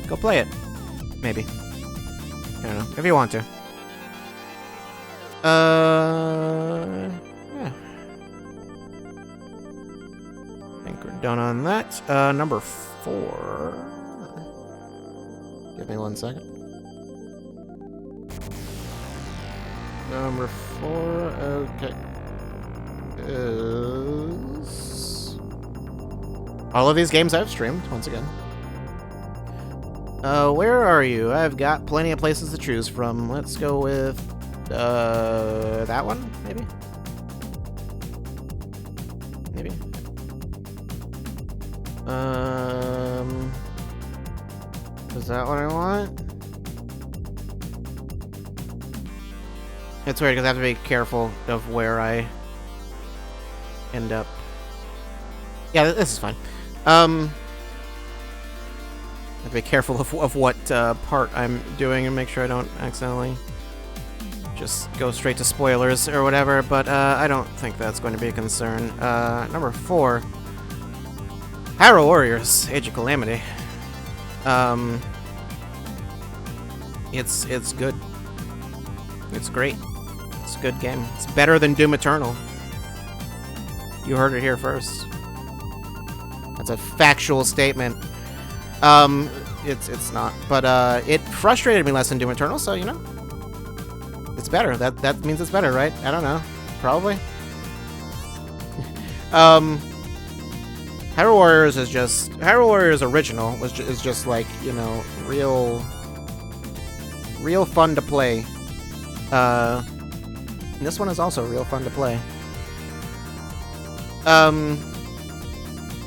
Go play it. Maybe. I don't know. If you want to. Yeah. I think we're done on that. Number 4. Give me 1 second. Number 4, okay. Is all of these games I've streamed, once again. Where are you? I've got plenty of places to choose from. Let's go with that one, maybe? Is that what I want? It's weird because I have to be careful of where I end up. Yeah, this is fine. I have to be careful of what part I'm doing and make sure I don't accidentally just go straight to spoilers or whatever, but I don't think that's going to be a concern. Number 4. Hyrule Warriors, Age of Calamity. It's good. It's great. It's a good game. It's better than Doom Eternal. You heard it here first. That's a factual statement. It's not, but it frustrated me less than Doom Eternal, so you know, it's better. That means it's better, right? I don't know. Probably. Hyrule Warriors is just Hyrule Warriors original is just like, you know, real fun to play. And this one is also real fun to play.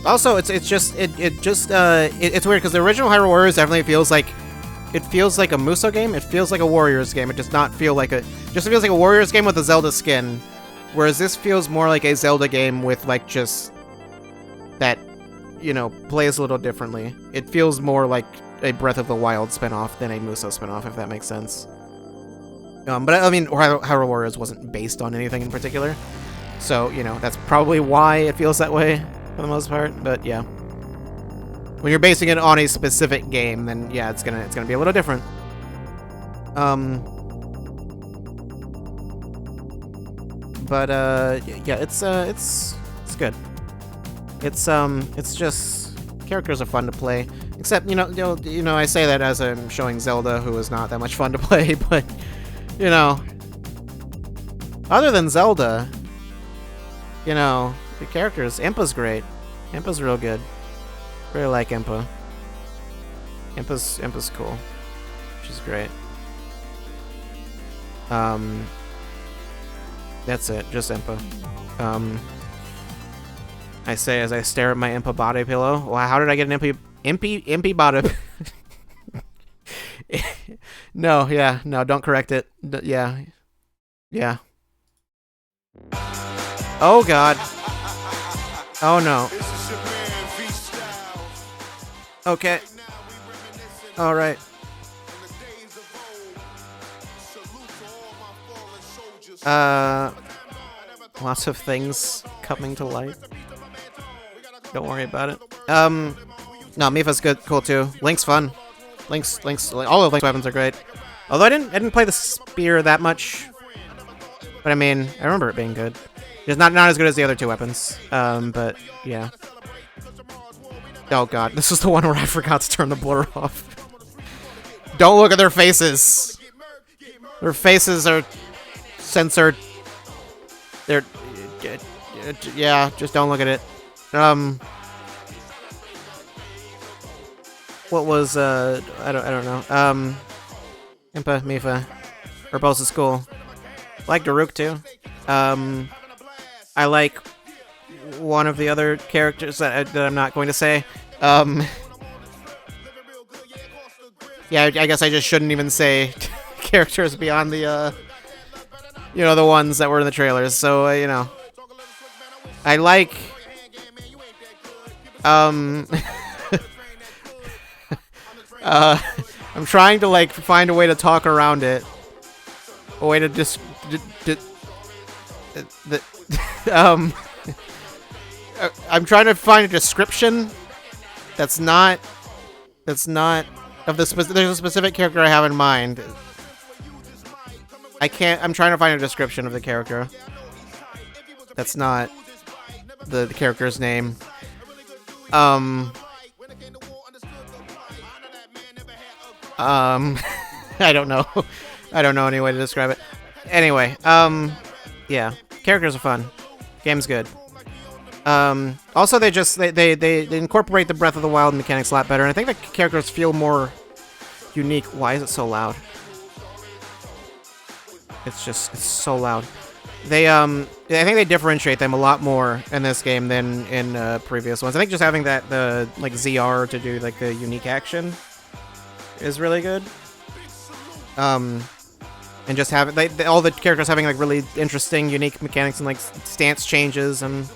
Also, it's weird because the original Hyrule Warriors definitely feels like a Muso game. It feels like a Warriors game. It does not feel like just feels like a Warriors game with a Zelda skin, whereas this feels more like a Zelda game with like just that, you know, plays a little differently. It feels more like a Breath of the Wild spinoff than a Muso spinoff, if that makes sense. But I mean, Hyrule Warriors wasn't based on anything in particular, so you know that's probably why it feels that way for the most part. But yeah, when you're basing it on a specific game, then yeah, it's gonna be a little different. But yeah, it's good. It's just characters are fun to play. Except you know I say that as I'm showing Zelda, who is not that much fun to play, but you know, other than Zelda, you know, the characters, Impa's great. Impa's real good. Really like Impa. Impa's cool. She's great. That's it, just Impa. I say as I stare at my Impa body pillow. Wow, how did I get an Impy body? No, yeah, no, don't correct it. Yeah. Oh God. Oh no. Okay. All right. Lots of things coming to light. Don't worry about it. No, Mipha's good, cool too. Link's fun. Link's all of Link's weapons are great. Although I didn't play the spear that much, but I mean, I remember it being good. It's not as good as the other 2 weapons. But yeah. Oh God, this is the one where I forgot to turn the blur off. Don't look at their faces. Their faces are censored. They're yeah, just don't look at it. What was I don't know. Impa, Mipha, Urbosa's cool. I like Daruk too. I like one of the other characters that I'm not going to say. Yeah, I guess I just shouldn't even say characters beyond the you know, the ones that were in the trailers. So you know, I like I'm trying to like find a way to talk around it. A way to just I'm trying to find a description that's not of the there's a specific character I have in mind. I'm trying to find a description of the character that's not the character's name. I don't know. I don't know any way to describe it. Anyway, yeah, characters are fun. Game's good. Also, they incorporate the Breath of the Wild mechanics a lot better, and I think the characters feel more unique. Why is it so loud? It's so loud. I think they differentiate them a lot more in this game than in previous ones. I think just having the like ZR to do like the unique action is really good. And and just have all the characters having like really interesting, unique mechanics and like stance changes and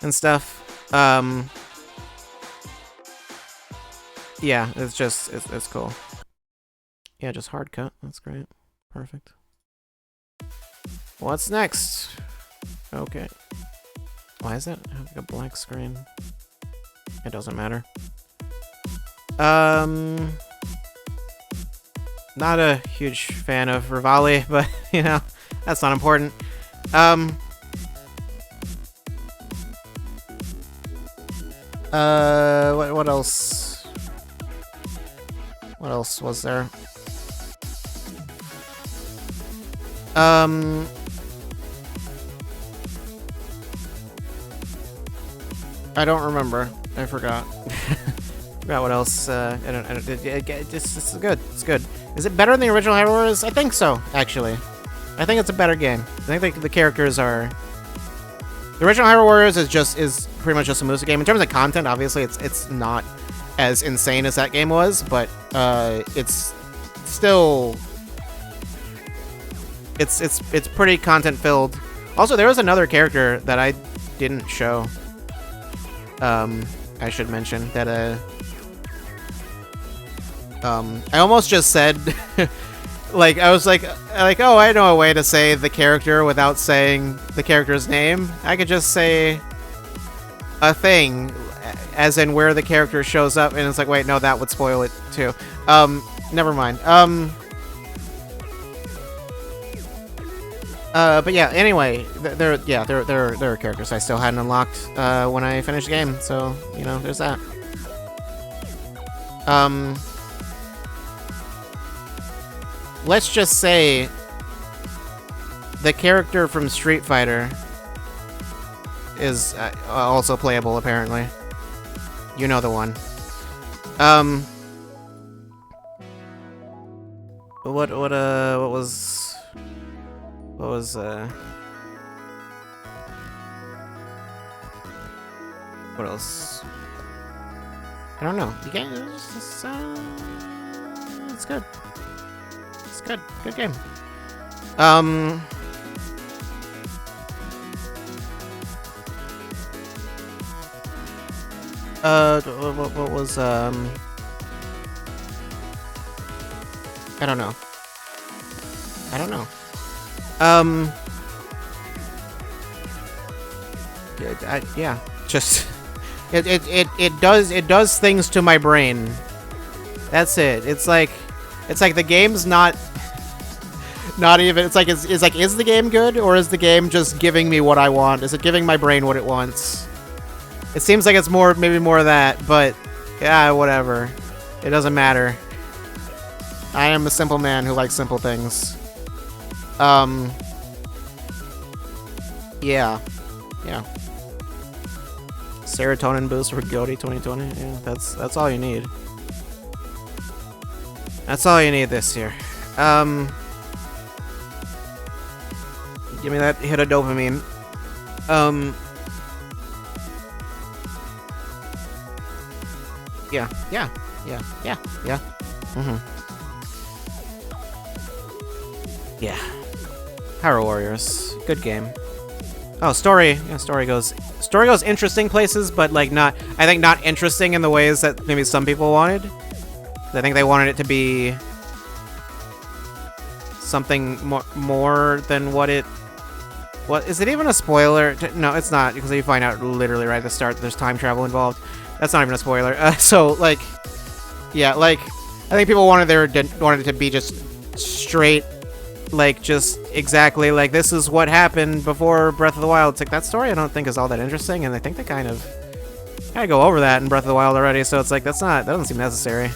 stuff. Yeah, it's cool. Yeah, just hard cut. That's great. Perfect. What's next? Okay. Why is that having a black screen? It doesn't matter. Not a huge fan of Rivali, but you know, that's not important. What else? What else was there? I don't remember. I forgot. Forgot what else. I don't. It's good. It's good. Is it better than the original Hyrule Warriors? I think so, actually. I think it's a better game. I think the characters are. The original Hyrule Warriors is pretty much just a Musa game. In terms of content, obviously, it's not as insane as that game was, but it's still. It's pretty content filled. Also, there was another character that I didn't show. I should mention that I almost just said like I was like oh, I know a way to say the character without saying the character's name. I could just say a thing as in where the character shows up, and it's like, wait, no, that would spoil it too. Never mind. But yeah, anyway, there are characters I still hadn't unlocked when I finished the game, so, you know, there's that. Let's just say the character from Street Fighter is also playable, apparently. You know the one. What was what else? I don't know. The game it's good. It's good. Good game. What was I don't know. Yeah, just it does things to my brain. That's it. It's like the game's not even. It's like is the game good, or is the game just giving me what I want? Is it giving my brain what it wants? It seems like it's maybe more of that, but yeah, whatever. It doesn't matter. I am a simple man who likes simple things. Yeah. Serotonin boost for GOTY 2020. Yeah, that's all you need. That's all you need this year. Give me that hit of dopamine. Yeah. Yeah. Hyrule Warriors. Good game. Oh, story. Yeah, story goes interesting places, but like not interesting in the ways that maybe some people wanted. I think they wanted it to be something more than what it. What is it even a spoiler? No, it's not, because you find out literally right at the start that there's time travel involved. That's not even a spoiler. So like, yeah, like I think people wanted it to be just straight. Like, just exactly like this is what happened before Breath of the Wild. It's like that story I don't think is all that interesting, and I think they kind of go over that in Breath of the Wild already, so it's like that doesn't seem necessary.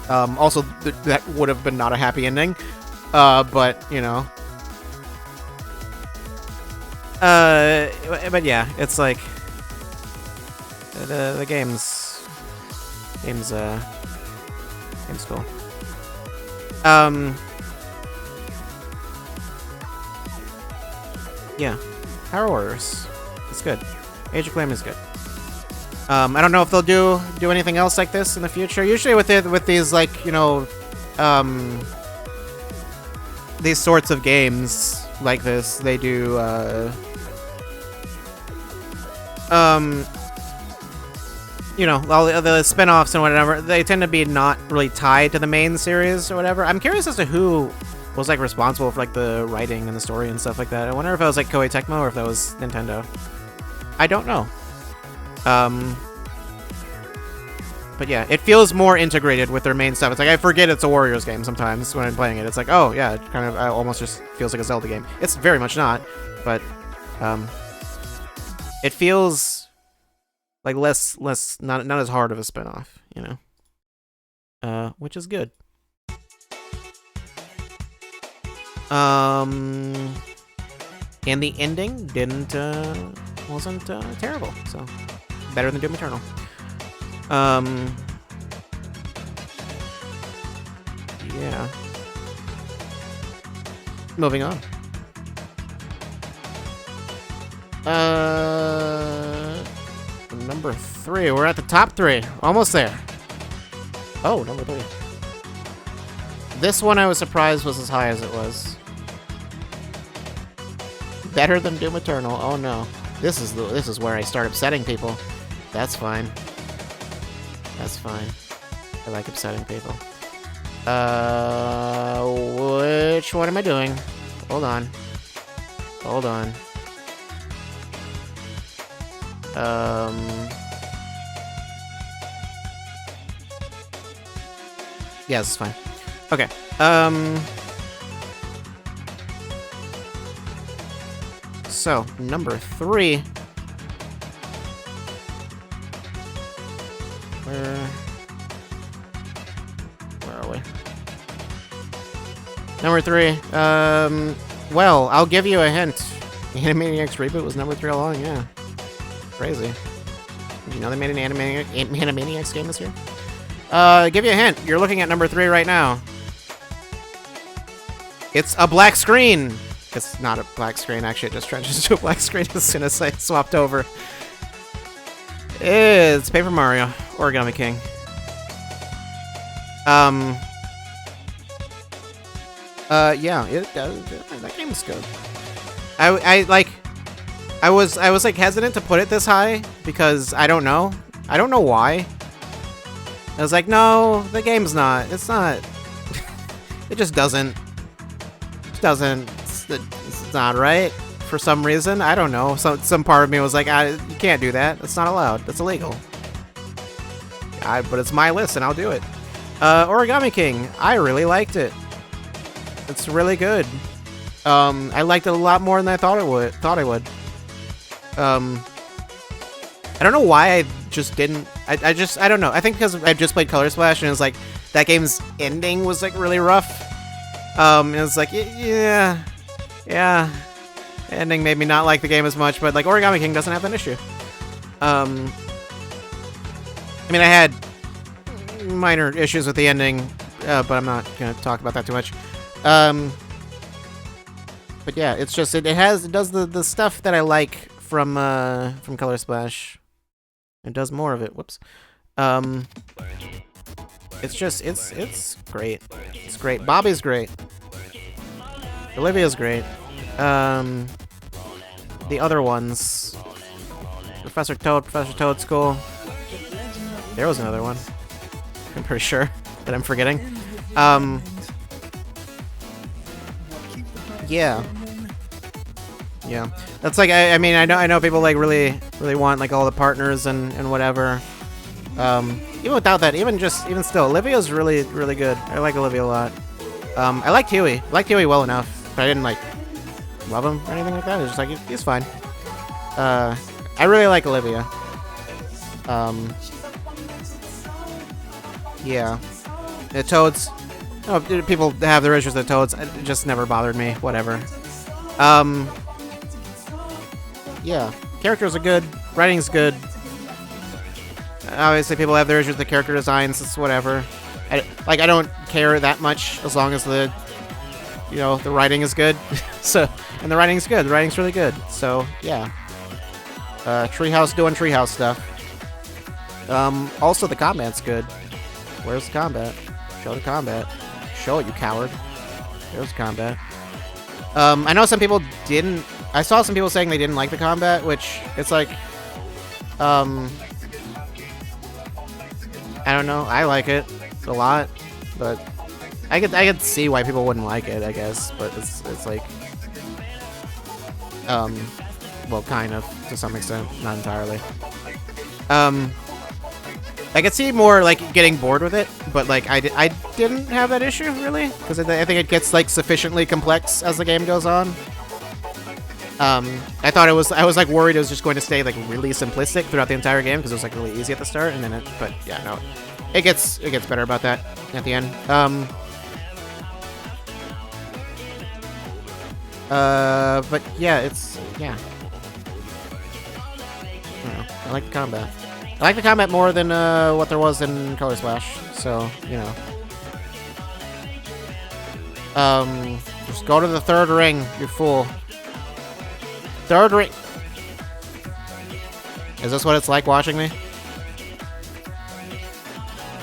Also, that would have been not a happy ending, but you know. But yeah, it's like the game's cool. Yeah, Hyrule Warriors. It's good. Age of Flame is good. I don't know if they'll do anything else like this in the future. Usually with these, like, you know, these sorts of games like this, they do you know, all the spin-offs and whatever, they tend to be not really tied to the main series or whatever. I'm curious as to who was like responsible for like the writing and the story and stuff like that. I wonder if it was like Koei Tecmo or if that was Nintendo. I don't know. But yeah, it feels more integrated with their main stuff. It's like I forget it's a Warriors game sometimes when I'm playing it. It's like, oh yeah, it kind of almost just feels like a Zelda game. It's very much not, but it feels like less not as hard of a spin-off, you know. Which is good. And the ending wasn't terrible, so better than Doom Eternal. Yeah. Moving on. Number 3. We're at the top 3. Almost there. Oh, number 3. This one I was surprised was as high as it was. Better than Doom Eternal. Oh no. This is where I start upsetting people. That's fine. That's fine. I like upsetting people. Which one am I doing? Hold on. Hold on. Yeah, this is fine. Okay. So, number 3. Where are we? Number 3. Well, I'll give you a hint. Animaniacs Reboot was number 3 all along, yeah. Crazy. Did you know they made an Animaniacs game this year? Give you a hint. You're looking at number 3 right now. It's a black screen. It's not a black screen, actually. It just stretches to a black screen as soon as I swapped over. It's Paper Mario, Origami King. Yeah, that game is good. I was like hesitant to put it this high because I don't know why. I was like, no, the game's not. It's not. It just doesn't. It's not right for some reason. I don't know. Some part of me was like, you can't do that. That's not allowed. That's illegal. But it's my list, and I'll do it. Origami King. I really liked it. It's really good. I liked it a lot more than I thought I would. I don't know why I just didn't. I don't know. I think because I just played Color Splash, and it was like that game's ending was like really rough. And it was like, yeah. Ending made me not like the game as much, but like Origami King doesn't have that issue. I mean, I had minor issues with the ending, but I'm not gonna talk about that too much. But yeah, it's just it does the stuff that I like from Color Splash. It does more of it. Whoops. It's great. It's great. Bobby's great. Olivia's great. The other ones. Professor Toad's cool. There was another one. I'm pretty sure that I'm forgetting. Yeah. That's like I mean I know people like really want like all the partners and whatever. Even without that, even still, Olivia's really good. I like Olivia a lot. I liked Huey. I liked Huey well enough, but I didn't like love him or anything like that. It's just like he's fine. I really like Olivia. Yeah. The Toads. Oh, people have their issues with the Toads. It just never bothered me. Whatever. Yeah. Characters are good. Writing's good. Obviously, people have their issues with the character designs. It's whatever. I don't care that much as long as the writing is good. So, and the writing's good. The writing's really good. So, yeah. Treehouse doing treehouse stuff. Also, the combat's good. Where's the combat? Show the combat. Show it, you coward. There's combat. I know some people didn't. I saw some people saying they didn't like the combat, which it's like, I don't know. I like it a lot, but I could see why people wouldn't like it, I guess. But it's like, well, kind of to some extent, not entirely. I could see more like getting bored with it, but like I didn't have that issue really, because I think it gets like sufficiently complex as the game goes on. I thought I was like worried it was just going to stay like really simplistic throughout the entire game because it was like really easy at the start, and then but yeah, no, it gets better about that at the end. But yeah, yeah. I don't know. I like the combat. I like the combat more than what there was in Color Splash, so, you know. Just go to the third ring, you fool. Third ring. Is this what it's like watching me?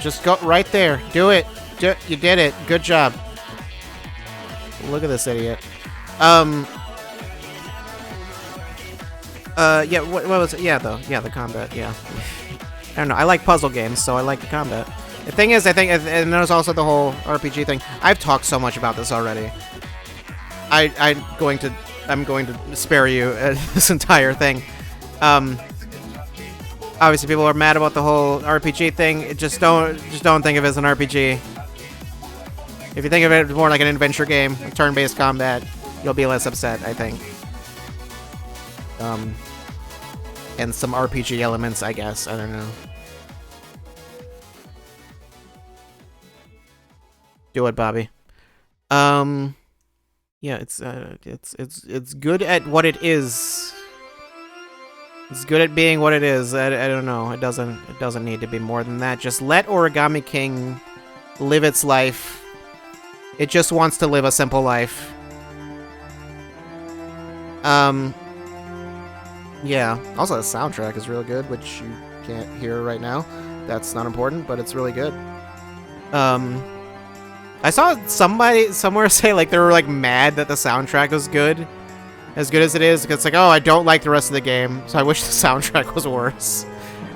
Just go right there. Do it. You did it. Good job. Look at this idiot. Yeah, what was it? Yeah, though. Yeah, the combat, yeah. I don't know. I like puzzle games, so I like the combat. The thing is, I think, and there's also the whole RPG thing. I've talked so much about this already. I'm going to spare you this entire thing. Obviously, people are mad about the whole RPG thing. Just don't think of it as an RPG. If you think of it more like an adventure game, with turn-based combat, you'll be less upset, I think. And some RPG elements, I guess. I don't know. Do it, Bobby. Yeah, it's good at what it is. It's good at being what it is. I don't know. It doesn't need to be more than that. Just let Origami King live its life. It just wants to live a simple life. Yeah. Also, the soundtrack is real good, which you can't hear right now. That's not important, but it's really good. I saw somebody somewhere say like they were like mad that the soundtrack was good, as it is. Because it's like, oh, I don't like the rest of the game, so I wish the soundtrack was worse.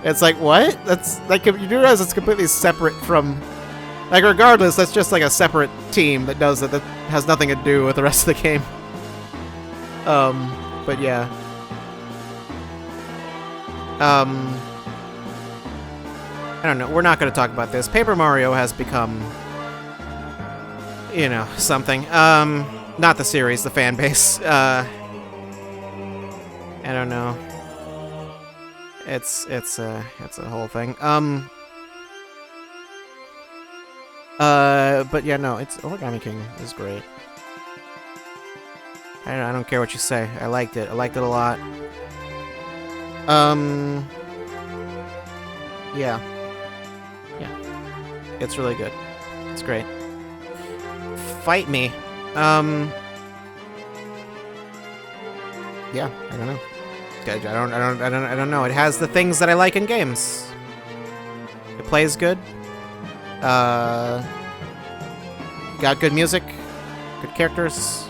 It's like, what? That's like, you do realize it's completely separate from, like, regardless, that's just like a separate team that does it, that has nothing to do with the rest of the game. But yeah. I don't know. We're not going to talk about this. Paper Mario has become, you know, something. Not the series, the fan base. I don't know. It's a whole thing. But yeah, no, Origami King is great. I don't care what you say. I liked it. I liked it a lot. Yeah. Yeah. It's really good. It's great. Fight me. Yeah, I don't know. I don't know. It has the things that I like in games. It plays good. Got good music, good characters.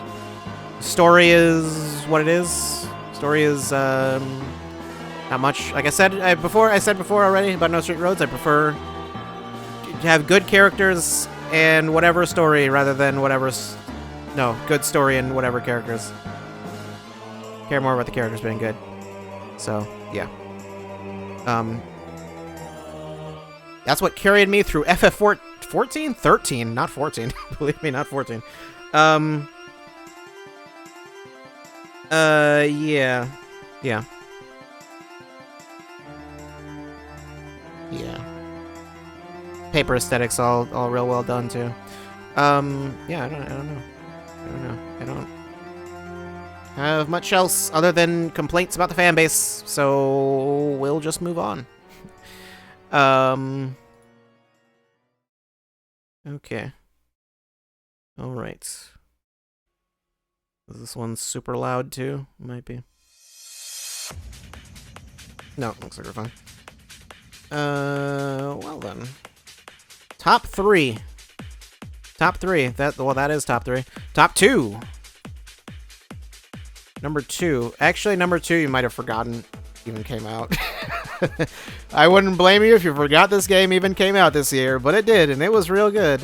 Story is what it is. Story is not much. Like I said before already about No Straight Roads. I prefer to have good characters and whatever story rather than whatever's good story and whatever characters. Care more about the characters being good. So yeah. That's what carried me through FF14, 13, not 14. Believe me, not 14. Yeah. Yeah. Yeah. Paper aesthetics all real well done too. Yeah, I don't know. I don't have much else other than complaints about the fan base, so we'll just move on. Okay. Alright. Is this one super loud too? Might be. No, looks like we're fine. Well then. Top 3. Top 3. That is top 3. Top 2. Number 2. Actually, number 2 you might have forgotten even came out. I wouldn't blame you if you forgot this game even came out this year, but it did, and it was real good.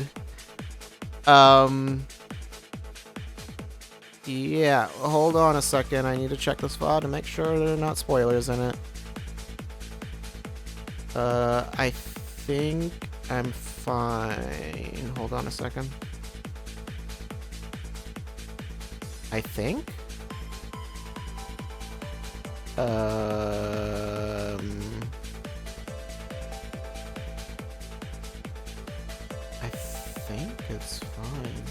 Yeah, hold on a second. I need to check this VOD to make sure there are not spoilers in it. I think I'm fine. Hold on a second. I think? I think it's fine.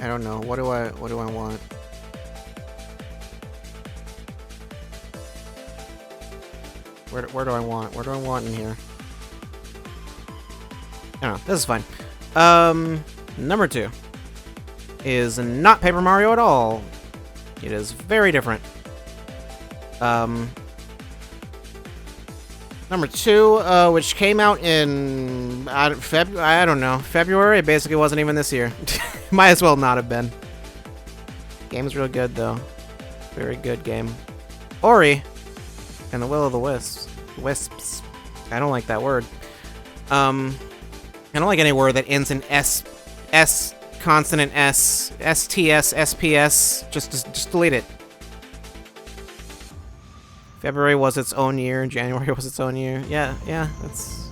I don't know. What do I want? Where do I want? What do I want in here? I don't know. This is fine. Number 2 is not Paper Mario at all. It is very different. Number 2, which came out in I don't know, February. It basically wasn't even this year. Might as well not have been. Game's real good though. Very good game. Ori and the Will of the Wisps. I don't like that word. I don't like any word that ends in S consonant S, STS, SPS. Just delete it. February was its own year. January was its own year. Yeah, that's...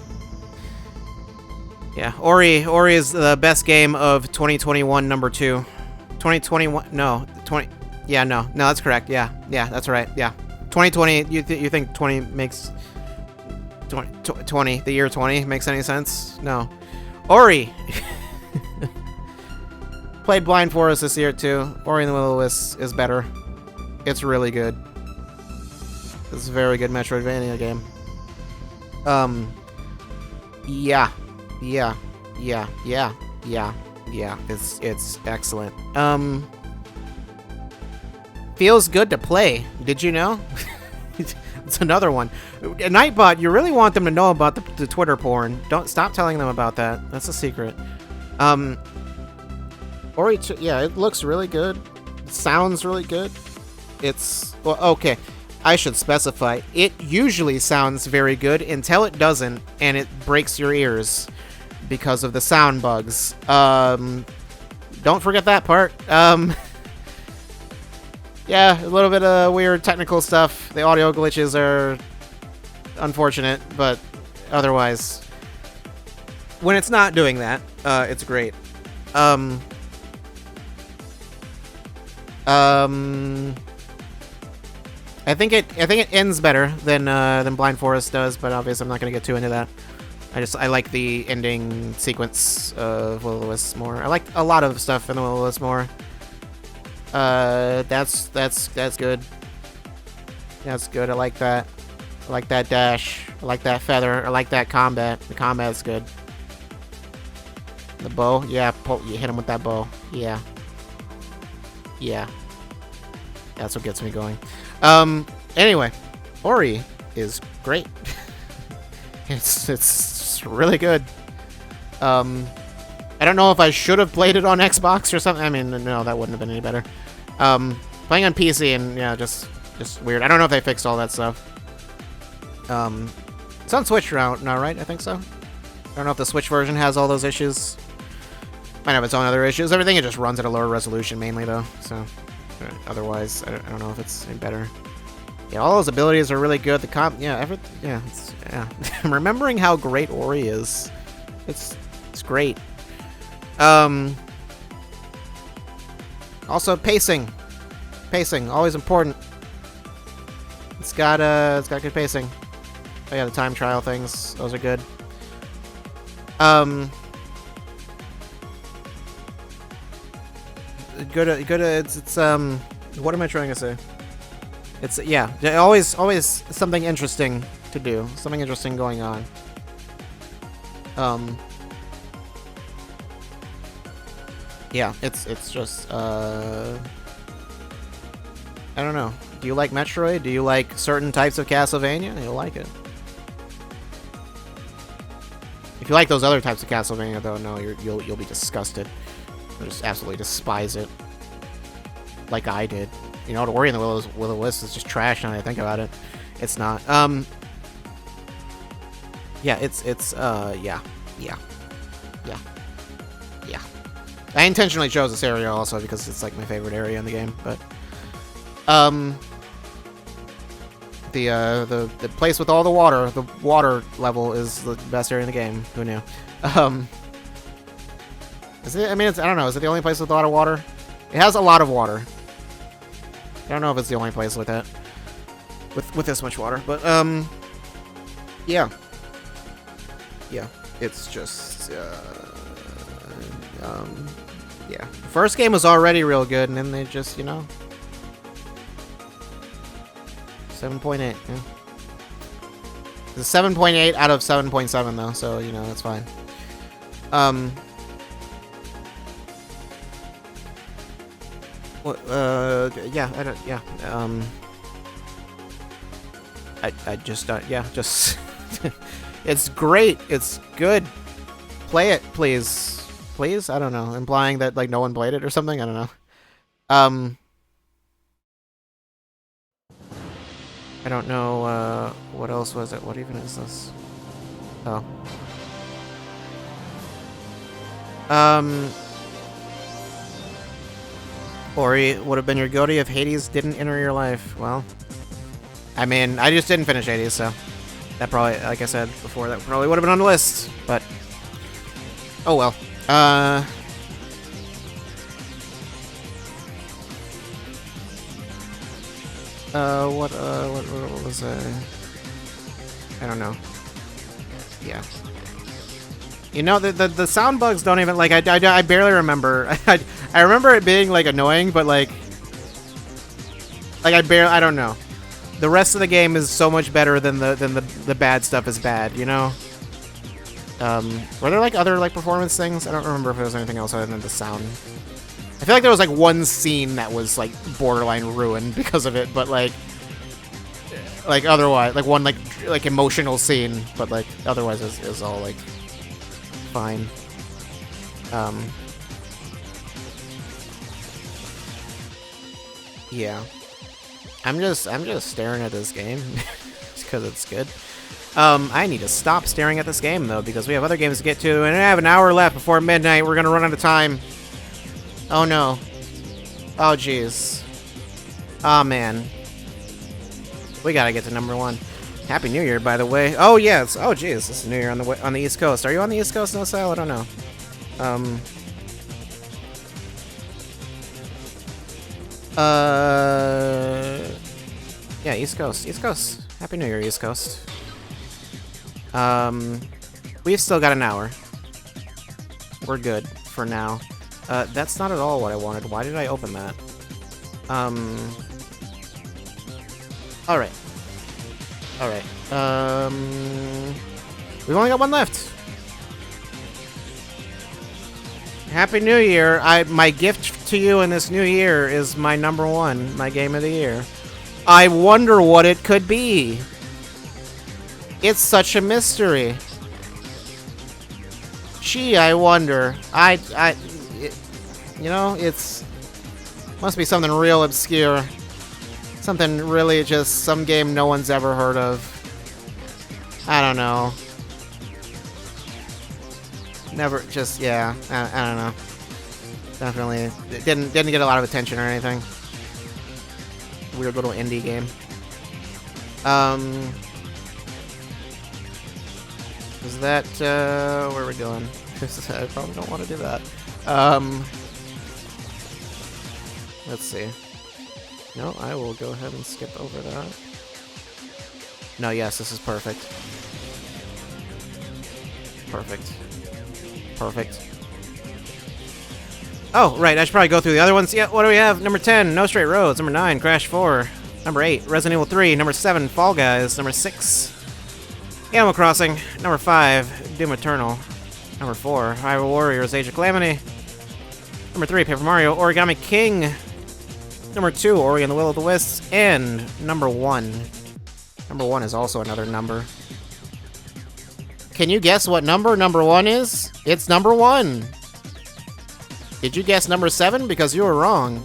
Yeah, Ori is the best game of 2021, number 2. 2021, no, 20... Yeah, no, that's correct. Yeah, that's right. Yeah. 2020, you think 20 makes... 20, the year 20 makes any sense? No. Ori! Played Blind Forest this year, too. Ori and the Will of the Wisps is better. It's really good. It's a very good Metroidvania game. Yeah. It's excellent. Feels good to play. Did you know? It's another one. Nightbot, you really want them to know about the Twitter porn. Don't stop telling them about that. That's a secret. Ori, yeah, it looks really good. It sounds really good. It's... Well, okay. I should specify. It usually sounds very good until it doesn't, and it breaks your ears because of the sound bugs. Don't forget that part. Yeah, a little bit of weird technical stuff. The audio glitches are unfortunate, but otherwise, when it's not doing that, it's great. I think it ends better than Blind Forest does, but obviously I'm not gonna get too into that. I like the ending sequence of Will of the Wisps more. I like a lot of stuff in the Will of the Wisps more. That's good. That's good. I like that. I like that dash. I like that feather. I like that combat. The combat's good. The bow, yeah, you hit him with that bow. Yeah. That's what gets me going. Anyway, Ori is great. It's really good. I don't know if I should have played it on Xbox or something. I mean, no, that wouldn't have been any better. Playing on PC and yeah, just weird. I don't know if they fixed all that stuff. It's on Switch now, right? I think so. I don't know if the Switch version has all those issues. Might have its own other issues. Everything it just runs at a lower resolution mainly though. So otherwise, I don't know if it's any better. Yeah, all those abilities are really good. I'm remembering how great Ori is. It's great. Also pacing, always important. It's got good pacing. Oh yeah, the time trial things, those are good. It's what am I trying to say? It's, yeah, always something interesting to do, something interesting going on. Yeah, it's just, I don't know. Do you like Metroid? Do you like certain types of Castlevania? You'll like it. If you like those other types of Castlevania, though, no, you'll be disgusted. You'll just absolutely despise it. Like I did. You know, Ori and the Will-O-Wisp is just trash now that I think about it. It's not. Yeah, yeah. I intentionally chose this area also because it's like my favorite area in the game, but the place with all the water level is the best area in the game. Who knew? Is it? I mean, I don't know. Is it the only place with a lot of water? It has a lot of water. I don't know if it's the only place with that, with this much water, but yeah. It's just yeah. First game was already real good, and then they just, you know, 7.8. Yeah. It's 7.8 out of 7.7 though, so you know that's fine. Yeah, I don't. Yeah. I just yeah, just. It's great. It's good. Play it, please. Please? I don't know. Implying that like no one played it or something? I don't know. I don't know, what else was it? What even is this? Oh. Ori would have been your GOTY if Hades didn't enter your life. Well, I mean, I just didn't finish Hades, so that probably, like I said before, that probably would have been on the list, but oh well. What was I don't know. Yeah. You know, the sound bugs don't even, like, I barely remember. I remember it being, like, annoying, but, like I don't know. The rest of the game is so much better than the bad stuff is bad, you know? Were there, like, other, like, performance things? I don't remember if there was anything else other than the sound. I feel like there was, like, one scene that was, like, borderline ruined because of it, but, like, otherwise, like, one, like emotional scene, but, like, otherwise it was all, like, fine. Yeah. I'm just staring at this game just because it's good. I need to stop staring at this game though because we have other games to get to, and I have an hour left before midnight. We're gonna run out of time. Oh no. Oh jeez. Oh man. We gotta get to number 1. Happy New Year, by the way. Oh yes. Oh jeez, this is New Year on the East Coast. Are you on the East Coast, No Style? I don't know. Yeah, East Coast. East Coast. Happy New Year, East Coast. We've still got an hour. We're good for now. That's not at all what I wanted. Why did I open that? Alright. Alright. We've only got one left. Happy New Year. My gift to you in this new year is my number 1, my game of the year. I wonder what it could be. It's such a mystery. Gee, I wonder. You know, must be something real obscure. Something really just some game no one's ever heard of. I don't know. Never, just, yeah, I don't know. Definitely, it didn't get a lot of attention or anything. Weird little indie game. Is that, where are we going? I probably don't want to do that. Let's see. No, I will go ahead and skip over that. No, yes, this is perfect. Perfect. Perfect. Oh, right, I should probably go through the other ones. Yeah, what do we have? Number 10, No Straight Roads. Number 9, Crash 4. Number 8, Resident Evil 3. Number 7, Fall Guys. Number 6, Animal Crossing. Number 5, Doom Eternal. Number 4, Hyrule Warriors Age of Calamity. Number 3, Paper Mario Origami King. Number 2, Ori and the Will of the Wisps. And number 1. Number 1 is also another number. Can you guess what number number 1 is? It's number 1. Did you guess number 7? Because you were wrong.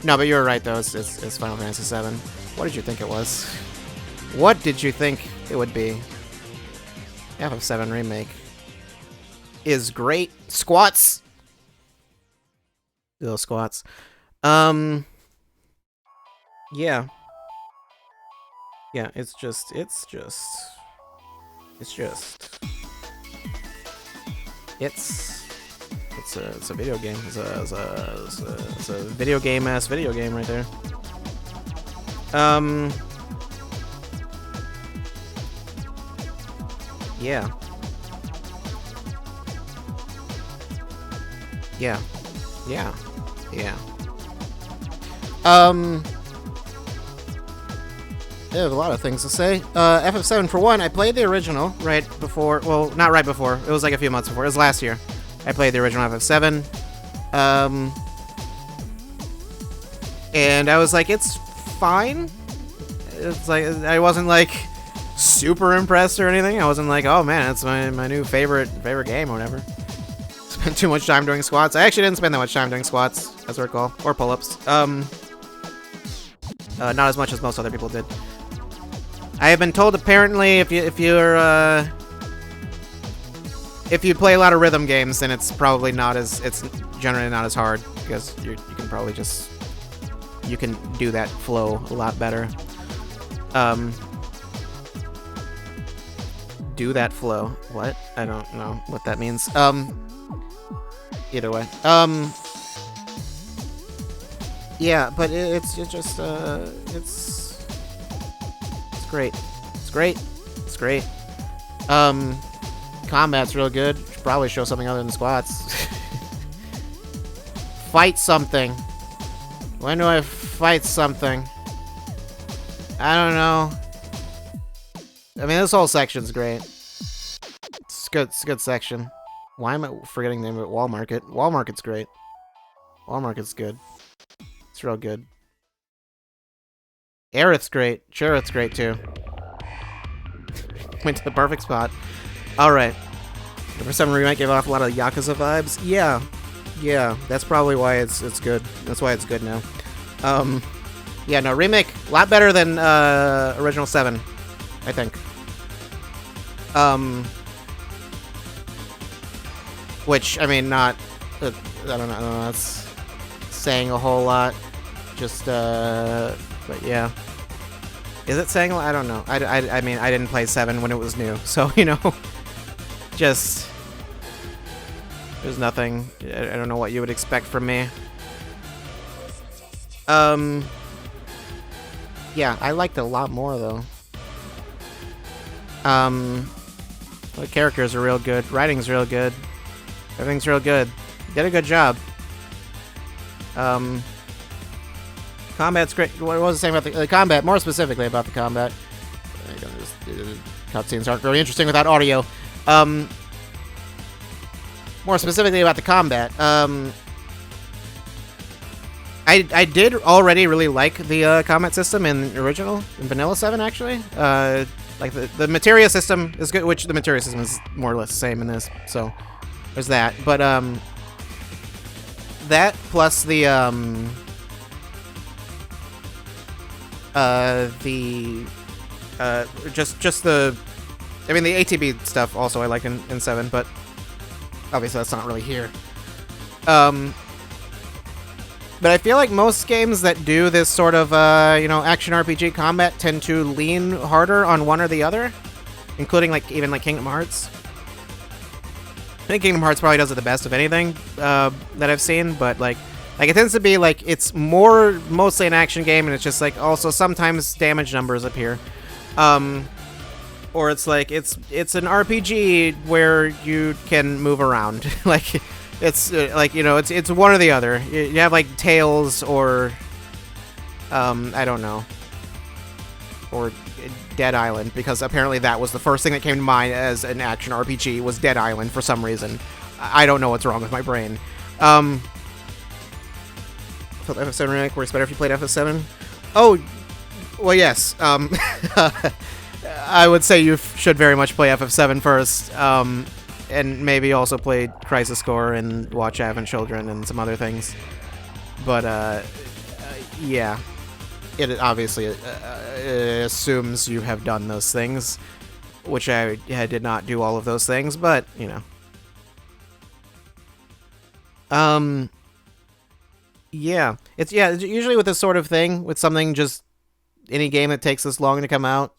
No, but you were right, though. It's Final Fantasy 7. What did you think it was? What did you think it would be? FF7 Remake is great. Squats! Little squats. Yeah. Yeah, it's a video game. It's a video game ass video game right there. Yeah. Yeah. Yeah. Yeah. I have a lot of things to say. FF7, for one, I played the original right before, well, not right before, it was like a few months before, it was last year. I played the original FF7. And I was like, it's fine. It's like, I wasn't like super impressed or anything. I wasn't like, oh man, it's my new favorite game or whatever. Spent too much time doing squats. I actually didn't spend that much time doing squats, as I recall, or pull-ups. Not as much as most other people did. I have been told apparently if you play a lot of rhythm games, then it's probably it's generally not as hard because you can probably just do that flow a lot better. Do that flow. What? I don't know what that means. Either way. Yeah, but it's great. It's great. It's great. Combat's real good. Should probably show something other than squats. Fight something. When do I fight something? I don't know. I mean, this whole section's great. It's good. It's a good section. Why am I forgetting the name of it? Wall Market. Wall Market's great. Wall Market's good. It's real good. Aerith's great. Cherith's great too. Went to the perfect spot. Alright. The FF7 Remake gave off a lot of Yakuza vibes. Yeah. Yeah. That's probably why it's good. That's why it's good now. Yeah, no, Remake, a lot better than Original 7, I think. Which, I mean, not... I don't know, that's saying a whole lot. Just, but yeah. Is it saying a lot? I don't know. I mean, I didn't play 7 when it was new, so, you know, just... There's nothing. I don't know what you would expect from me. Yeah, I liked it a lot more, though. The characters are real good. Writing's real good. Everything's real good. Did a good job. Combat's great. What was I saying about the combat? More specifically about the combat. Cutscenes aren't very interesting without audio. More specifically about the combat. I did already really like the combat system in the original, in Vanilla 7, actually. Like, the materia system is good, which the materia system is more or less the same in this, so there's that. But, that plus the just the... I mean, the ATB stuff also I like in 7, but obviously that's not really here. But I feel like most games that do this sort of, you know, action RPG combat tend to lean harder on one or the other, including, like, even, like, Kingdom Hearts. I think Kingdom Hearts probably does it the best of anything that I've seen, but, like, it tends to be, like, it's mostly an action game, and it's just, like, also sometimes damage numbers appear. Or it's, like, it's an RPG where you can move around, like... It's, like, you know, it's one or the other. You have, like, Tales or, I don't know. Or Dead Island, because apparently that was the first thing that came to mind as an action RPG, was Dead Island for some reason. I don't know what's wrong with my brain. FF7 Remake works better if you played FF7? Oh, well, yes. I would say you should very much play FF7 first, and maybe also play Crisis Core and watch Advent Children and some other things. But yeah, it obviously assumes you have done those things, which I did not do all of those things, but you know. Yeah, it's usually with this sort of thing, with something just any game that takes this long to come out,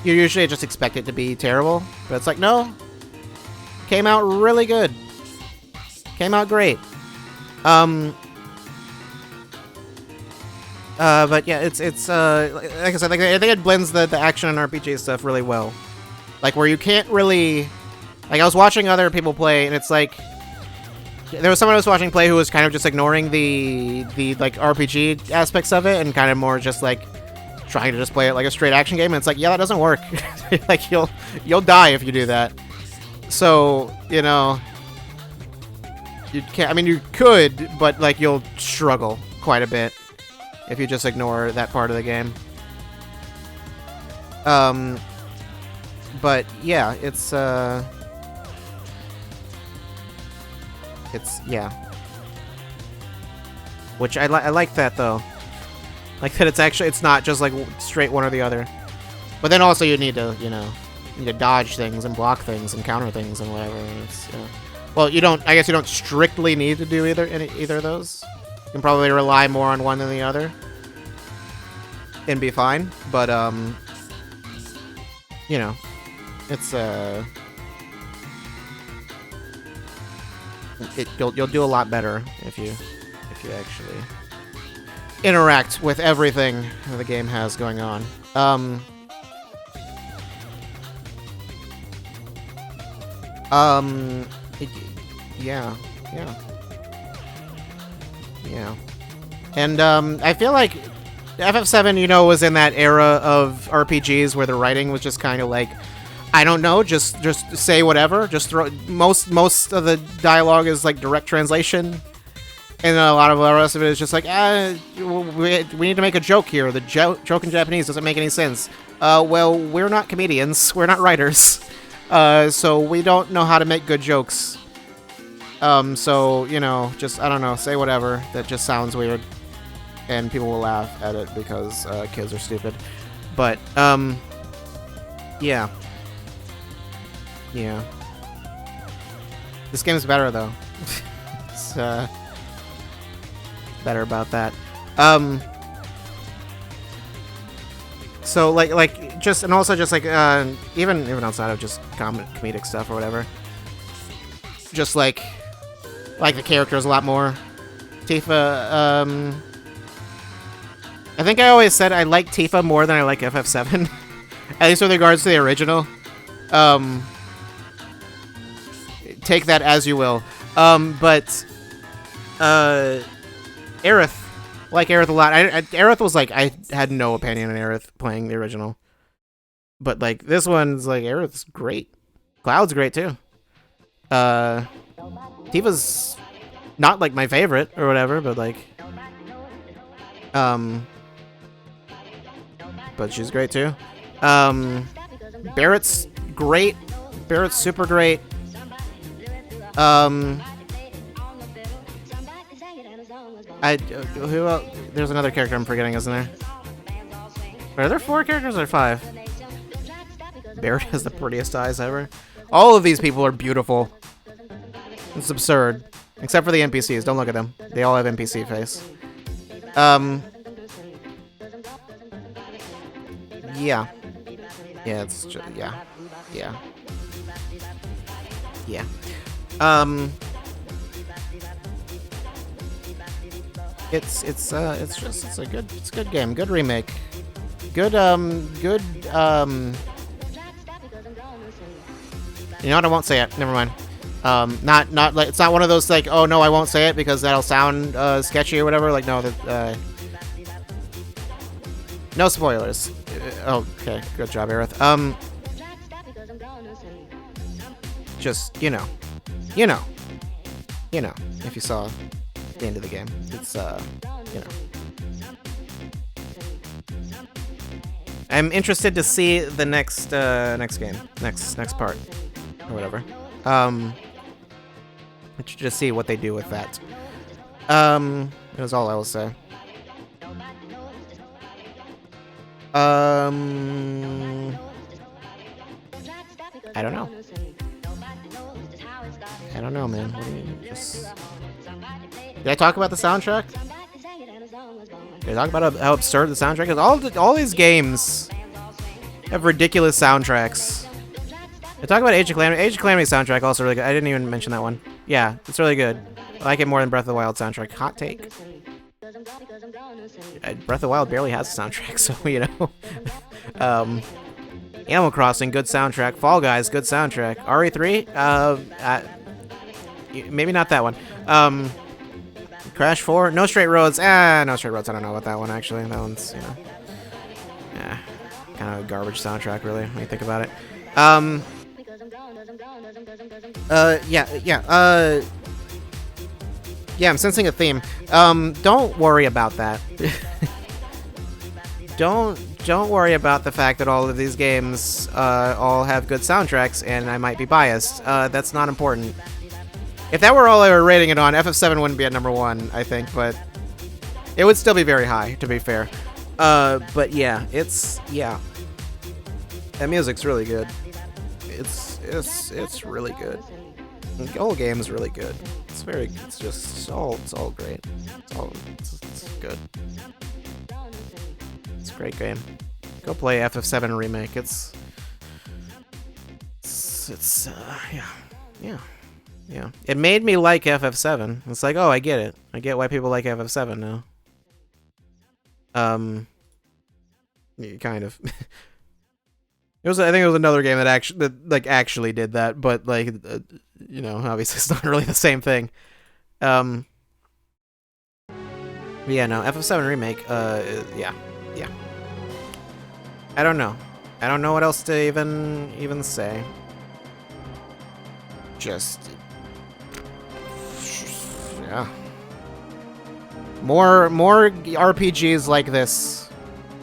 you usually just expect it to be terrible, but it's like, no, came out really good, came out great. But yeah, it's like I said, like, I think it blends the action and RPG stuff really well, like where you can't really, like, I was watching other people play, and it's like, there was someone I was watching play who was kind of just ignoring the like RPG aspects of it and kind of more just like trying to just play it like a straight action game, and it's like, yeah, that doesn't work. Like, you'll die if you do that. So, you know, you can't, I mean, you could, but like you'll struggle quite a bit if you just ignore that part of the game. But yeah, it's yeah. Which I like that though. Like that it's not just like straight one or the other. But then also you need to, you know, dodge things and block things and counter things and whatever. And it's, you know, well, I guess you don't strictly need to do either of those. You can probably rely more on one than the other and be fine. But you know, it's you'll do a lot better if you actually interact with everything the game has going on. Yeah. And I feel like FF7, you know, was in that era of RPGs where the writing was just kind of like, I don't know, just say whatever. Just throw most of the dialogue is like direct translation, and a lot of the rest of it is just like, we need to make a joke here. The joke in Japanese doesn't make any sense. Well, we're not comedians, we're not writers, so we don't know how to make good jokes. So, you know, just, I don't know, say whatever that just sounds weird, and people will laugh at it because kids are stupid. But yeah. Yeah. This game's better though. It's better about that. So like just, and also just like even outside of just comedic stuff or whatever, just like the characters a lot more. Tifa, I think I always said I like Tifa more than I like FF7, at least with regards to the original. Take that as you will. But Aerith, like Aerith a lot. Aerith was like, I had no opinion on Aerith playing the original, but like this one's like, Aerith's great. Cloud's great too. Tifa's not like my favorite or whatever, but like, but she's great too. Barrett's great. Barrett's super great. Who else? There's another character I'm forgetting, isn't there? Are there 4 characters or 5? Barrett has the prettiest eyes ever. All of these people are beautiful. It's absurd. Except for the NPCs. Don't look at them. They all have NPC face. Yeah. Yeah, it's just, yeah. It's a good game. Good remake. Good. You know what? I won't say it. Never mind. Not like, it's not one of those like, oh no, I won't say it because that'll sound sketchy or whatever. Like, no, that no spoilers. Okay, good job, Aerith. Just you know, if you saw the end of the game, it's you know. I'm interested to see the next game, next part, or whatever. Just see what they do with that. That was all I will say. I don't know. I don't know, man. What do you just... Did I talk about the soundtrack? Did I talk about how absurd the soundtrack is? All these games have ridiculous soundtracks. I talk about Age of Calamity. Age of Calamity soundtrack also really good. I didn't even mention that one. Yeah, it's really good. I like it more than Breath of the Wild soundtrack. Hot take. Breath of the Wild barely has a soundtrack, so you know. Animal Crossing, good soundtrack. Fall Guys, good soundtrack. RE3, maybe not that one. Crash 4, No Straight Roads. No Straight Roads. I don't know about that one actually. That one's, you know, kind of a garbage soundtrack, really, when you think about it. Yeah, I'm sensing a theme. Don't worry about that. Don't worry about the fact that all of these games all have good soundtracks and I might be biased. That's not important. If that were all I were rating it on, FF7 wouldn't be at number 1, I think, but it would still be very high, to be fair. But yeah, yeah. That music's really good. It's really good. The whole game is really good. It's all great. It's good. It's a great game. Go play FF7 Remake. Yeah. It made me like FF7. It's like, oh, I get it. I get why people like FF7 now. Kind of. I think it was another game that actually did that, but like, you know, obviously it's not really the same thing. But yeah, no, FF7 Remake. Yeah. I don't know what else to even say. Yeah. More RPGs like this.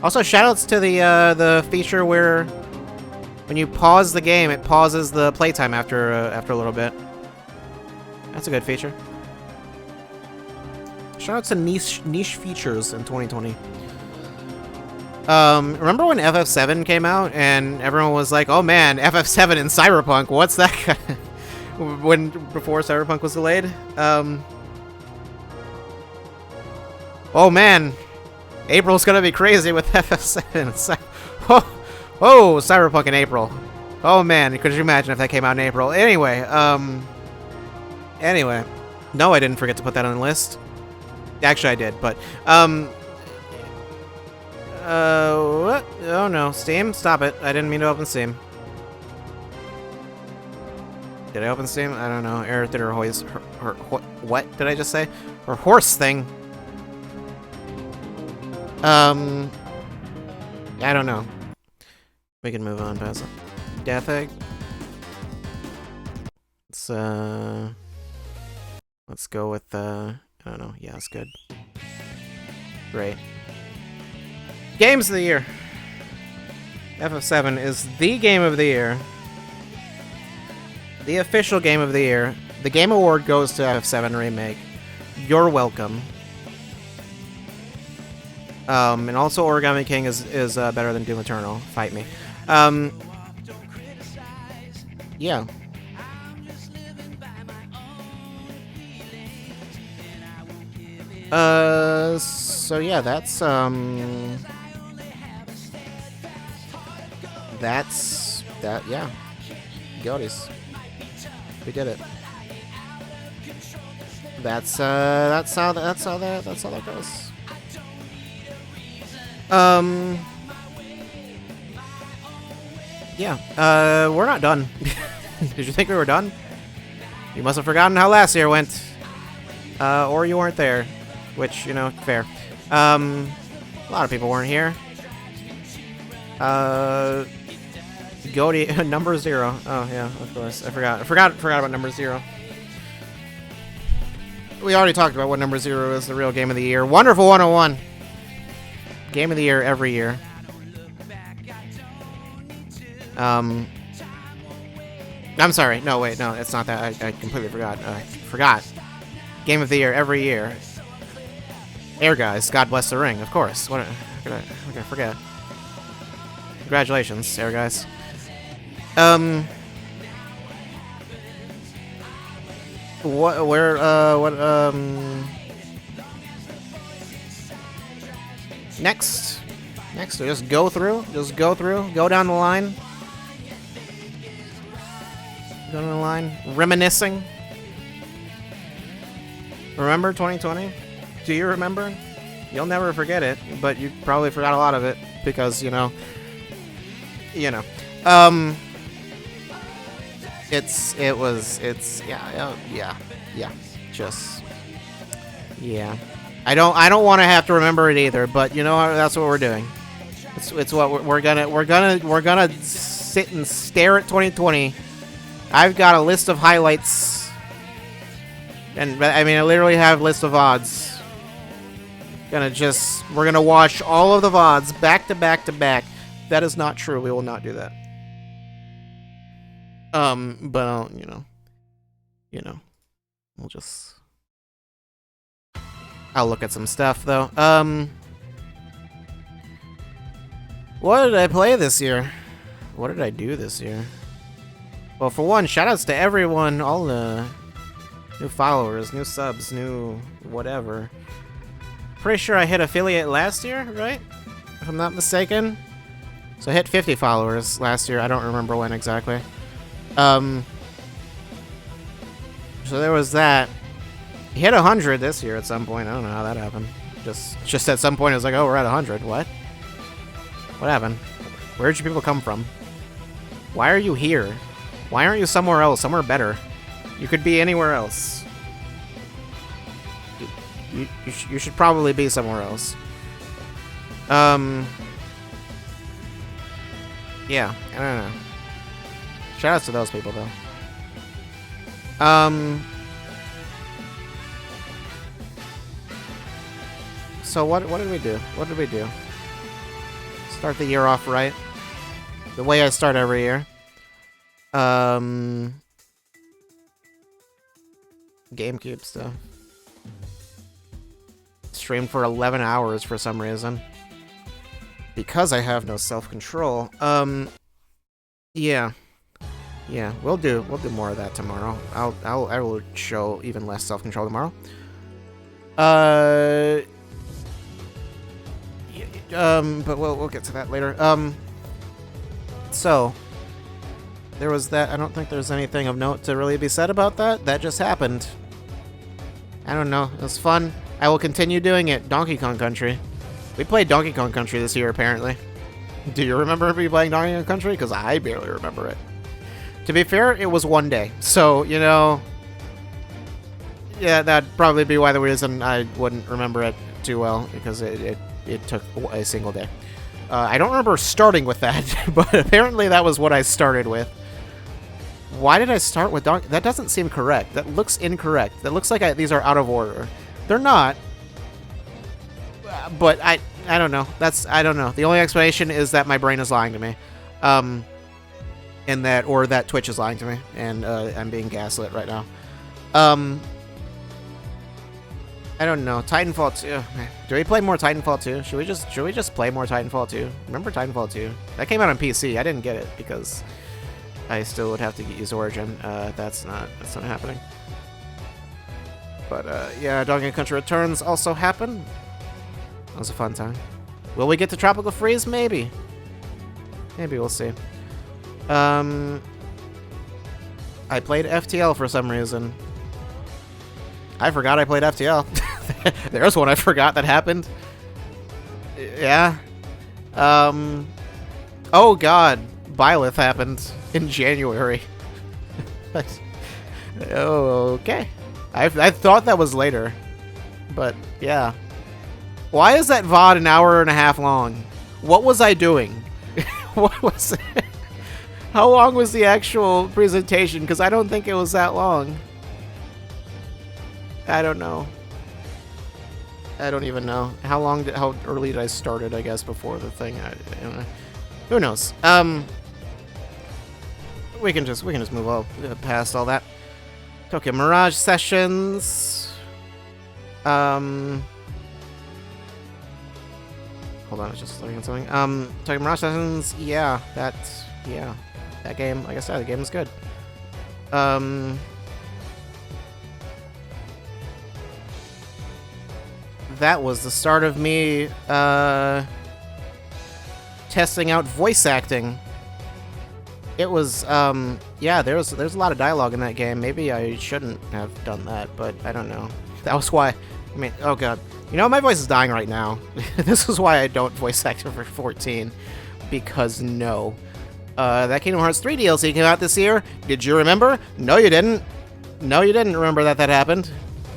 Also, shoutouts to the feature where when you pause the game, it pauses the playtime after a little bit. That's a good feature. Shoutouts to niche features in 2020. Remember when FF7 came out and everyone was like, "Oh man, FF7 in Cyberpunk, what's that?" Before Cyberpunk was delayed. Oh man, April's gonna be crazy with FF7. Whoa, Cyberpunk in April. Oh man, could you imagine if that came out in April? Anyway, no, I didn't forget to put that on the list. Actually, I did, but what? Oh no, Steam, stop it! I didn't mean to open Steam. Did I open Steam? I don't know. Eric did her what did I just say? Her horse thing. I don't know. We can move on past it. Death Egg. Let's go with I don't know. Yeah, it's good. Great. Games of the year. FF7 is the game of the year. The official game of the year. The Game Award goes to FF7 Remake. You're welcome. And also Origami King is better than Doom Eternal. Fight me. Yeah. So yeah, that's that. Yeah. GOTYs. We did it. That's how that goes. Yeah, we're not done. Did you think we were done? You must have forgotten how last year went. Or you weren't there. Which, you know, fair. A lot of people weren't here. GOTY, number 0. Oh, yeah, of course. I forgot about number 0. We already talked about what number 0 is, the real game of the year. Wonderful 101. Game of the year every year. I'm sorry. No, wait. No, it's not that. I completely forgot. Forgot. Game of the year every year. Air Guys, God Bless the Ring, of course. What? How could I forget? Congratulations, Air Guys. What? Where? What? Next, just go through. Just go through. Go down the line. Go down the line. Reminiscing. Remember 2020? Do you remember? You'll never forget it, but you probably forgot a lot of it because you know. Yeah, just yeah. I don't want to have to remember it either, but you know what? That's what we're doing. It's what we're gonna sit and stare at 2020. I've got a list of highlights, and I mean I literally have a list of VODs. We're gonna watch all of the VODs back to back to back. That is not true. We will not do that. But we'll just. I'll look at some stuff though. What did I play this year? What did I do this year? Well, for one, shoutouts to everyone, all the new followers, new subs, new whatever. Pretty sure I hit affiliate last year, right? If I'm not mistaken. So I hit 50 followers last year. I don't remember when exactly. So there was that. Hit 100 this year at some point. I don't know how that happened. Just at some point it was like, oh, we're at 100. What? What happened? Where'd you people come from? Why are you here? Why aren't you somewhere else? Somewhere better. You could be anywhere else. You should probably be somewhere else. Yeah, I don't know. Shoutouts to those people, though. So what did we do? What did we do? Start the year off right. The way I start every year. GameCube stuff. Streamed for 11 hours for some reason. Because I have no self-control. Yeah. Yeah, we'll do more of that tomorrow. I will show even less self-control tomorrow. But we'll get to that later. So there was that. I don't think there's anything of note to really be said about that. That just happened. I don't know. It was fun. I will continue doing it. Donkey Kong Country. We played Donkey Kong Country this year, apparently. Do you remember me playing Donkey Kong Country? Because I barely remember it. To be fair, it was one day. So, you know... Yeah, that'd probably be why the reason I wouldn't remember it too well. Because it took a single day. I don't remember starting with that. But apparently that was what I started with. Why did I start with Donkey... That doesn't seem correct. That looks incorrect. That looks like these are out of order. They're not. But I don't know. I don't know. The only explanation is that my brain is lying to me. And that Twitch is lying to me. And I'm being gaslit right now. I don't know. Titanfall 2. Do we play more Titanfall 2? Should we just play more Titanfall 2? Remember Titanfall 2? That came out on PC. I didn't get it because I still would have to use Origin. That's not happening. But yeah, Donkey Kong Country Returns also happened. That was a fun time. Will we get to Tropical Freeze? Maybe. Maybe we'll see. I played FTL for some reason. I forgot I played FTL. There's one I forgot that happened. Yeah. Oh god. Byleth happened in January. Oh, okay. I thought that was later. But, yeah. Why is that VOD an hour and a half long? What was I doing? What was it? How long was the actual presentation? Because I don't think it was that long. I don't know. I don't even know. How early did I start it, I guess, before the thing? I don't know. Who knows? we can just move all past all that. Tokyo Mirage Sessions. Hold on, it's just looking at something. Tokyo Mirage Sessions. Yeah, that game. Like I said, the game is good. That was the start of me testing out voice acting. It was yeah, there's a lot of dialogue in that game. Maybe I shouldn't have done that, but I don't know. That was why. I mean, oh god. You know, my voice is dying right now. This is why I don't voice act for 14. Because no. That Kingdom Hearts 3 DLC came out this year. Did you remember? No, you didn't. No, you didn't remember that happened.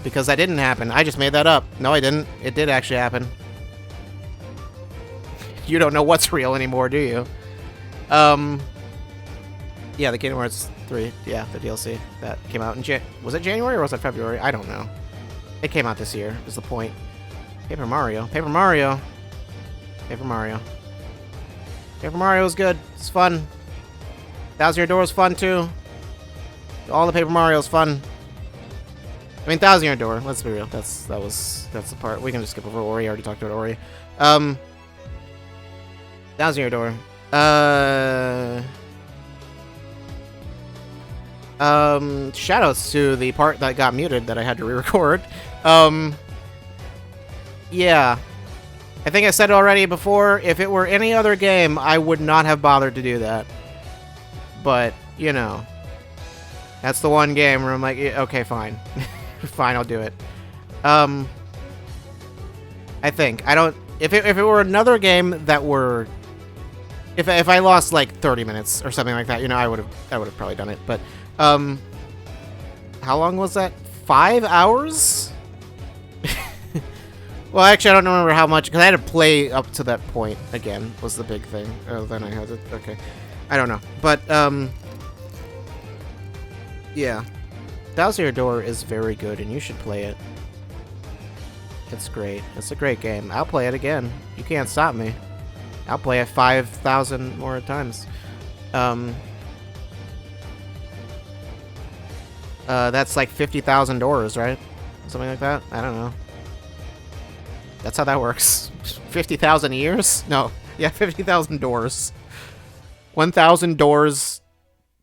Because that didn't happen. I just made that up. No, I didn't. It did actually happen. You don't know what's real anymore, do you? Yeah, the Kingdom Hearts 3. Yeah, the DLC. That came out in was it January or was it February? I don't know. It came out this year, is the point. Paper Mario. Paper Mario. Paper Mario. Paper Mario is good. It's fun. Thousand Year Door is fun, too. All the Paper Mario is fun. I mean, Thousand Year Door. Let's be real. That's the part. We can just skip over Ori. I already talked about Ori. Thousand Year Door. Shoutouts to the part that got muted that I had to re-record. Yeah. I think I said already before, if it were any other game, I would not have bothered to do that. But, you know. That's the one game where I'm like, okay, fine. Fine, I'll do it. I think. I don't... If it were another game that were... If I lost, like, 30 minutes or something like that, you know, I would have probably done it. But, how long was that? 5 hours? Well, actually, I don't remember how much, because I had to play up to that point again, was the big thing. Oh, then I had to... Okay. I don't know. But, yeah. Thousand Year Door is very good, and you should play it. It's great. It's a great game. I'll play it again. You can't stop me. I'll play it 5,000 more times. That's like 50,000 doors, right? Something like that? I don't know. That's how that works. 50,000 years? No. Yeah, 50,000 doors. 1,000 doors.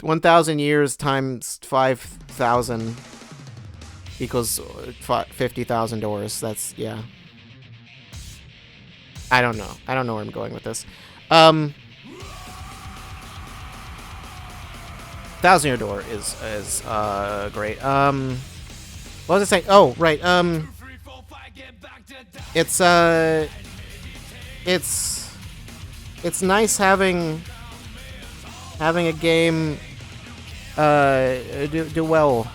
1,000 years times 5,000 equals 50,000 doors. That's, yeah. I don't know. I don't know where I'm going with this. Thousand Year Door is great. What was I saying? Oh, right. It's nice having a game do well.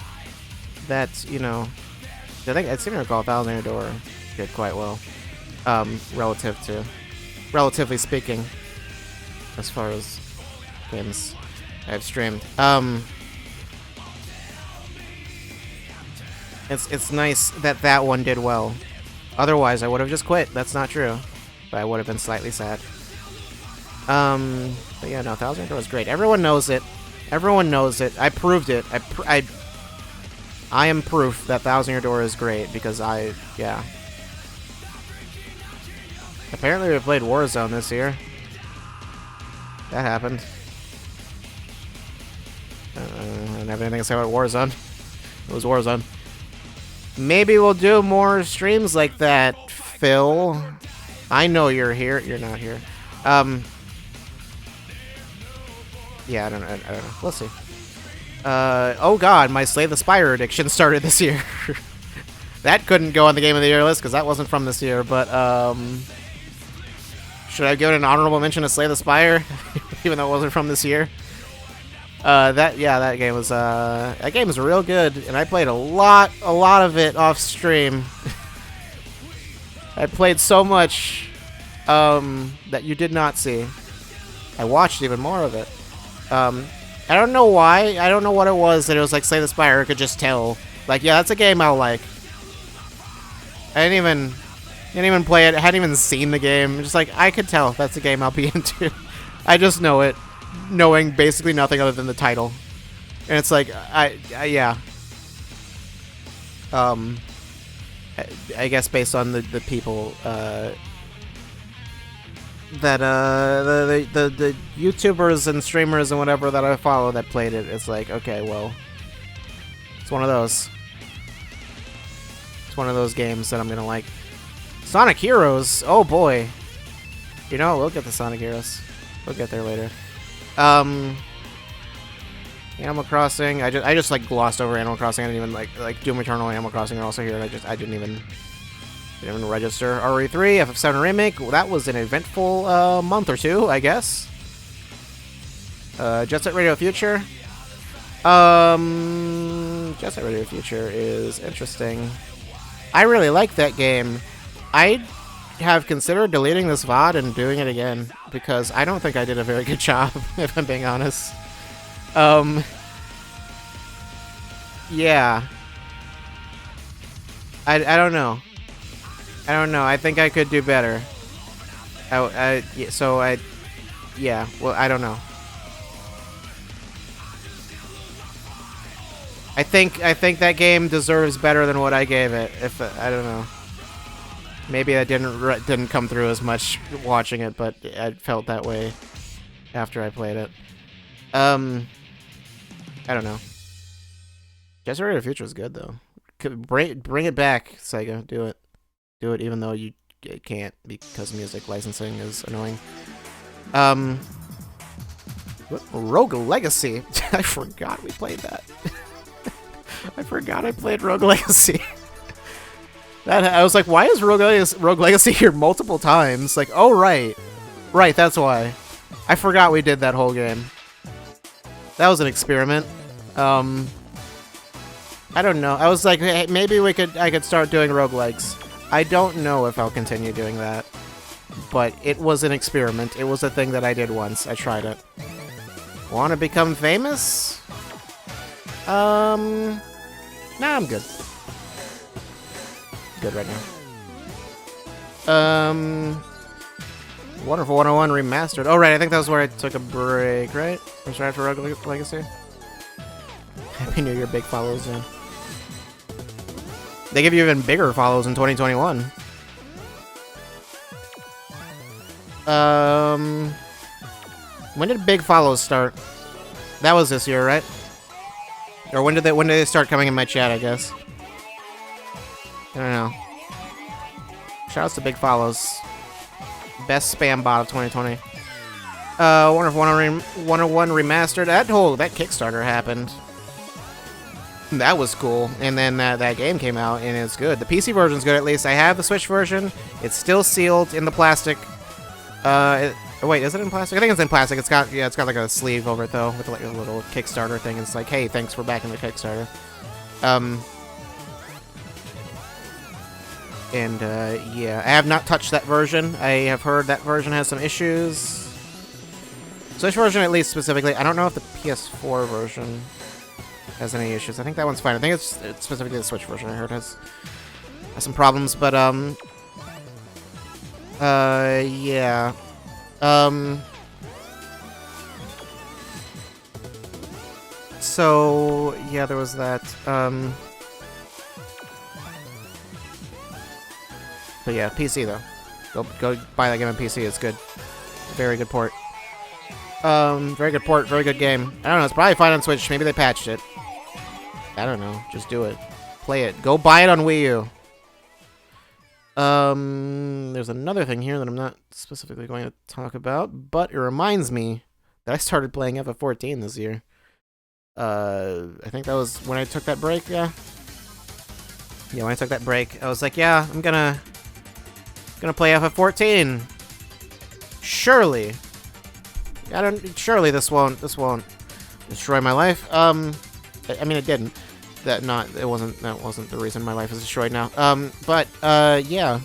That, you know, I think I seem to recall Thousand Year Door did quite well. Relatively speaking, as far as games I've streamed. It's nice that one did well. Otherwise, I would have just quit. That's not true. But I would have been slightly sad. But yeah, no, Thousand Year Door is great. Everyone knows it. Everyone knows it. I proved it. I am proof that Thousand Year Door is great because yeah. Apparently we played Warzone this year. That happened. I don't have anything to say about Warzone. It was Warzone. Maybe we'll do more streams like that, Phil. I know you're here. You're not here. Yeah, I don't know. We'll see. Oh god, my Slay the Spire addiction started this year. That couldn't go on the Game of the Year list because that wasn't from this year, but, should I give it an honorable mention to Slay the Spire? Even though it wasn't from this year? That game was real good, and I played a lot of it off stream. I played so much, that you did not see. I watched even more of it. I don't know why. I don't know what it was that it was like Slay the Spire. I could just tell. Like, yeah, that's a game I'll like. I didn't even play it. I hadn't even seen the game. Just like, I could tell that's a game I'll be into. I just know it. knowing basically nothing other than the title. And it's like, yeah. I guess based on the people, that the YouTubers and streamers and whatever that I follow that played it, it's like, okay, well, it's one of those. It's one of those games that I'm gonna like. Sonic Heroes, oh boy. You know, we'll get the Sonic Heroes. We'll get there later. Animal Crossing. I just like glossed over Animal Crossing. I didn't even like Doom Eternal and Animal Crossing are also here, and I didn't even register. RE3, FF7 Remake. Well, that was an eventful month or two, I guess. Jet Set Radio Future. Jet Set Radio Future is interesting. I really like that game. I have considered deleting this VOD and doing it again because I don't think I did a very good job, if I'm being honest. Yeah. I don't know. I don't know. I think I could do better. Yeah, well, I don't know. I think that game deserves better than what I gave it. If I don't know. Maybe I didn't come through as much watching it, but I felt that way after I played it. I don't know. Jet Set Radio Future is good though. Bring it back, Sega. Do it. Do it, even though you can't because music licensing is annoying. Rogue Legacy. I forgot we played that. I forgot I played Rogue Legacy. I was like, why is Rogue Legacy here multiple times? Like, oh right, that's why. I forgot we did that whole game. That was an experiment. I don't know. I was like, hey, maybe I could start doing roguelikes. I don't know if I'll continue doing that, but it was an experiment. It was a thing that I did once. I tried it. Want to become famous? Nah, I'm good. Good right now. Wonderful 101 Remastered. Oh, right, I think that was where I took a break, right? Was right after Rogue Legacy? Happy New Year, big follows, yeah. They give you even bigger follows in 2021. When did big follows start? That was this year, right? Or when did they start coming in my chat, I guess? I don't know. Shoutouts to big follows. Best spam bot of 2020. Wonderful 101 Remastered. That Kickstarter happened. That was cool. And then that game came out, and it's good. The PC version's good, at least. I have the Switch version. It's still sealed in the plastic. Wait, is it in plastic? I think it's in plastic. It's got like a sleeve over it, though, with like a little Kickstarter thing. It's like, hey, thanks, we're back in the Kickstarter. Yeah, I have not touched that version. I have heard that version has some issues. Switch version, at least, specifically. I don't know if the PS4 version has any issues. I think that one's fine. I think it's specifically the Switch version I heard has some problems, but, yeah. So, yeah, there was that, but yeah, PC though. Go buy that game on PC. It's good. Very good port. Very good port. Very good game. I don't know. It's probably fine on Switch. Maybe they patched it. I don't know. Just do it. Play it. Go buy it on Wii U. There's another thing here that I'm not specifically going to talk about, but it reminds me that I started playing FF14 this year. I think that was when I took that break. Yeah. Yeah, when I took that break, I was like, yeah, I'm gonna play FF14. Surely. Surely this won't destroy my life. I mean, it didn't. That wasn't the reason my life is destroyed now. But yeah.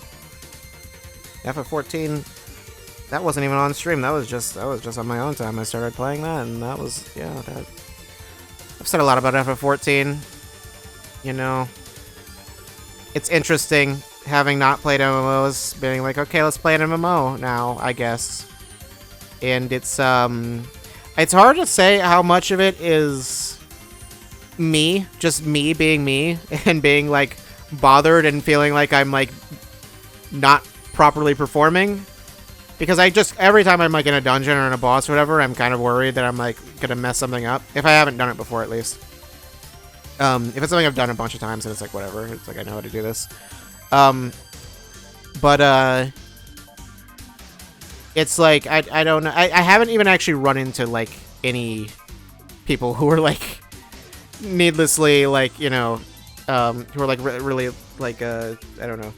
FF14, that wasn't even on stream. That was just on my own time. I started playing that, and that was, yeah, that. I've said a lot about FF14. You know, it's interesting having not played MMOs, being like, okay, let's play an MMO now, I guess. And it's, It's hard to say how much of it is me, just me being me, and being, like, bothered and feeling like I'm, like, not properly performing. Because I just, every time I'm, like, in a dungeon or in a boss or whatever, I'm kind of worried that I'm, like, gonna mess something up. If I haven't done it before, at least. If it's something I've done a bunch of times, and it's like, whatever. It's like, I know how to do this. It's like, I don't know. I haven't even actually run into, like, any people who are, like, needlessly, like, you know, who are, like, really, like, I don't know.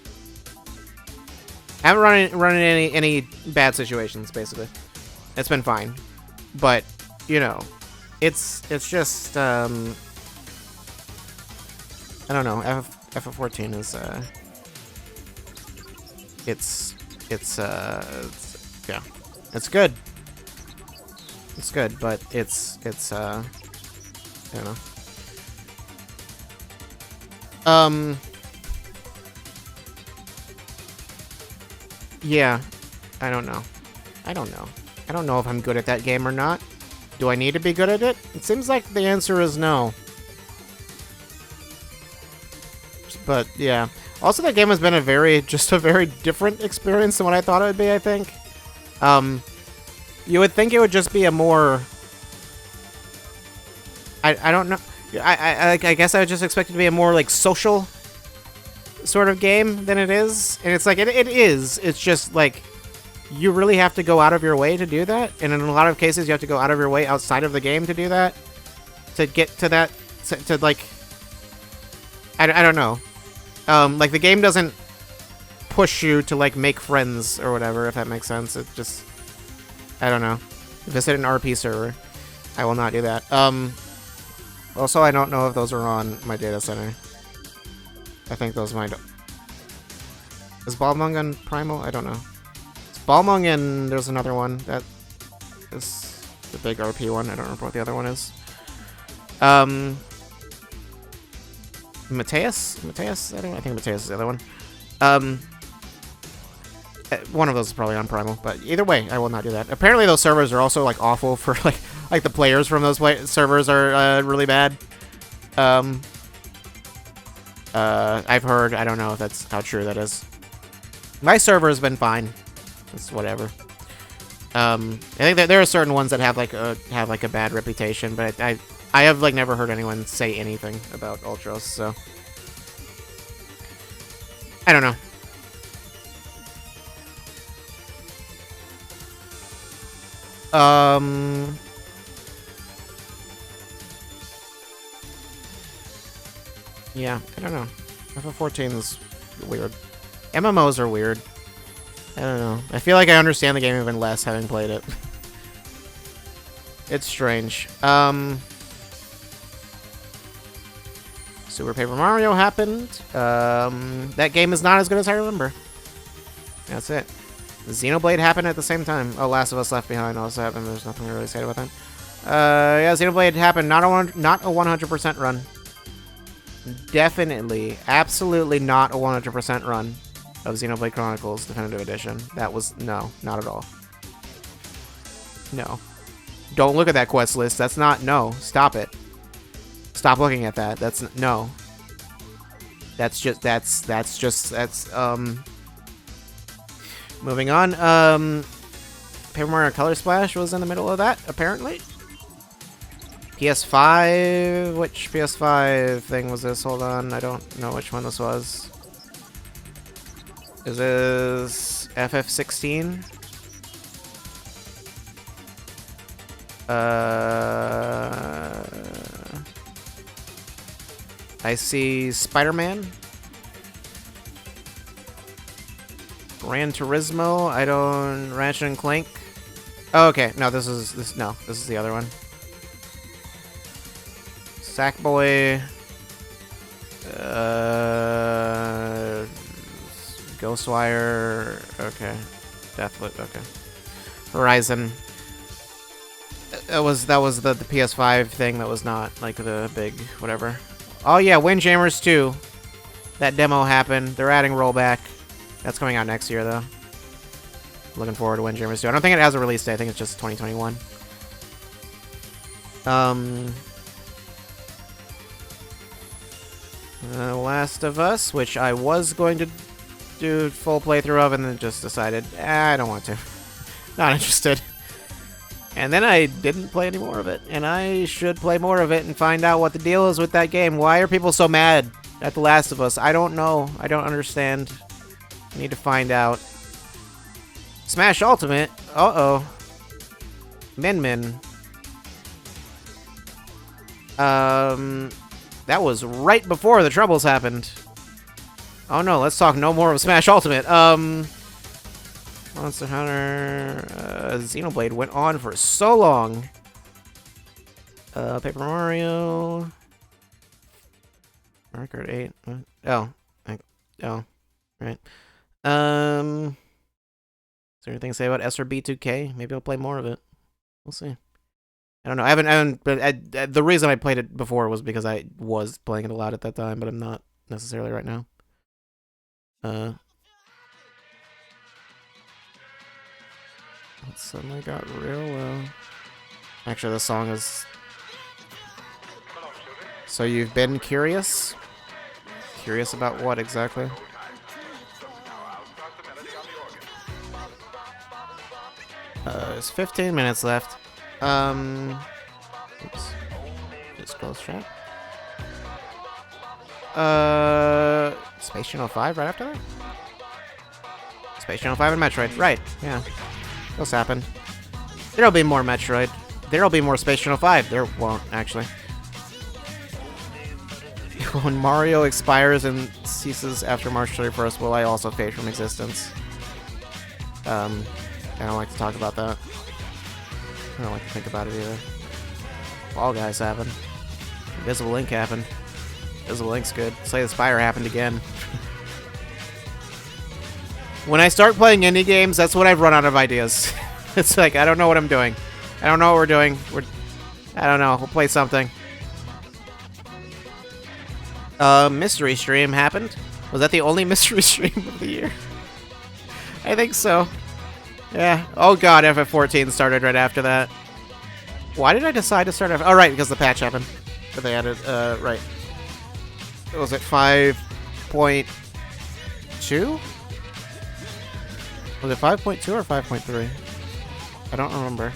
I haven't run in any bad situations, basically. It's been fine. But, you know, it's just, I don't know. FF14 is, yeah, it's good. It's good, but it's, I don't know. Yeah, I don't know. I don't know if I'm good at that game or not. Do I need to be good at it? It seems like the answer is no. But, yeah. Also, that game has been just a very different experience than what I thought it would be, I think. You would think it would just be a more... I don't know. I guess I would just expect it to be a more, like, social sort of game than it is. And it's like, it is. It's just, like, you really have to go out of your way to do that. And in a lot of cases, you have to go out of your way outside of the game to do that. To get to that, to like... I don't know. Like, the game doesn't push you to, like, make friends or whatever, if that makes sense. It just... I don't know. Visit an RP server. I will not do that. Also, I don't know if those are on my data center. I think those might... Is Balmung on Primal? I don't know. It's Balmung and there's another one that is the big RP one. I don't remember what the other one is. Mateus? Mateus? I think Mateus is the other one. One of those is probably on Primal, but either way, I will not do that. Apparently those servers are also, like, awful for, like the players from those servers are really bad. I've heard. I don't know if that's how true that is. My server has been fine. It's whatever. I think that there are certain ones that have like a bad reputation, but I have like never heard anyone say anything about Ultros, so I don't know. Yeah, I don't know. FF14's weird. MMOs are weird. I don't know. I feel like I understand the game even less having played it. It's strange. Super Paper Mario happened. That game is not as good as I remember. That's it. Xenoblade happened at the same time. Oh, Last of Us Left Behind also happened. There's nothing to really say about that. Yeah, Xenoblade happened. Not a 100% run. Definitely, absolutely not a 100% run of Xenoblade Chronicles Definitive Edition. That was, no, not at all. No. Don't look at that quest list. That's not, no. Stop it. Stop looking at that. That's, no. That's just, moving on. Paper Mario Color Splash was in the middle of that, apparently. PS5? Which PS5 thing was this? Hold on, I don't know which one this was. Is this FF16? I see Spider-Man. Gran Turismo. I don't... Ratchet and Clank. Oh, okay. No, this is the other one. Sackboy. Ghostwire. Okay. Deathloop. Okay. Horizon. That was the PS5 thing that was not like the big whatever. Oh yeah, Windjammers 2. That demo happened. They're adding rollback. That's coming out next year though. Looking forward to Windjammers 2. I don't think it has a release date. I think it's just 2021. Last of Us, which I was going to do full playthrough of, and then just decided, I don't want to. Not interested. And then I didn't play any more of it, and I should play more of it and find out what the deal is with that game. Why are people so mad at The Last of Us? I don't know. I don't understand. I need to find out. Smash Ultimate? Uh-oh. Min. That was right before the troubles happened. Oh no, let's talk no more of Smash Ultimate. Monster Hunter, Xenoblade went on for so long. Paper Mario. Mario Kart 8. Oh, right. Is there anything to say about SRB 2K? Maybe I'll play more of it. We'll see. I don't know. I haven't. But the reason I played it before was because I was playing it a lot at that time, but I'm not necessarily right now. It suddenly got real low. Actually, the song is. So you've been curious? Curious about what exactly? There's 15 minutes left. Oops. Just close chat. Space Channel 5 right after that? Space Channel 5 and Metroid. Right, yeah. Those happen. There'll be more Metroid. There'll be more Space Channel 5. There won't, actually. When Mario expires and ceases after March 31st, will I also fade from existence? I don't like to talk about that. I don't like to think about it either. Fall Guys happened. Invisible Link happened. Invisible Link's good. Slay the Spire happened again. When I start playing indie games, that's when I've run out of ideas. It's like, I don't know what I'm doing. I don't know what we're doing. I don't know. We'll play something. Mystery Stream happened. Was that the only Mystery Stream of the year? I think so. Yeah. Oh god, FF14 started right after that. Why did I decide to start FF? Oh, right, because the patch happened. But they added, right. Was it 5.2? Was it 5.2 or 5.3? I don't remember.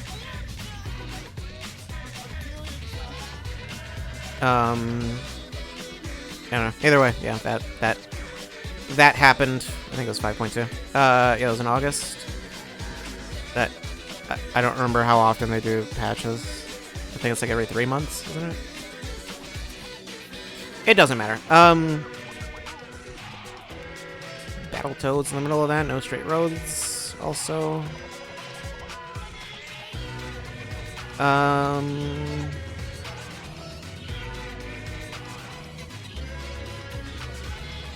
I don't know. Either way, yeah, that happened. I think it was 5.2. Yeah, it was in August. That I don't remember how often they do patches. I think it's like every 3 months, isn't it? It doesn't matter. Battletoads in the middle of that. No Straight Roads. Also.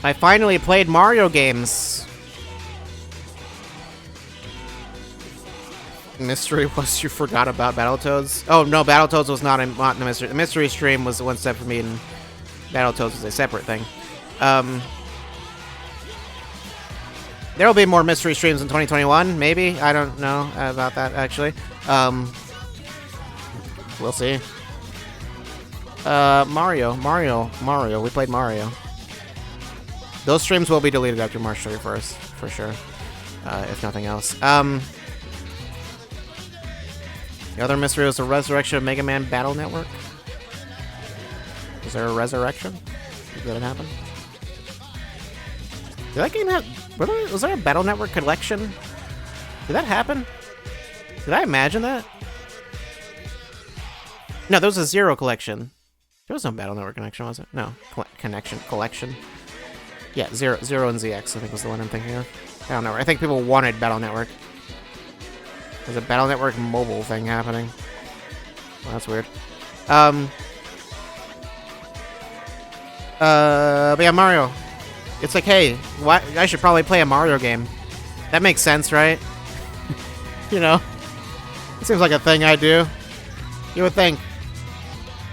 I finally played Mario games. Mystery was you forgot about Battletoads? Oh no, Battletoads was not in the mystery. The mystery stream was one step for me, and Battletoads was a separate thing. There'll be more mystery streams in 2021, maybe. I don't know about that actually. We'll see. Mario. We played Mario. Those streams will be deleted after March 31st, for sure. If nothing else. The other mystery was the resurrection of Mega Man Battle Network. Is there a resurrection? Did that happen? Did that game have... Was there a Battle Network collection? Did that happen? Did I imagine that? No, there was a Zero collection. There was no Battle Network connection, was it? No. Collection. Yeah, Zero and ZX, I think was the one I'm thinking of. I don't know. I think people wanted Battle Network. There's a Battle Network mobile thing happening. Well, that's weird. But yeah, Mario. It's like, hey, I should probably play a Mario game. That makes sense, right? You know? It seems like a thing I do. You would think.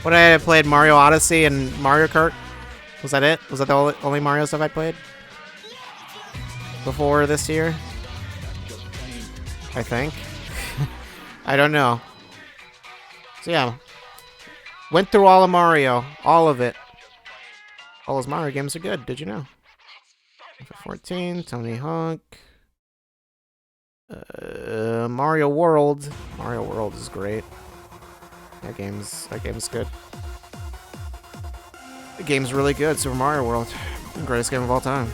What I had played Mario Odyssey and Mario Kart. Was that it? Was that the only Mario stuff I played? Before this year? I think. I don't know. So yeah. Went through all of Mario. All of it. All his Mario games are good. Did you know? 14, Tony Hawk. Mario World. Mario World is great. That game's good. The game's really good. Super Mario World. Greatest game of all time.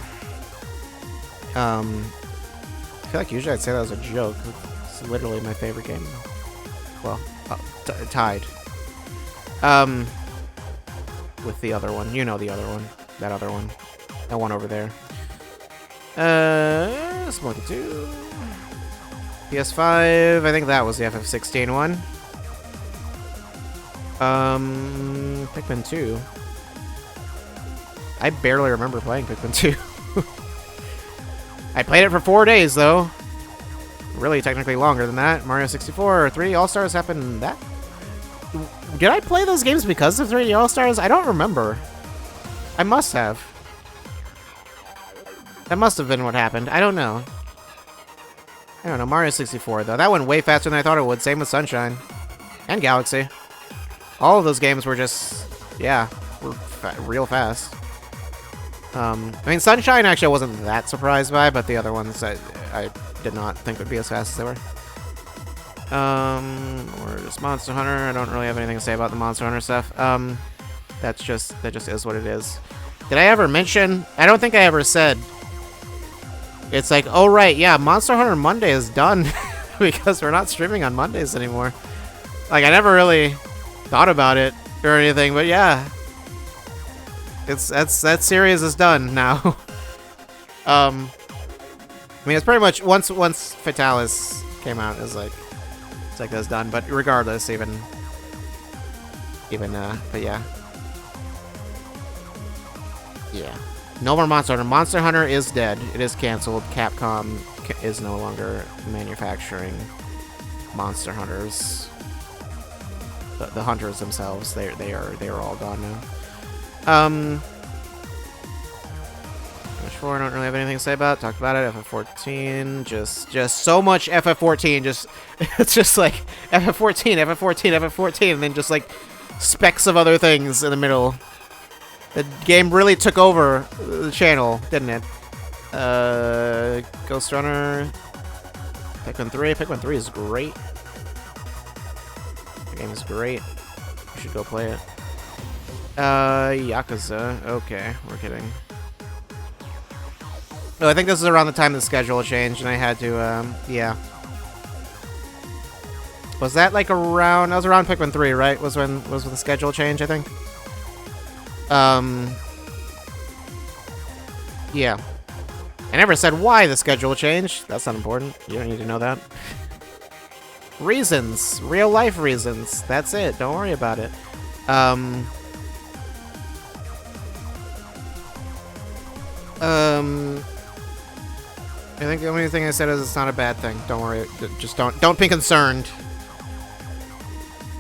I feel like usually I'd say that was a joke. It's literally my favorite game. Well, tied. With the other one. You know the other one. That other one. That one over there. Smoky 2. PS5. I think that was the FF16 one. Pikmin 2. I barely remember playing Pikmin 2. I played it for 4 days, though. Really, technically longer than that. Mario 64 or 3D All-Stars happened that? Did I play those games because of 3D All-Stars? I don't remember. I must have. That must have been what happened. I don't know. I don't know. Mario 64, though. That went way faster than I thought it would. Same with Sunshine. And Galaxy. All of those games were just... yeah. Were real fast. I mean, Sunshine actually I wasn't that surprised by, but the other ones I did not think would be as fast as they were. Or just Monster Hunter. I don't really have anything to say about the Monster Hunter stuff. That just is what it is. Did I ever mention? I don't think I ever said. It's like, oh right, yeah, Monster Hunter Monday is done because we're not streaming on Mondays anymore. Like I never really thought about it or anything, but yeah. That series is done now. I mean, it's pretty much once Fatalis came out, it's like that's done. But regardless, but yeah, no more Monster Hunter. Monster Hunter is dead. It is canceled. Capcom is no longer manufacturing Monster Hunters. The hunters themselves, they are all gone now. FF4, I don't really have anything to say about. Talked about it. FF14, just so much FF14. It's just like FF14, FF14, FF14, and then just like specks of other things in the middle. The game really took over the channel, didn't it? Ghost Runner, Pikmin 3. Pikmin 3 is great. The game is great. You should go play it. Yakuza. Okay, we're kidding. Oh, I think this is around the time the schedule changed, and I had to, yeah. Was that like around? That was around Pikmin 3, right? Was when the schedule change, I think. Yeah. I never said why the schedule changed. That's not important. You don't need to know that. Reasons. Real life reasons. That's it. Don't worry about it. I think the only thing I said is it's not a bad thing. Don't worry. Just don't be concerned.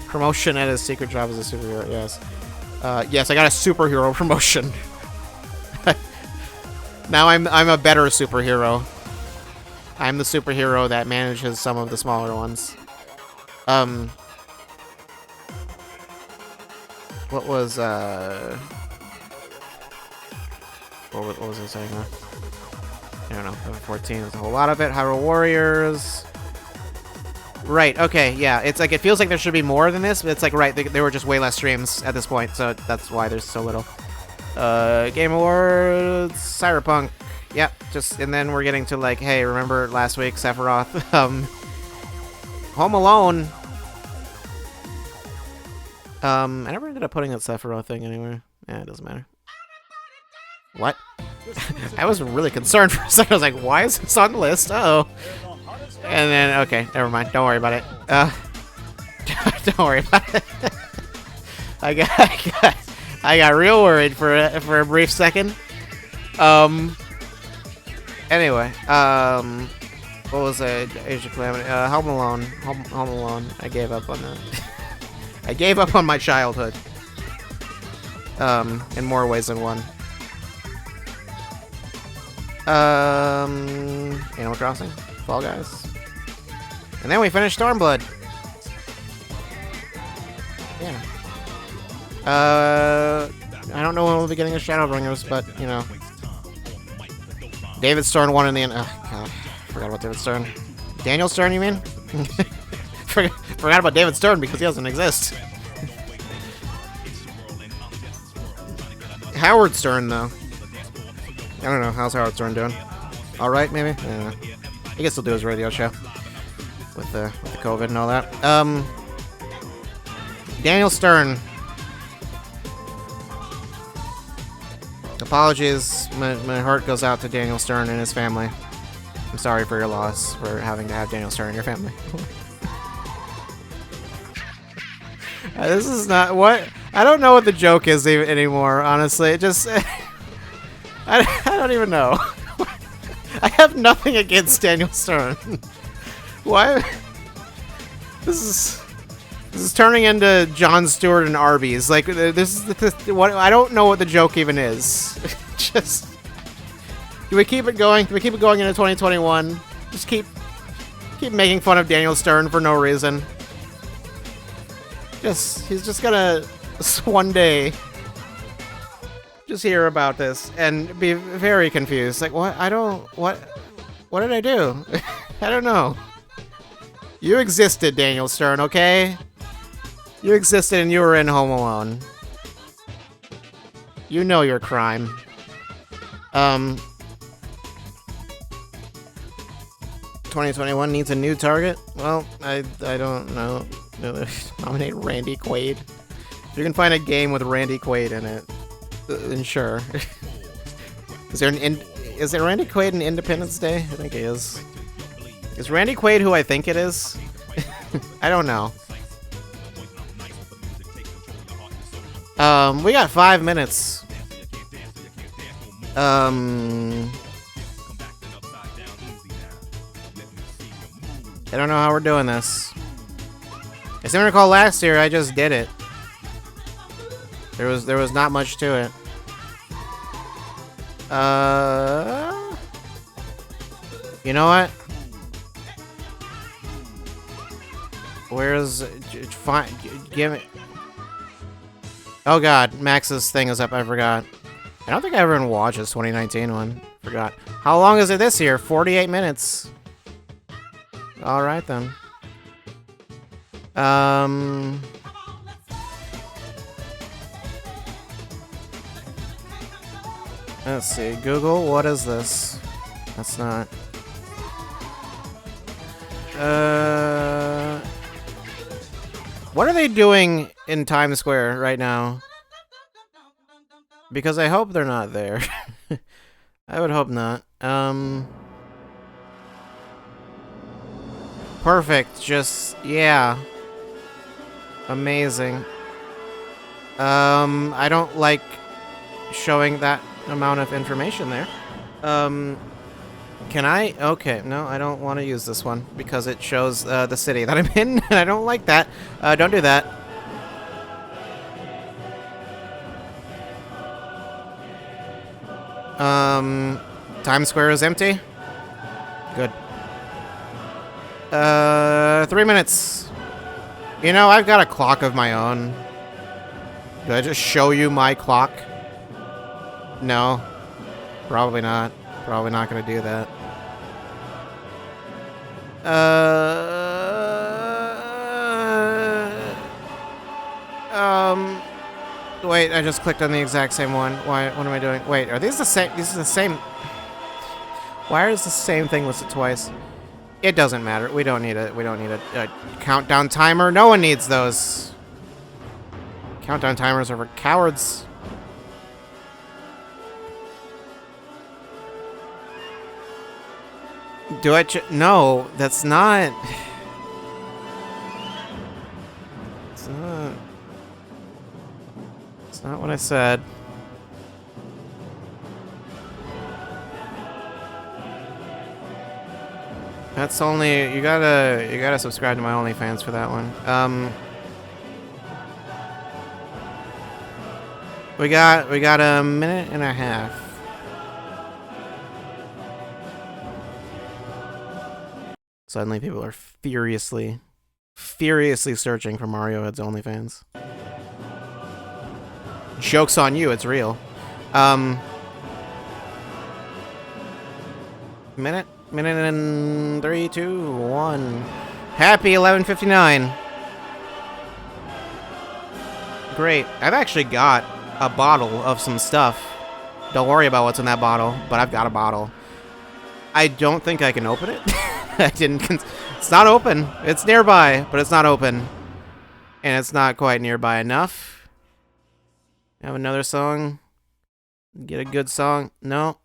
Promotion at his secret job as a superhero. Yes. Yes, I got a superhero promotion. Now I'm a better superhero. I'm the superhero that manages some of the smaller ones. What was what was I saying? I don't know. 14 is a whole lot of it. Hyrule Warriors. Right. Okay. Yeah. It's like it feels like there should be more than this, but it's like right. There were just way less streams at this point, so that's why there's so little. Game Awards, Cyberpunk. Yep. Just and then we're getting to like, hey, remember last week, Sephiroth? Home Alone. I never ended up putting that Sephiroth thing anywhere. Yeah, it doesn't matter. What? I was really concerned for a second. I was like, why is this on the list? Uh-oh. And then, okay, never mind. Don't worry about it. Don't worry about it. I got real worried for a brief second. Anyway, what was it? Age of Calamity. Home Alone. Home Alone. I gave up on that. I gave up on my childhood. In more ways than one. Animal Crossing, Fall Guys, and then we finished Stormblood. Yeah. I don't know when we'll be getting a Shadowbringers, but, you know. David Stern won in the end. Oh, God. Forgot about David Stern. Daniel Stern, you mean? Forgot about David Stern because he doesn't exist. Howard Stern, though. I don't know. How's Howard Stern doing? Alright, maybe? I don't know. I guess he'll do his radio show. With the COVID and all that. Daniel Stern. Apologies. My heart goes out to Daniel Stern and his family. I'm sorry for your loss, for having to have Daniel Stern in your family. This is not what... I don't know what the joke is even anymore, honestly. It just... I don't even know. I have nothing against Daniel Stern. Why? This is turning into Jon Stewart and Arby's. Like, this is what... I don't know what the joke even is. Just... Do we keep it going? Do we keep it going into 2021? Just keep making fun of Daniel Stern for no reason. He's just gonna one day just hear about this and be very confused. Like, what? What did I do? I don't know. You existed, Daniel Stern, okay? You existed and you were in Home Alone. You know your crime. 2021 needs a new target? Well, I don't know. Nominate Randy Quaid. If you can find a game with Randy Quaid in it, then sure. Is there Randy Quaid in Independence Day? I think he is. Is Randy Quaid who I think it is? I don't know. We got 5 minutes. I don't know how we're doing this. I seem to recall last year I just did it. There was not much to it. You know what? Where's fine? Give me. Oh God, Max's thing is up. I forgot. I don't think everyone watches 2019 one. Forgot. How long is it this year? 48 minutes. All right then. Let's see. Google, what is this? That's not. What are they doing in Times Square right now? Because I hope they're not there. I would hope not. Perfect. Just, yeah. Amazing. I don't like showing that amount of information there. Can I? Okay, no, I don't want to use this one because it shows the city that I'm in, and I don't like that. Don't do that. Times Square is empty. Good. 3 minutes. You know, I've got a clock of my own. Did I just show you my clock? No. Probably not. Probably not gonna do that. Wait, I just clicked on the exact same one. Why? What am I doing? Wait, are these the same? These are the same. Why is the same thing listed twice? It doesn't matter. We don't need a countdown timer. No one needs those. Countdown timers are for cowards. Do I? No, that's not. It's not. It's not what I said. That's only you gotta subscribe to my OnlyFans for that one. We got a minute and a half. Suddenly people are furiously searching for Mario Head's OnlyFans. Joke's on you, it's real. Minute and 3, 2, 1. Happy 11:59. Great. I've actually got a bottle of some stuff. Don't worry about what's in that bottle, but I've got a bottle. I don't think I can open it. I didn't. It's not open. It's nearby, but it's not open. And it's not quite nearby enough. Have another song. Get a good song. No.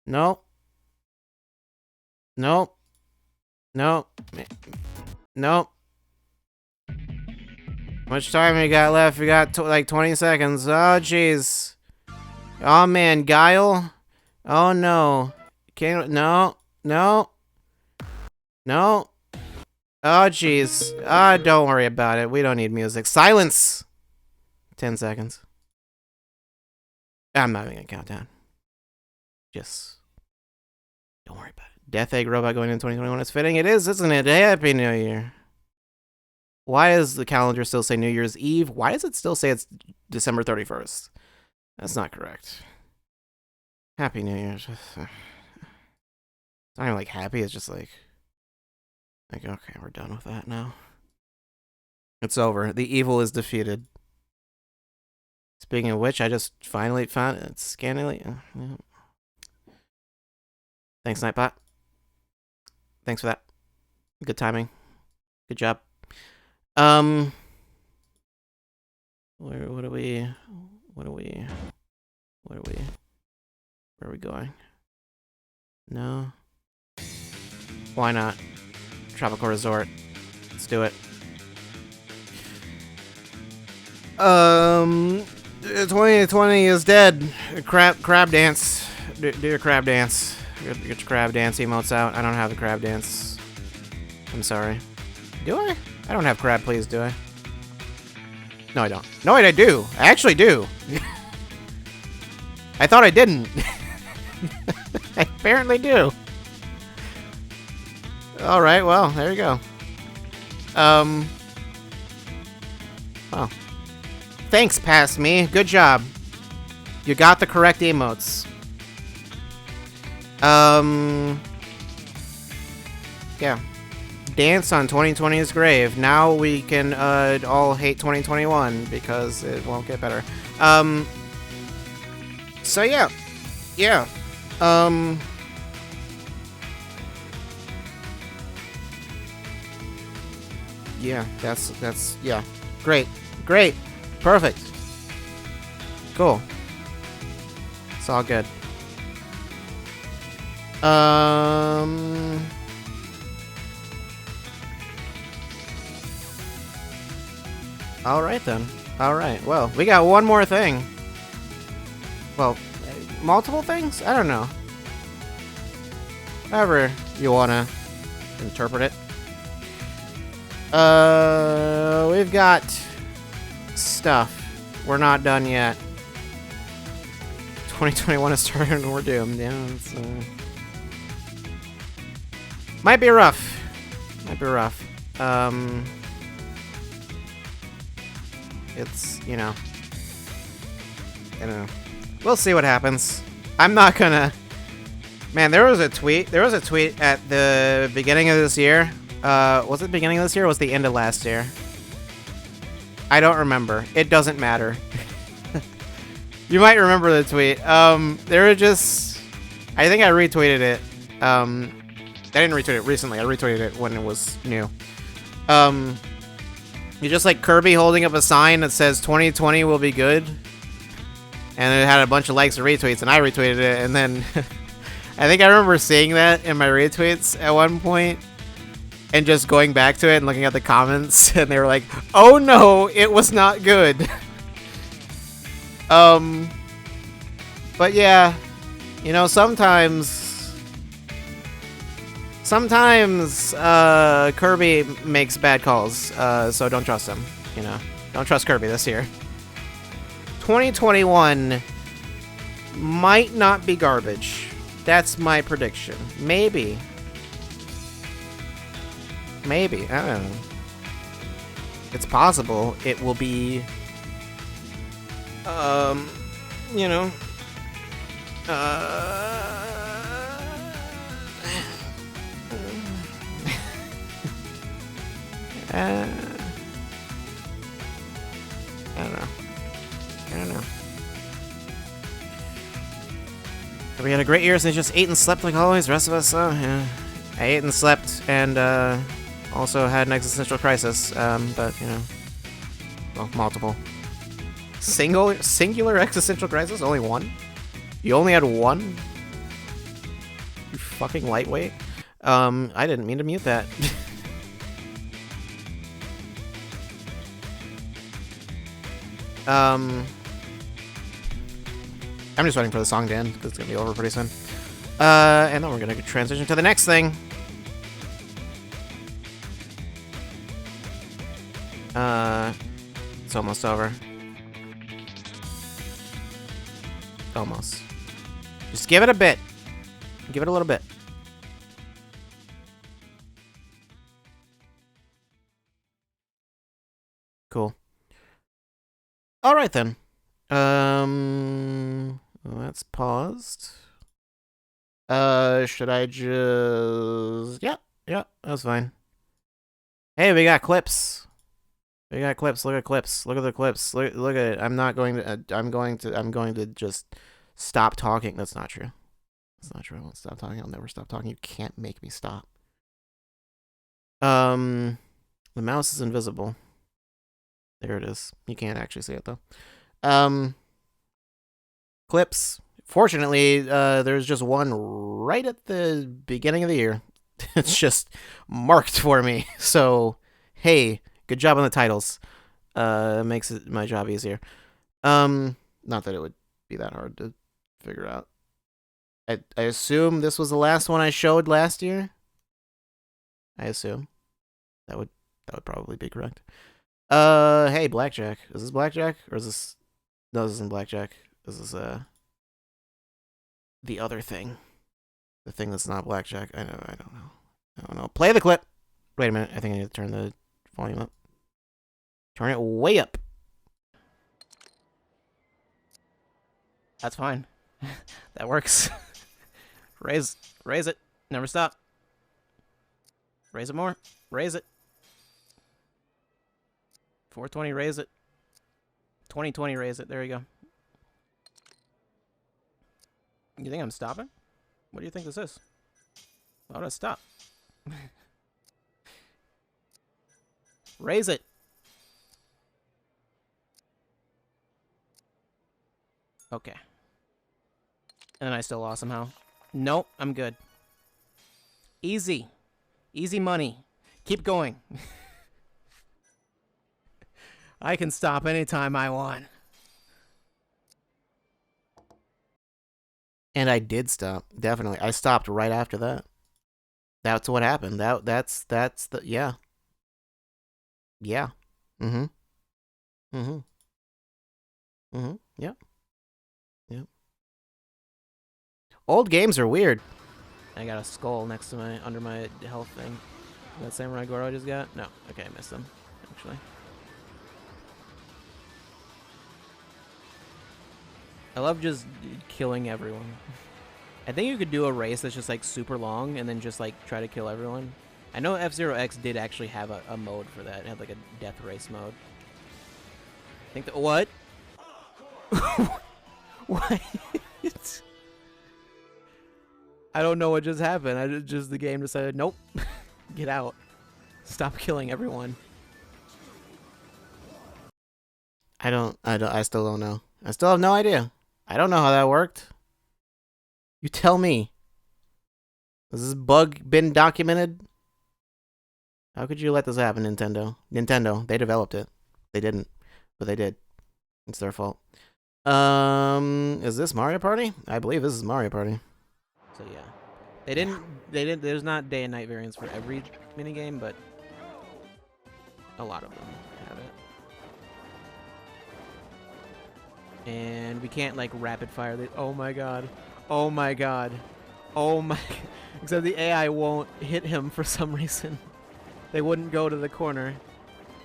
No. No. No. No. How much time we got left? We got like 20 seconds. Oh, jeez. Oh, man. Guile. Oh, no. No. No. No. Oh, jeez. Don't worry about it. We don't need music. Silence. 10 seconds. I'm not even gonna count down. Just don't worry about it. Death Egg Robot going into 2021 is fitting. It is, isn't it? Happy New Year. Why does the calendar still say New Year's Eve? Why does it still say it's December 31st? That's not correct. Happy New Year. It's not even like happy. It's just like, okay, we're done with that now. It's over. The evil is defeated. Speaking of which, I just finally found it. It's scannily. Yeah. Thanks, Nightbot. Thanks for that. Good timing. Good job. Where are we going? No. Why not? Tropical Resort. Let's do it. 2020 is dead. Crab dance. Do your crab dance. Get your crab dance emotes out. I don't have the crab dance. I'm sorry. Do I? I don't have crab please, do I? No, I don't. No, wait, I do. I actually do. I thought I didn't. I apparently do. Alright, well, there you go. Well. Thanks, Past Me. Good job. You got the correct emotes. Yeah. Dance on 2020's grave. Now we can all hate 2021 because it won't get better. So yeah. Yeah. Yeah, that's yeah. Great. Perfect. Cool. It's all good. Alright then. Alright, well, we got one more thing. Well, multiple things? I don't know. However you wanna interpret it. We've got stuff. We're not done yet. 2021 is starting and we're doomed. Yeah, it's, might be rough. It's, you know, I don't know. We'll see what happens. I'm not gonna... Man, there was a tweet at the beginning of this year. Was it the beginning of this year or was it the end of last year? I don't remember. It doesn't matter. You might remember the tweet. There were just... I think I retweeted it. I didn't retweet it recently. I retweeted it when it was new. You just like Kirby holding up a sign that says 2020 will be good. And it had a bunch of likes and retweets, and I retweeted it, and then... I think I remember seeing that in my retweets at one point, and just going back to it and looking at the comments, and they were like, oh no, it was not good. But yeah, you know, sometimes Kirby makes bad calls, so don't trust him, you know. Don't trust Kirby this year. 2021 might not be garbage. That's my prediction. Maybe. I don't know. It's possible it will be You know, I don't know. I don't know. We had a great year, so they just ate and slept like always. The rest of us, yeah. I ate and slept, and also had an existential crisis. But you know, well, multiple. Singular existential crisis? Only one? You only had one? You fucking lightweight. I didn't mean to mute that. I'm just waiting for the song to end, because it's going to be over pretty soon. And then we're going to transition to the next thing. It's almost over. Almost. Just give it a bit. Give it a little bit. Cool. All right then. That's paused. Should I just... Yeah, that's fine. Hey, we got clips. We got clips. Look at clips. Look at the clips. Look at it. I'm going to just stop talking. That's not true. That's not true. I won't stop talking. I'll never stop talking. You can't make me stop. The mouse is invisible. There it is. You can't actually see it though. Clips. Fortunately, there's just one right at the beginning of the year. It's just marked for me. So, hey, good job on the titles. Makes my job easier. Not that it would be that hard to figure out. I assume this was the last one I showed last year. I assume that would probably be correct. Hey, Blackjack. Is this Blackjack or is this? No, this isn't Blackjack. This is the other thing. The thing that's not Blackjack. I don't know. Play the clip. Wait a minute. I think I need to turn the volume up. Turn it way up. That's fine. That works. Raise it. Never stop. Raise it more. Raise it. 420, raise it. 2020, raise it. There you go. You think I'm stopping? What do you think this is? Why would I stop? Raise it. Okay. And then I still lost somehow. Nope, I'm good. Easy. Easy money. Keep going. I can stop anytime I want. And I did stop. Definitely. I stopped right after that. That's what happened. That's the yeah. Yeah. Mm-hmm. Mm-hmm. Mm-hmm. Yep. Yep. Old games are weird. I got a skull next to under my health thing. That Samurai Goro I just got? No. Okay, I missed them, actually. I love just killing everyone. I think you could do a race that's just like super long and then just like try to kill everyone. I know F-Zero X did actually have a mode for that. It had like a death race mode. I think what? What? I don't know what just happened. The game decided, nope, get out. Stop killing everyone. I still don't know. I still have no idea. I don't know how that worked. You tell me. Has this bug been documented? How could you let this happen, Nintendo? Nintendo, they developed it. They didn't, but they did. It's their fault. Is this Mario Party? I believe this is Mario Party. So yeah. They didn't there's not day and night variants for every minigame, but a lot of them have it. And we can't like rapid fire the oh my god. Oh my god. Oh my except the AI won't hit him for some reason. They wouldn't go to the corner.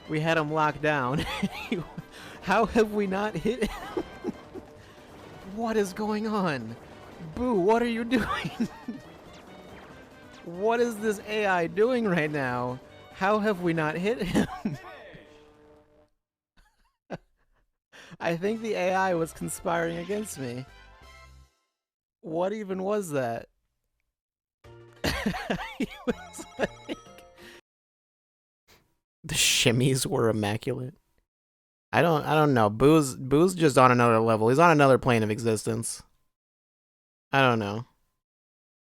We had him locked down. How have we not hit him? What is going on? Boo, what are you doing? What is this AI doing right now? How have we not hit him? I think the AI was conspiring against me. What even was that? He was like... The shimmies were immaculate. I don't know. Boo's just on another level. He's on another plane of existence. I don't know.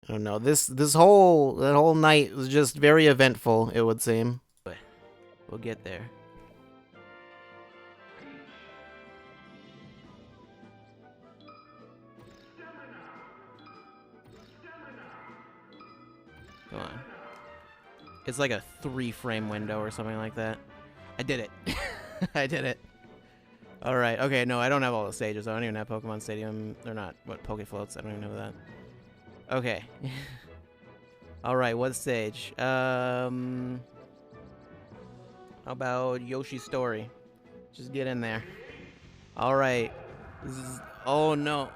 That whole night was just very eventful, it would seem. But we'll get there. Come on. It's like a 3-frame window or something like that. I did it. I did it. Alright, okay, no, I don't have all the stages. I don't even have Pokemon Stadium. They're not, what, Pokefloats? I don't even know that. Okay. Alright, what stage? How about Yoshi's Story? Just get in there. Alright. Oh no.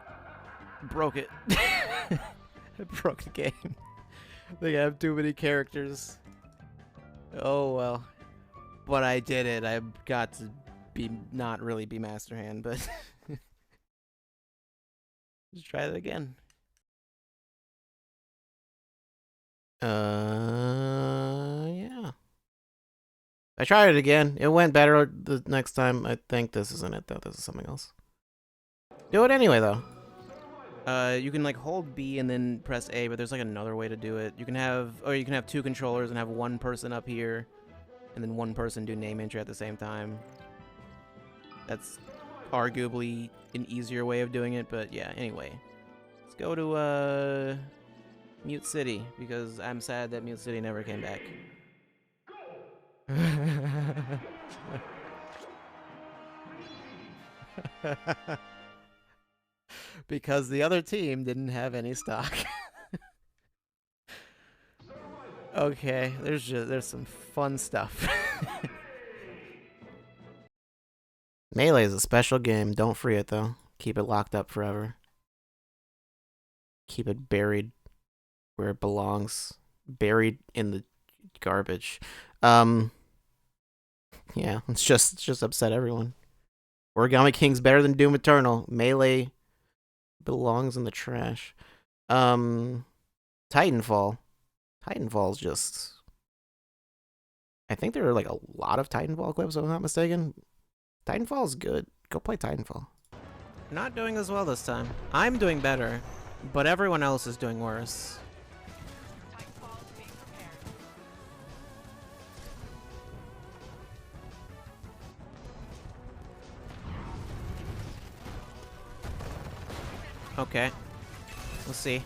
Broke it. I broke the game. I think I have too many characters. Oh well. But I did it. I got to not really be Master Hand, but let's try it again. Yeah. I tried it again. It went better the next time. I think this isn't it though. This is something else. Do it anyway though. You can like hold B and then press A, but there's like another way to do it. You can have 2 controllers and have one person up here, and then one person do name entry at the same time. That's arguably an easier way of doing it, but yeah, anyway. Let's go to, Mute City, because I'm sad that Mute City never came back. Because the other team didn't have any stock. Okay, there's some fun stuff. Melee is a special game. Don't free it though. Keep it locked up forever. Keep it buried where it belongs. Buried in the garbage. Yeah, it's just upset everyone. Origami King's better than Doom Eternal. Melee belongs in the trash. Titanfall. Titanfall's just... I think there are like a lot of Titanfall clips, if I'm not mistaken. Titanfall's good. Go play Titanfall. Not doing as well this time. I'm doing better, but everyone else is doing worse. Okay. We'll see.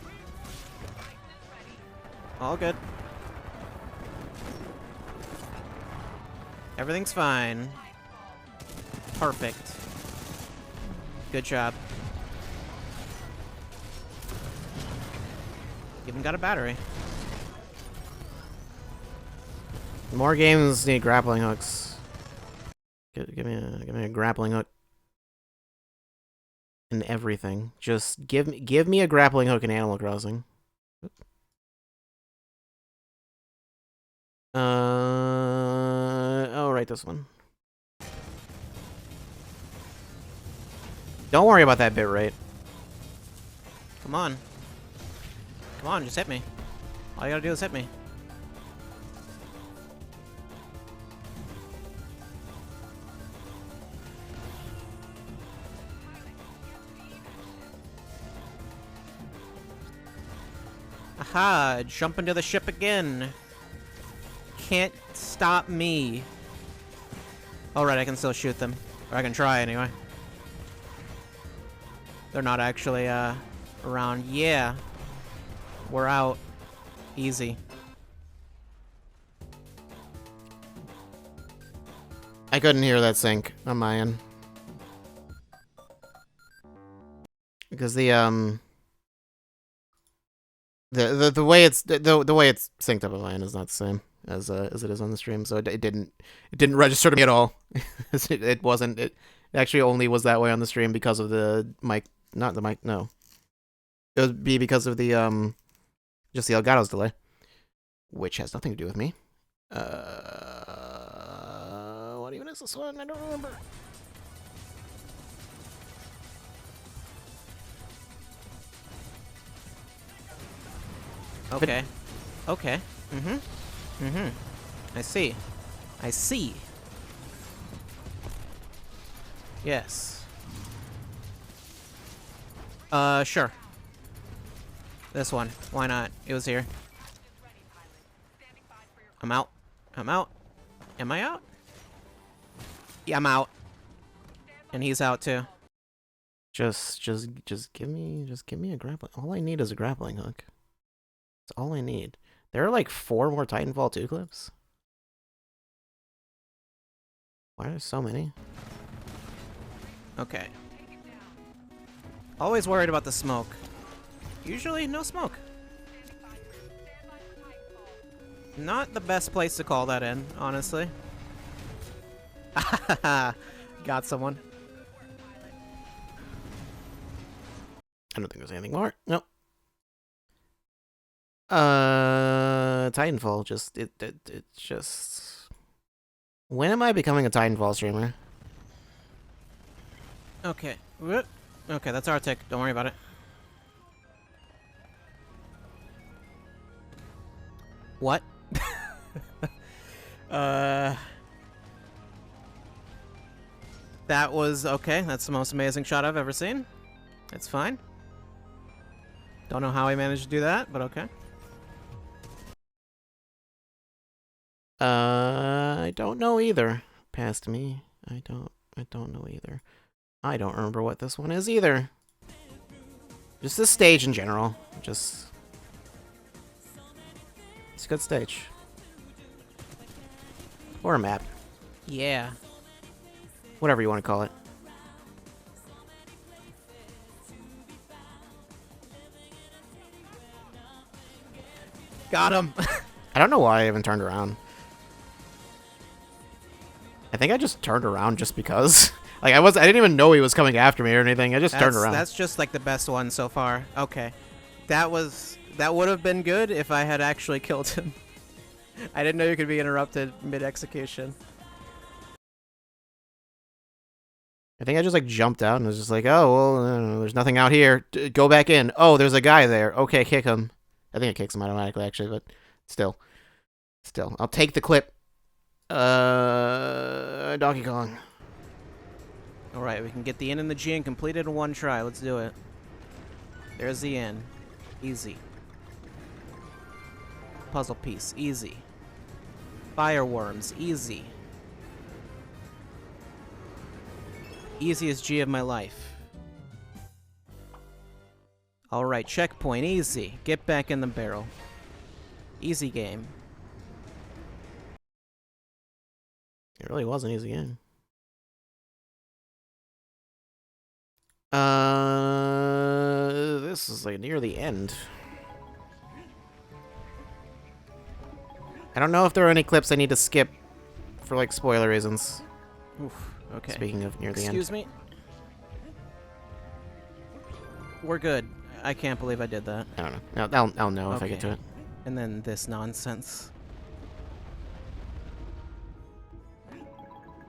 All good. Everything's fine. Perfect. Good job. Even got a battery. More games need grappling hooks. Give me a grappling hook. And everything. Just give me a grappling hook in Animal Crossing. Oh, right, this one. Don't worry about that bit rate. Come on. Come on, just hit me. All you gotta do is hit me. Aha! Jump into the ship again. Can't stop me. Alright, I can still shoot them. Or I can try anyway. They're not actually, around. Yeah. We're out. Easy. I couldn't hear that sync on my end. Because the way it's the way it's synced up on my end is not the same. as it is on the stream, so it didn't register to me at all. It wasn't. It actually only was that way on the stream because of the mic, not the mic. No, it would be because of the just the Elgato's delay, which has nothing to do with me. What even is this one? I don't remember. Okay. Okay. I see. I see. Yes. Sure. This one. Why not? It was here. I'm out. I'm out. Am I out? Yeah, I'm out. And he's out too. Just give me a grappling. All I need is a grappling hook. That's all I need. There are like 4 more Titanfall 2 clips. Why are there so many? Okay. Always worried about the smoke. Usually, no smoke. Not the best place to call that in, honestly. Got someone. I don't think there's anything more. Nope. Titanfall just it just. When am I becoming a Titanfall streamer? Okay. Okay, that's our tick. Don't worry about it. What? That was okay. That's the most amazing shot I've ever seen. It's fine. Don't know how I managed to do that, but okay. I don't know either. Past me. I don't know either. I don't remember what this one is either. Just this stage in general. It's a good stage. Or a map. Yeah. Whatever you want to call it. Got him. I don't know why I haven't turned around. I think I just turned around just because. Like I didn't even know he was coming after me or anything. I just turned around. That's just like the best one so far. Okay. That would have been good if I had actually killed him. I didn't know you could be interrupted mid-execution. I think I just like jumped out and was just like, oh well, there's nothing out here. Go back in. Oh, there's a guy there. Okay, kick him. I think it kicks him automatically actually, but still, I'll take the clip. Donkey Kong. All right, we can get the N and the G and complete it in one try. Let's do it. There's the N. Easy. Puzzle piece. Easy. Fireworms. Easy. Easiest G of my life. Alright, checkpoint. Easy. Get back in the barrel. Easy game. It really was an easy game. This is like near the end. I don't know if there are any clips I need to skip for like spoiler reasons. Oof, okay. Speaking of near the end. Excuse me? We're good. I can't believe I did that. I don't know. I'll know if I get to it. And then this nonsense.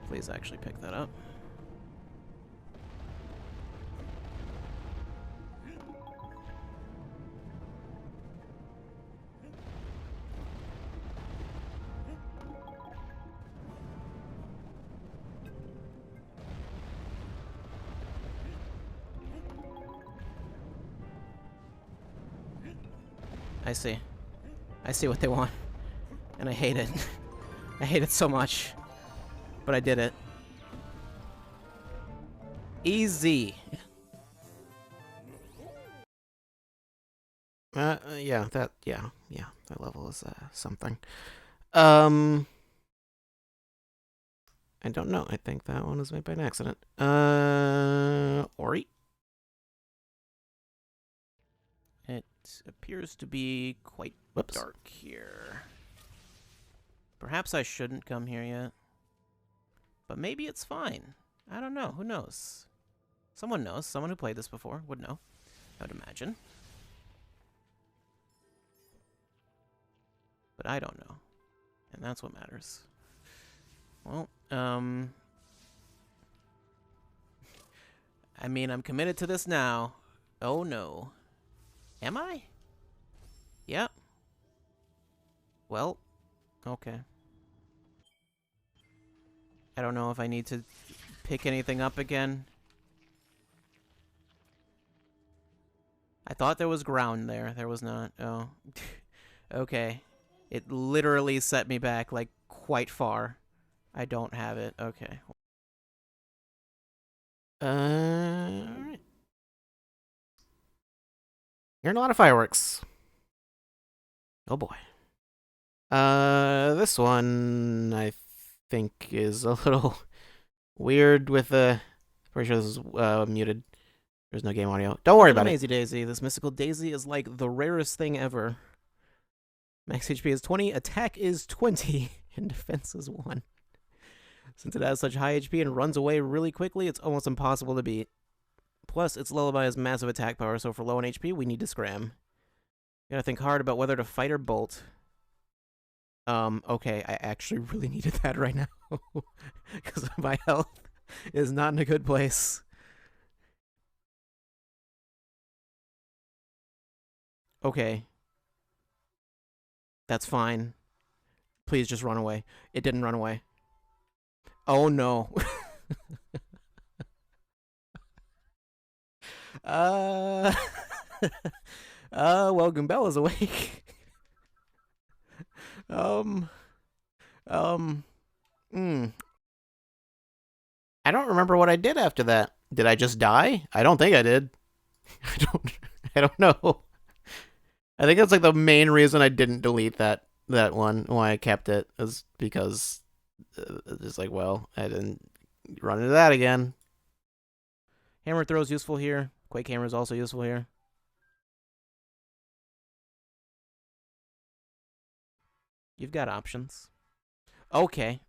Please actually pick that up. I see. I see what they want. And I hate it. I hate it so much. But I did it. Easy. Yeah, that level is something. I don't know. I think that one was made by an accident. Ori? It appears to be quite dark here. Perhaps I shouldn't come here yet. But maybe it's fine. I don't know. Who knows? Someone knows. Someone who played this before would know, I would imagine. But I don't know. And that's what matters. Well, I mean, I'm committed to this now. Oh, no. Am I? Yep. Well, okay. I don't know if I need to pick anything up again. I thought there was ground there. There was not. Oh. Okay. It literally set me back, like, quite far. I don't have it. Okay. Alright. Hearing a lot of fireworks. Oh boy. This one I think is a little weird with pretty sure this is muted. There's no game audio. Don't worry about it. Lazy Daisy. This mystical daisy is like the rarest thing ever. Max HP is 20, attack is 20, and defense is 1. Since it has such high HP and runs away really quickly, it's almost impossible to beat. Plus, its lullaby has massive attack power, so for low on HP, we need to scram. You gotta think hard about whether to fight or bolt. Okay, I actually really needed that right now. Because my health is not in a good place. Okay. That's fine. Please just run away. It didn't run away. Oh no. Well, Goombella's awake. I don't remember what I did after that. Did I just die? I don't think I did. I don't know. I think that's like the main reason I didn't delete that one. Why I kept it is because it's like, well, I didn't run into that again. Hammer throw is useful here. Quake hammer is also useful here. You've got options. Okay.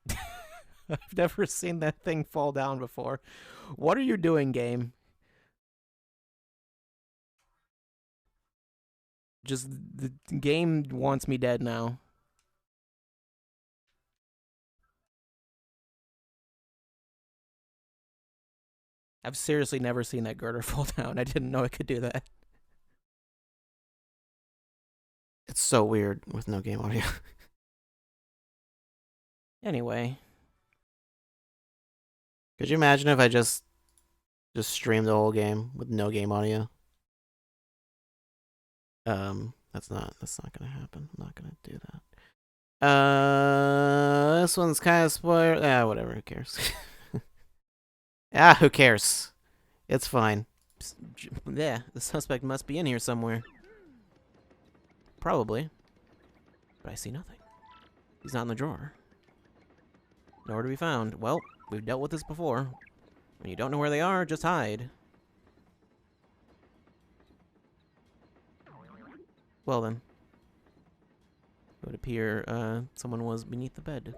I've never seen that thing fall down before. What are you doing, game? Just, the game wants me dead now. I've seriously never seen that girder fall down. I didn't know it could do that. It's so weird with no game audio. Anyway. Could you imagine if I just streamed the whole game with no game audio? That's not gonna happen. I'm not gonna do that. This one's kind of spoiled. Whatever. Who cares? Who cares? It's fine. Yeah, the suspect must be in here somewhere. Probably. But I see nothing. He's not in the drawer. Nowhere to be found. Well, we've dealt with this before. When you don't know where they are, just hide. Well then. It would appear someone was beneath the bed.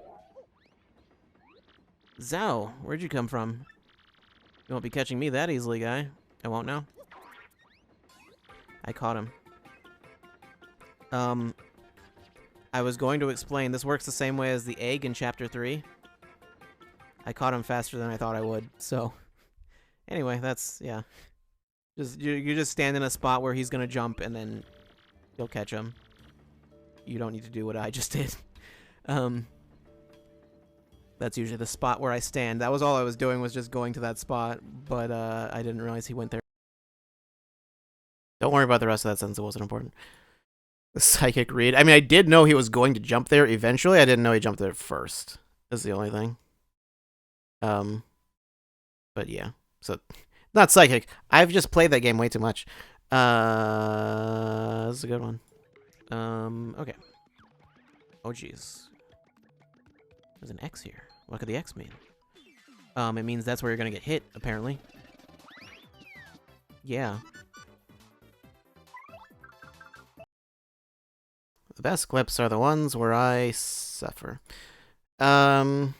Zhao, where'd you come from? You won't be catching me that easily, guy. I won't now. I caught him. I was going to explain, this works the same way as the egg in Chapter 3. I caught him faster than I thought I would, so... Anyway, that's, yeah. You just stand in a spot where he's gonna jump, and then you'll catch him. You don't need to do what I just did. That's usually the spot where I stand. That was all I was doing, was just going to that spot, but I didn't realize he went there. Don't worry about the rest of that sentence, it wasn't important. The psychic read. I mean, I did know he was going to jump there eventually. I didn't know he jumped there first. That's the only thing. But yeah. So, not psychic. I've just played that game way too much. This is a good one. Okay. Oh, jeez. There's an X here. What could the X mean? It means that's where you're gonna get hit, apparently. Yeah. The best clips are the ones where I suffer. Is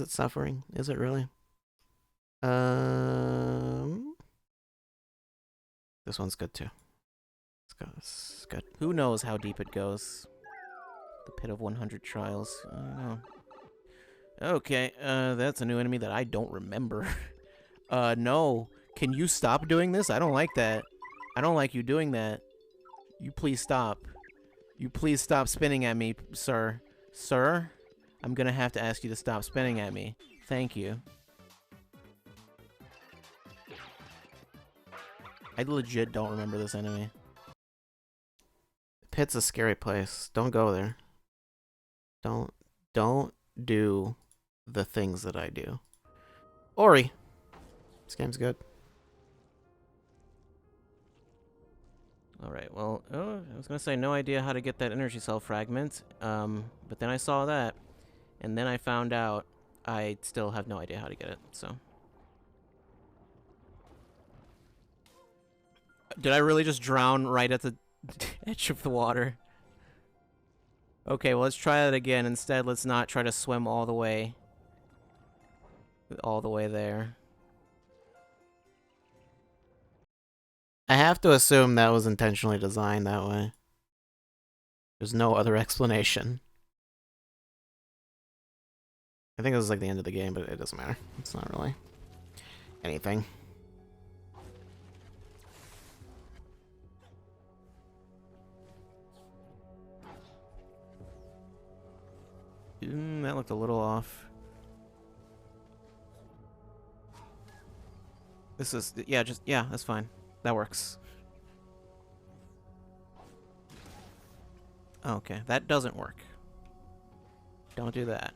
it suffering? Is it really? This one's good too. It's good. Who knows how deep it goes? The pit of 100 trials. I don't know. Okay, that's a new enemy that I don't remember. No. Can you stop doing this? I don't like that. I don't like you doing that. You please stop. You please stop spinning at me, sir. Sir? I'm gonna have to ask you to stop spinning at me. Thank you. I legit don't remember this enemy. The pit's a scary place. Don't go there. Don't do the things that I do. Ori. This game's good. Alright, well, I was gonna say no idea how to get that energy cell fragment, but then I saw that, and then I found out I still have no idea how to get it, so. Did I really just drown right at the edge of the water? Okay, well, let's try that again. Instead, let's not try to swim all the way there. I have to assume that was intentionally designed that way. There's no other explanation. I think this is like the end of the game, but it doesn't matter. It's not really anything. That looked a little off. This is, yeah, that's fine. That works. Okay, that doesn't work. Don't do that.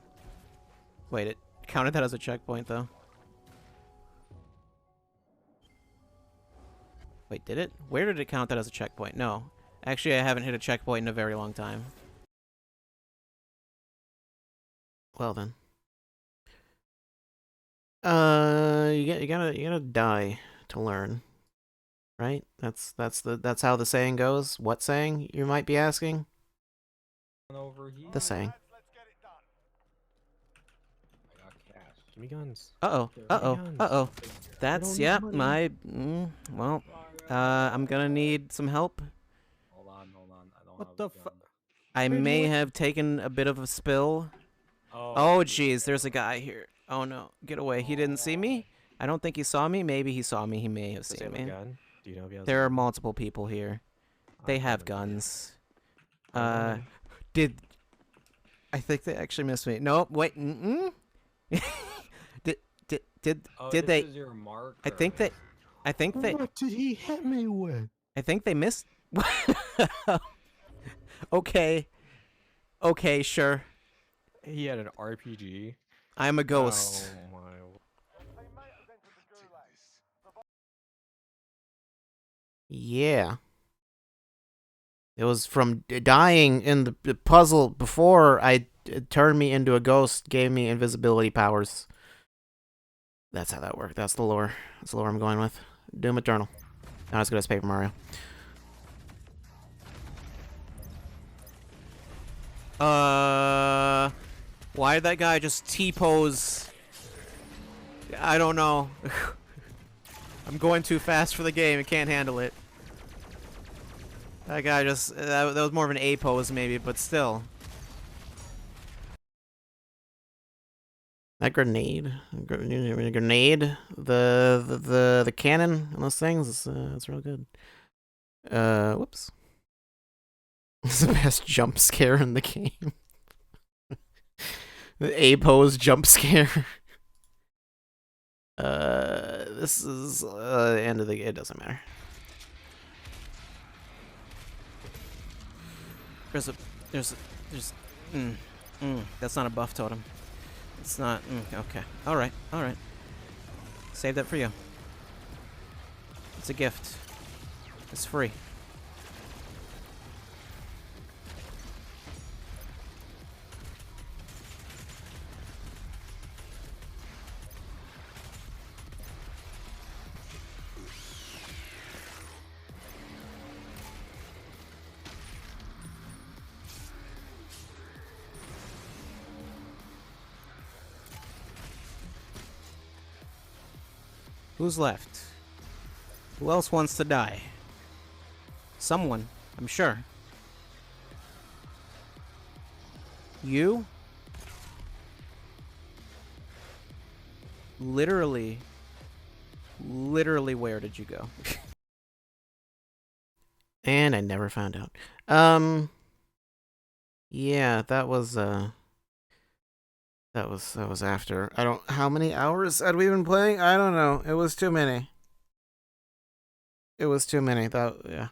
Wait, it counted that as a checkpoint, though. Wait, did it? Where did it count that as a checkpoint? No. Actually, I haven't hit a checkpoint in a very long time. Well then. You gotta die to learn. Right? That's how the saying goes. What saying, you might be asking? The saying. Give me guns. Uh-oh. That's, yeah, well, I'm gonna need some help. Hold on. I don't What have the a gun. I may have taken a bit of a spill. Oh, jeez, there's a guy here. Oh, no. Get away. He didn't see me? I don't think he saw me. Maybe he saw me. He may have Does he seen have a me. gun? Do you know if he has There a are gun? multiple people here. They have guns. I think they actually missed me. No, wait. Did they? This is your marker. I think they. What did he hit me with? I think they missed. Okay. Okay, sure. He had an RPG. I'm a ghost. Oh my. Yeah. It was from dying in the puzzle before it turned me into a ghost, gave me invisibility powers. That's how that worked. That's the lore. That's the lore I'm going with. Doom Eternal. Not as good as Paper Mario. Why did that guy just T-pose? I don't know. I'm going too fast for the game. It can't handle it. That guy just... That was more of an A pose, maybe, but still. That grenade, the cannon on those things, it's real good. Whoops. It's the best jump scare in the game. The A-pose jump scare. This is the end of the game. It doesn't matter. That's not a buff totem. It's not, okay. Alright. Save that for you. It's a gift. It's free. Who's left? Who else wants to die? Someone, I'm sure. You? Literally, where did you go? And I never found out. Yeah, that was after. I don't. How many hours had we been playing? I don't know. It was too many. That yeah.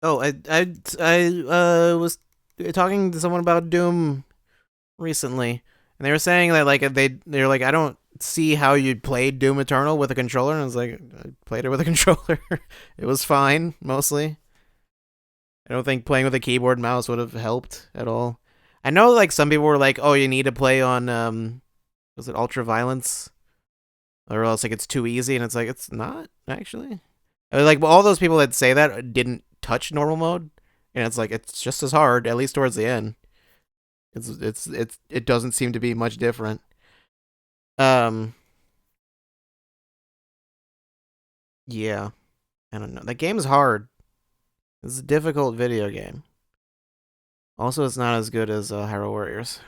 Oh, I was talking to someone about Doom recently, and they were saying that like they're like, I don't see how you'd play Doom Eternal with a controller, and I was like, I played it with a controller. It was fine mostly. I don't think playing with a keyboard and mouse would have helped at all. I know like some people were like, oh, you need to play on was it Ultra Violence, or else like it's too easy, and it's like it's not actually. I was like, well, all those people that say that didn't touch normal mode, and it's like it's just as hard, at least towards the end. It doesn't seem to be much different. Yeah, I don't know. That game is hard. It's a difficult video game. Also, it's not as good as Hyrule Warriors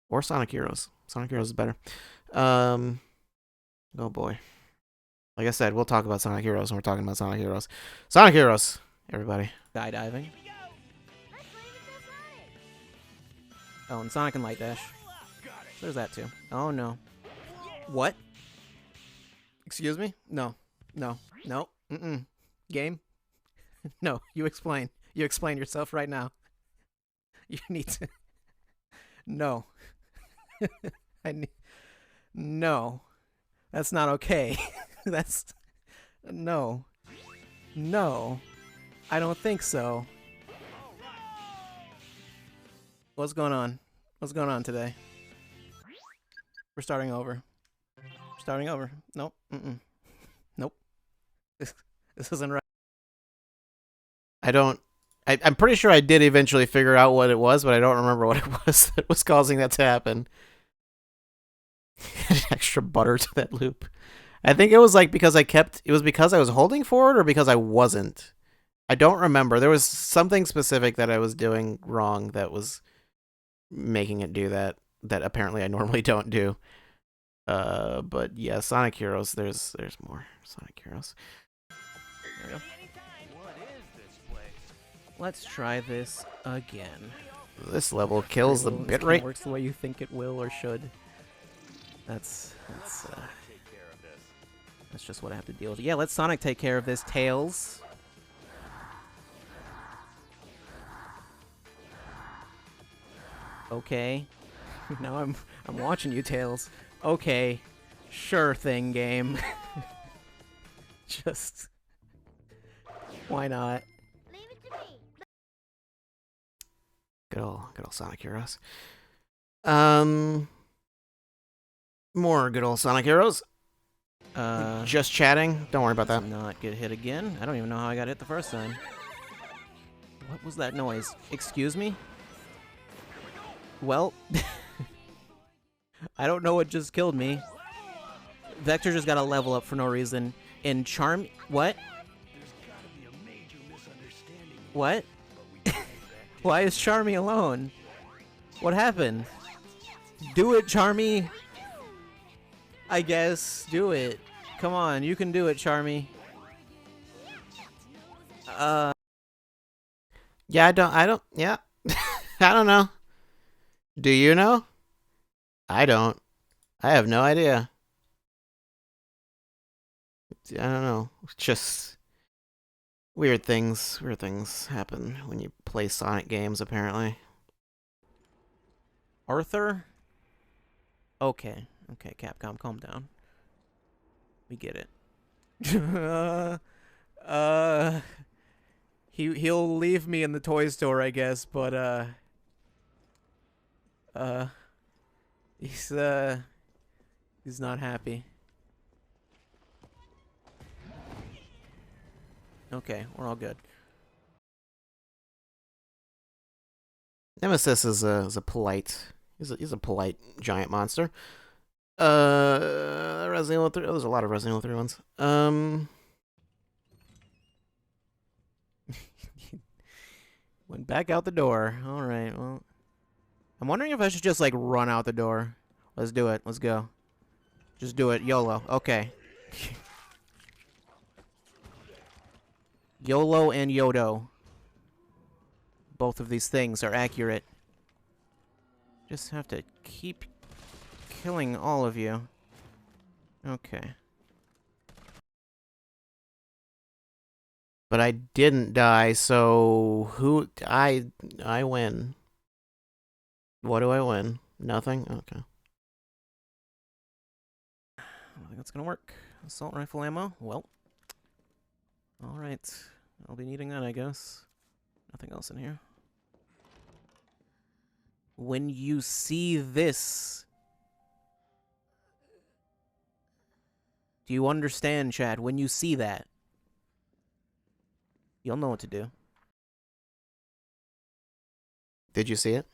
or Sonic Heroes. Sonic Heroes is better. Oh boy. Like I said, we'll talk about Sonic Heroes when we're talking about Sonic Heroes. Sonic Heroes, everybody. Skydiving. Oh, and Sonic and Light Dash. There's that too. Oh no. What? Excuse me? No. Mm-mm. Game? No, you explain. You explain yourself right now. You need to. No. No. That's not okay. That's. No. No. I don't think so. What's going on? What's going on today? We're starting over. Nope. Mm-mm. Nope. This isn't right. I'm pretty sure I did eventually figure out what it was, but I don't remember what it was that was causing that to happen. Extra butter to that loop. I think it was like because it was because I was holding forward or because I wasn't. I don't remember. There was something specific that I was doing wrong that was making it do that apparently I normally don't do. But yeah, Sonic Heroes, there's more Sonic Heroes. There we go. Let's try this again. This level kills the This bitrate. works the way you think it will or should. That's just what I have to deal with. Yeah, let Sonic take care of this, Tails. Okay. Now I'm watching you, Tails. Okay. Sure thing, game. Just why not? Good old Sonic Heroes. More good old Sonic Heroes. Just chatting. Don't worry about that. Not get hit again. I don't even know how I got hit the first time. What was that noise? Excuse me? Well, I don't know what just killed me. Vector just got a level up for no reason. And Charm... What? What? Why is Charmy alone? What happened? Do it, Charmy! I guess. Do it. Come on, you can do it, Charmy. Yeah, I don't, yeah. I don't know. Do you know? I don't. I have no idea. I don't know. Just weird things happen when you play Sonic games, apparently. Arthur? Okay. Okay, Capcom, calm down. We get it. He'll leave me in the toy store, I guess, but he's not happy. Okay, we're all good. Nemesis is a polite He's a polite giant monster. Resident Evil 3. Oh, there's a lot of Resident Evil 3 ones. Went back out the door. All right. Well, I'm wondering if I should just like run out the door. Let's do it. Let's go. Just do it. YOLO. Okay. YOLO and Yodo. Both of these things are accurate. Just have to keep killing all of you. Okay. But I didn't die, so I win. What do I win? Nothing? Okay. I don't think that's gonna work. Assault rifle ammo? Well. Alright. I'll be needing that, I guess. Nothing else in here. When you see this... Do you understand, Chad? When you see that, you'll know what to do. Did you see it?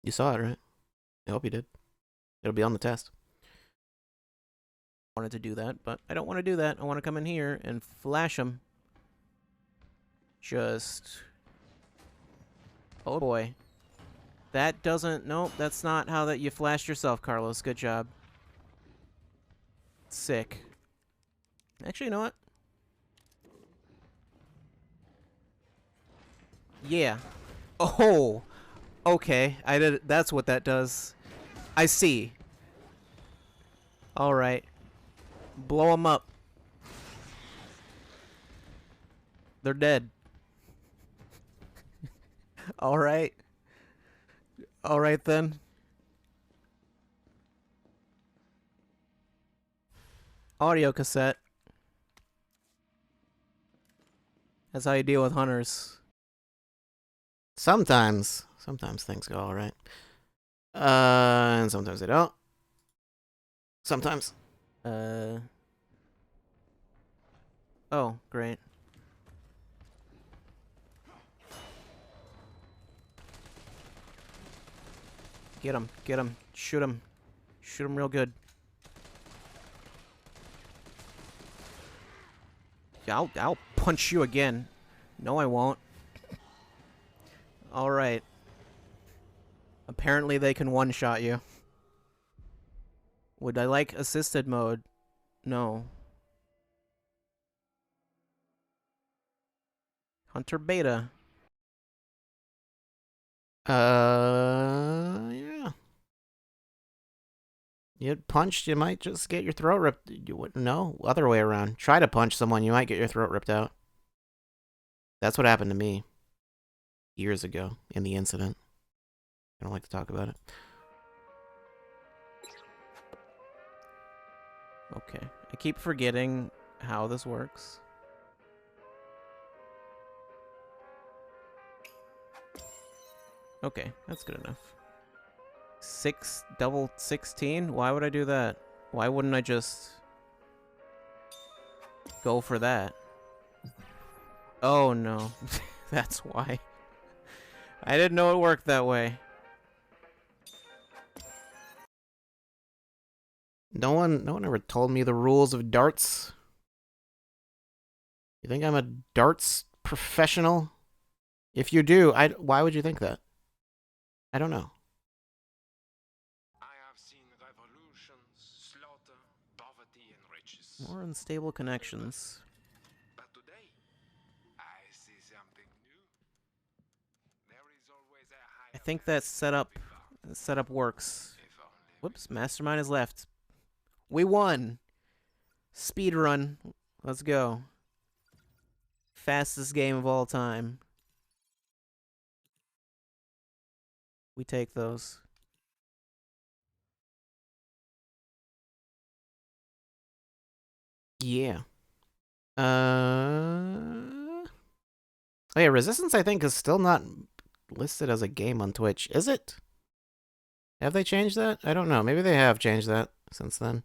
You saw it, right? I hope you did. It'll be on the test. Wanted to do that, but I don't want to do that. I want to come in here and flash them. Just... Oh boy. That doesn't... Nope, that's not how that you flashed yourself, Carlos. Good job. Sick. Actually, you know what? Yeah. Oh! Okay, I did... That's what that does. I see. Alright. Blow them up. They're dead. Alright. Alright then. Audio cassette. That's how you deal with hunters. Sometimes things go all right. And sometimes they don't. Sometimes. Oh, great. Get him, get him, shoot him. Shoot him real good. Yeah, I'll punch you again. No, I won't. Alright. Apparently they can one-shot you. Would I like assisted mode? No. Hunter Beta. Yeah. You get punched, you might just get your throat ripped. You wouldn't know. Other way around. Try to punch someone, you might get your throat ripped out. That's what happened to me years ago in the incident. I don't like to talk about it. Okay. I keep forgetting how this works. Okay, that's good enough. 6 double 16? Why would I do that? Why wouldn't I just go for that? Oh no. That's why. I didn't know it worked that way. No one ever told me the rules of darts. You think I'm a darts professional? If you do, why would you think that? I don't know. I have seen revolutions, slaughter, poverty, and riches. More unstable connections. But today, I see something new. There is always a higher I think that setup power. works. If only Whoops, Mastermind is left. We won. Speed run. Let's go. Fastest game of all time. We take those. Yeah. Oh yeah, Resistance I think is still not listed as a game on Twitch. Is it? Have they changed that? I don't know. Maybe they have changed that since then.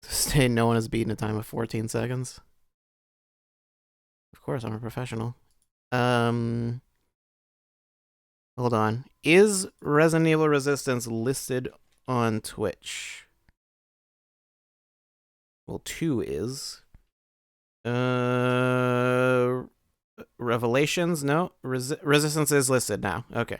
Stay no one has beaten a time of 14 seconds. Of course, I'm a professional. Hold on. Is Resident Evil Resistance listed on Twitch? Well, 2 is. Revelations? No. Resistance is listed now. Okay.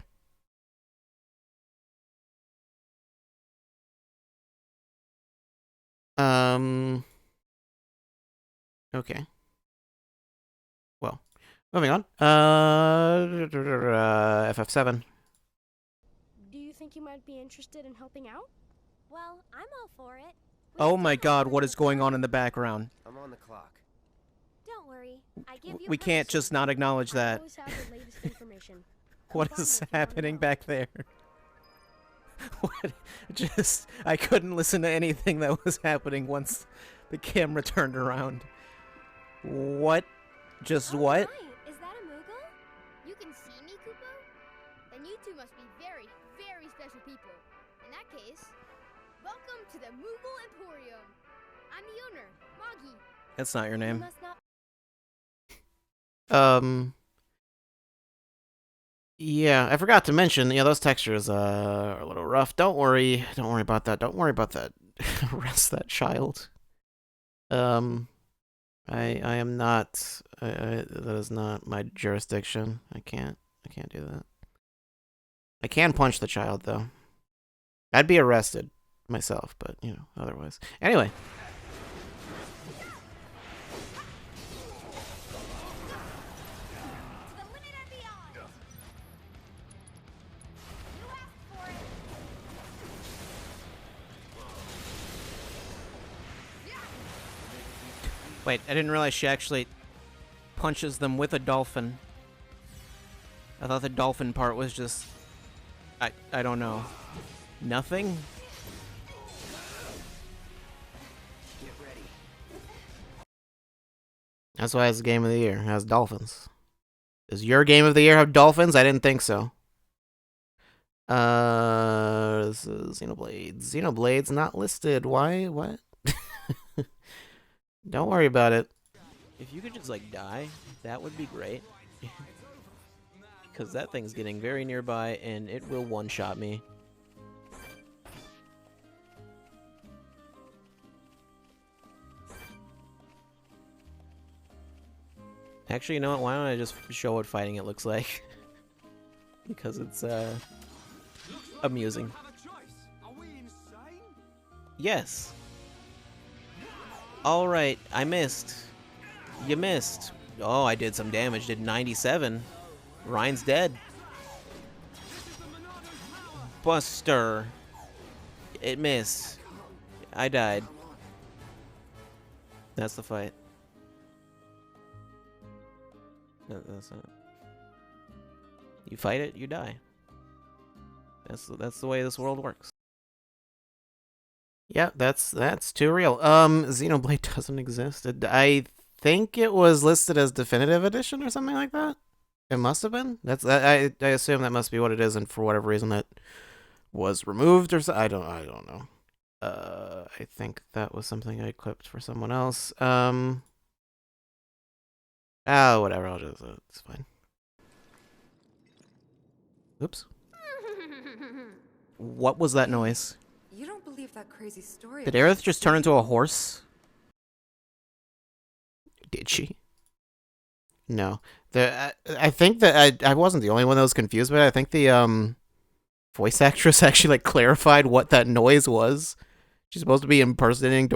Okay. Well, moving on. FF7. Do you think you might be interested in helping out? Well, I'm all for it. Oh my god, what is going on in the background? I'm on the clock. Don't worry. I give you We can't permission. just not acknowledge I that. always have the latest information. What Come is find me if you wanna happening know. back there? What? Just, I couldn't listen to anything that was happening once the camera turned around. What? Just Oh, what? my. Is that a Moogle? You can see me, Kupo? Then you two must be very, very special people. In that case, welcome to the Moogle Emporium. I'm the owner, Moggy. That's not your You name. must not. Yeah, I forgot to mention, those textures are a little rough. Don't worry about that. Don't worry about that. Arrest that child. I am not. That is not my jurisdiction. I can't do that. I can punch the child though. I'd be arrested myself, but otherwise. Anyway. To the limit and beyond. You asked for it. Wait, I didn't realize she actually punches them with a dolphin. I thought the dolphin part was just... I don't know. Nothing? Get ready. That's why it's the game of the year. It has dolphins. Does your game of the year have dolphins? I didn't think so. This is Xenoblade. Xenoblade's not listed. Why? What? Don't worry about it. If you could just, like, die, that would be great. Because that thing's getting very nearby, and it will one-shot me. Actually, you know what? Why don't I just show what fighting it looks like? Because it's, amusing. Yes. Alright, I missed. You missed. Oh, I did some damage. Did 97. Ryan's dead. Buster. It missed. I died. That's the fight. That's it. You fight it, you die. That's the way this world works. Yeah, that's too real. Xenoblade doesn't exist. I think it was listed as definitive edition or something like that. It must have been. I assume that must be what it is, and for whatever reason that was removed or so. I don't know. I think that was something I clipped for someone else. Whatever. I'll just it's fine. Oops. What was that noise? You don't believe that crazy story. Did about Aerith just turn into a horse? Did she? No. I think that I wasn't the only one that was confused, but I think the voice actress actually like clarified what that noise was. She's supposed to be impersonating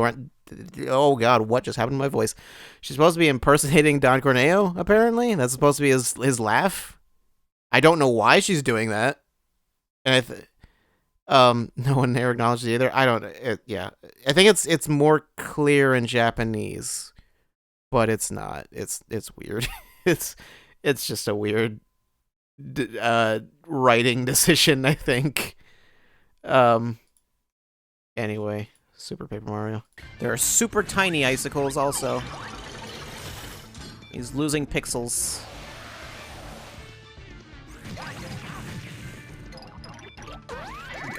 oh god, what just happened to my voice? She's supposed to be impersonating Don Corneo, apparently. That's supposed to be his laugh. I don't know why she's doing that. And no one there acknowledged it either. I don't. Yeah, I think it's more clear in Japanese, but it's not. It's weird. it's just a weird writing decision, I think. Anyway, Super Paper Mario. There are super tiny icicles also. He's losing pixels.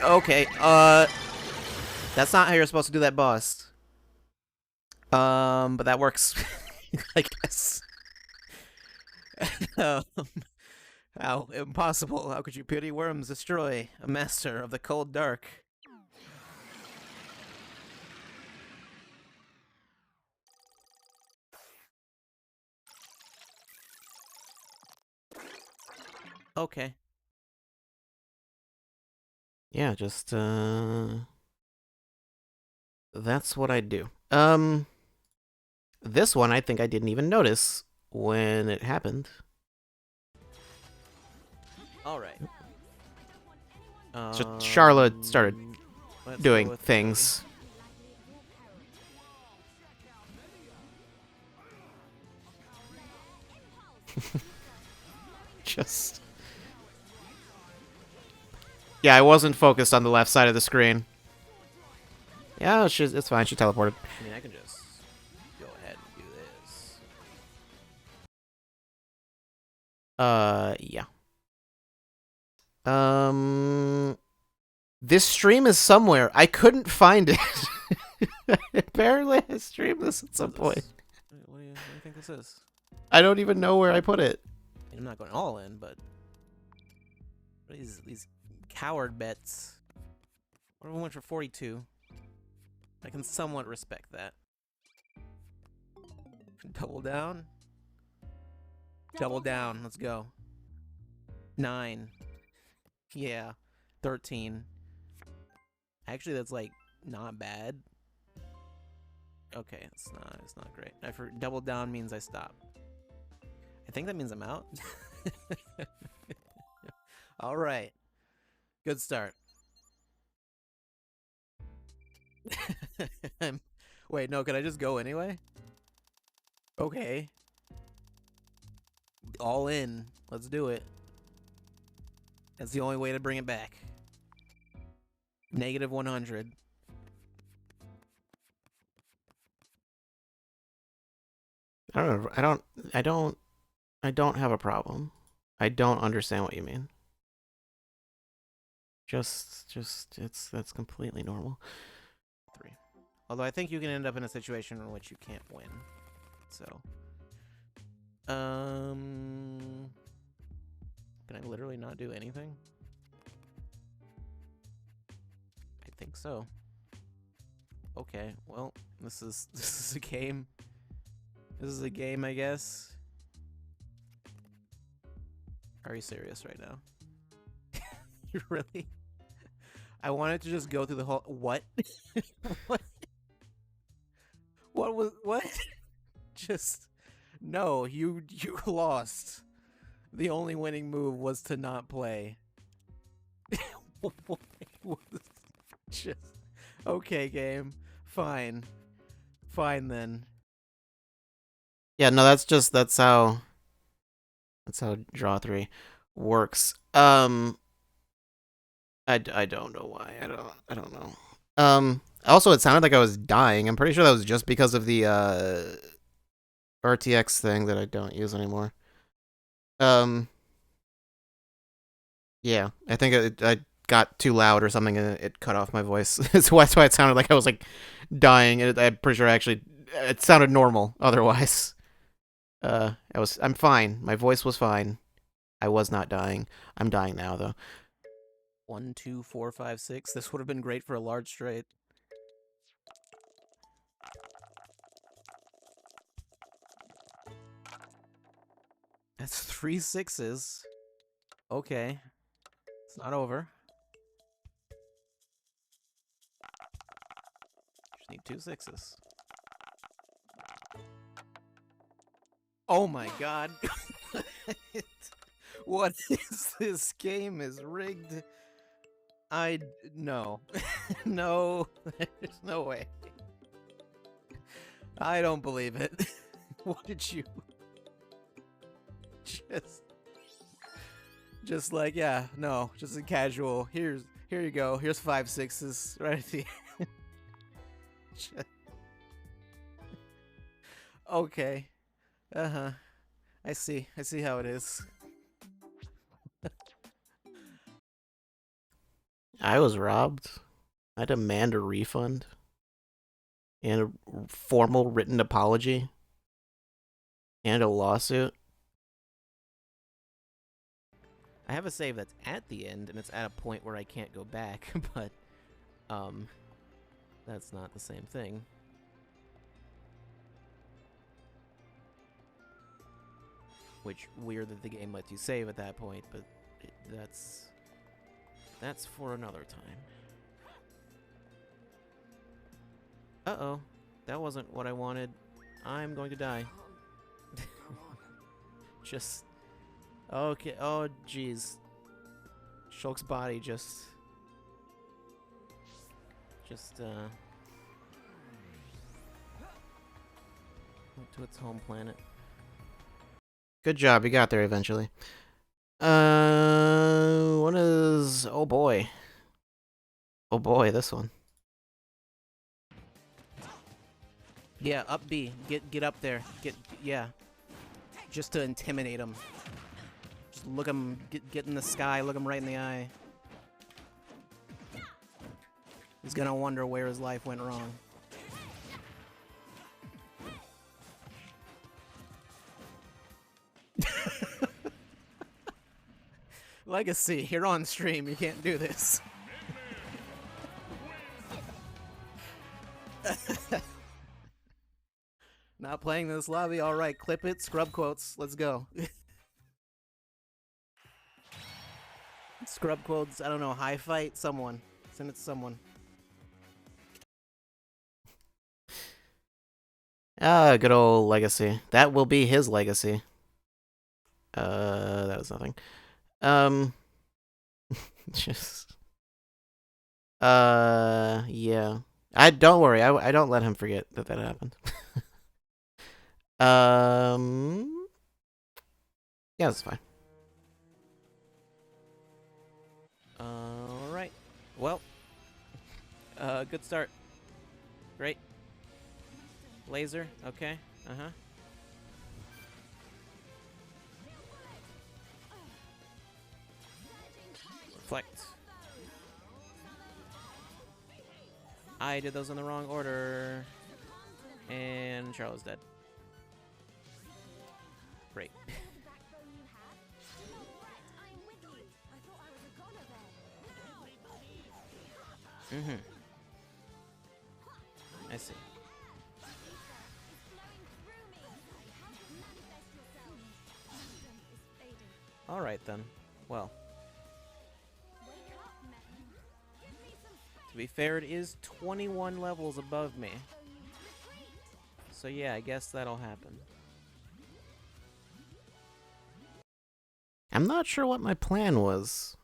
Okay, that's not how you're supposed to do that boss. But that works, I guess. um, How impossible. How could you pity worms destroy a master of the cold dark? Okay. Yeah, just that's what I do. This one I think I didn't even notice when it happened. All right. So Charlotte started Let's go doing with things. Just yeah, I wasn't focused on the left side of the screen. Yeah, it's fine. She teleported. I mean, I can just go ahead and do this. Yeah. This stream is somewhere. I couldn't find it. Apparently, I streamed this at some point. What do you think this is? I don't even know where I put it. I mean, I'm not going all in, but these coward bets. What if we went for 42? I can somewhat respect that. Double down. Double down. Let's go. 9. Yeah. 13. Actually, that's like not bad. Okay, it's not great. Double down means I stop. I think that means I'm out. All right. Good start. Wait, no, can I just go anyway? Okay. All in. Let's do it. That's the only way to bring it back. Negative 100. I don't know. I don't have a problem. I don't understand what you mean. That's completely normal. 3. Although I think you can end up in a situation in which you can't win. So, can I literally not do anything? I think so. Okay, well, this is a game. This is a game, I guess. Are you serious right now? You really? I wanted to just go through the whole. What? What? What? Just no. You lost. The only winning move was to not play. Just okay, game. Fine then. Yeah, no, that's how draw 3 works. I don't know why. I don't know. Also, it sounded like I was dying. I'm pretty sure that was just because of the RTX thing that I don't use anymore. Yeah, I think I got too loud or something and it cut off my voice. That's why it sounded like I was like dying. I'm pretty sure it sounded normal otherwise. I'm fine. My voice was fine. I was not dying. I'm dying now though. 1, 2, 4, 5, 6. This would have been great for a large straight. That's 3 6s. Okay. It's not over. Just need 2 6s. Oh my god. What is this game is rigged? No. No. There's no way. I don't believe it. What did you just like, yeah, no, just a casual. Here you go. Here's 5 6s right at the end. Okay. Uh-huh. I see how it is. I was robbed. I demand a refund and a formal written apology and a lawsuit. I have a save that's at the end, and it's at a point where I can't go back, but, that's not the same thing. Which, weird that the game lets you save at that point, but that's for another time. Uh-oh. That wasn't what I wanted. I'm going to die. Just... Okay, oh jeez. Shulk's body just went to its home planet. Good job, you got there eventually. What is... Oh boy. Oh boy, this one. Yeah, up B. Get up there. Yeah. Just to intimidate him. Just look him, get in the sky, look him right in the eye. He's gonna wonder where his life went wrong. Legacy, you're on stream, you can't do this. Not playing this lobby, alright, clip it, scrub quotes, let's go. Scrub quotes, I don't know, high fight, someone. Send it to someone. Ah, good old Legacy. That will be his legacy. That was nothing. Just... yeah. Don't worry, I don't let him forget that happened. Yeah, that's fine. Alright. Well. Good start. Great. Laser, okay. Uh-huh. Reflect. I did those in the wrong order. And Charlotte's dead. Great. Mm-hmm. I see. Alright then. Well. To be fair, it is 21 levels above me. So yeah, I guess that'll happen. I'm not sure what my plan was.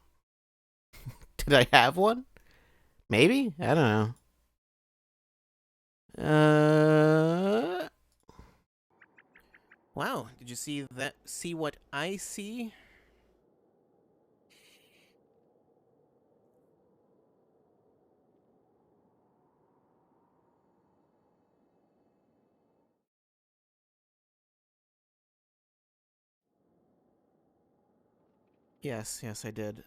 Did I have one? Maybe? I don't know. Wow, did you see that? See what I see? Yes, I did.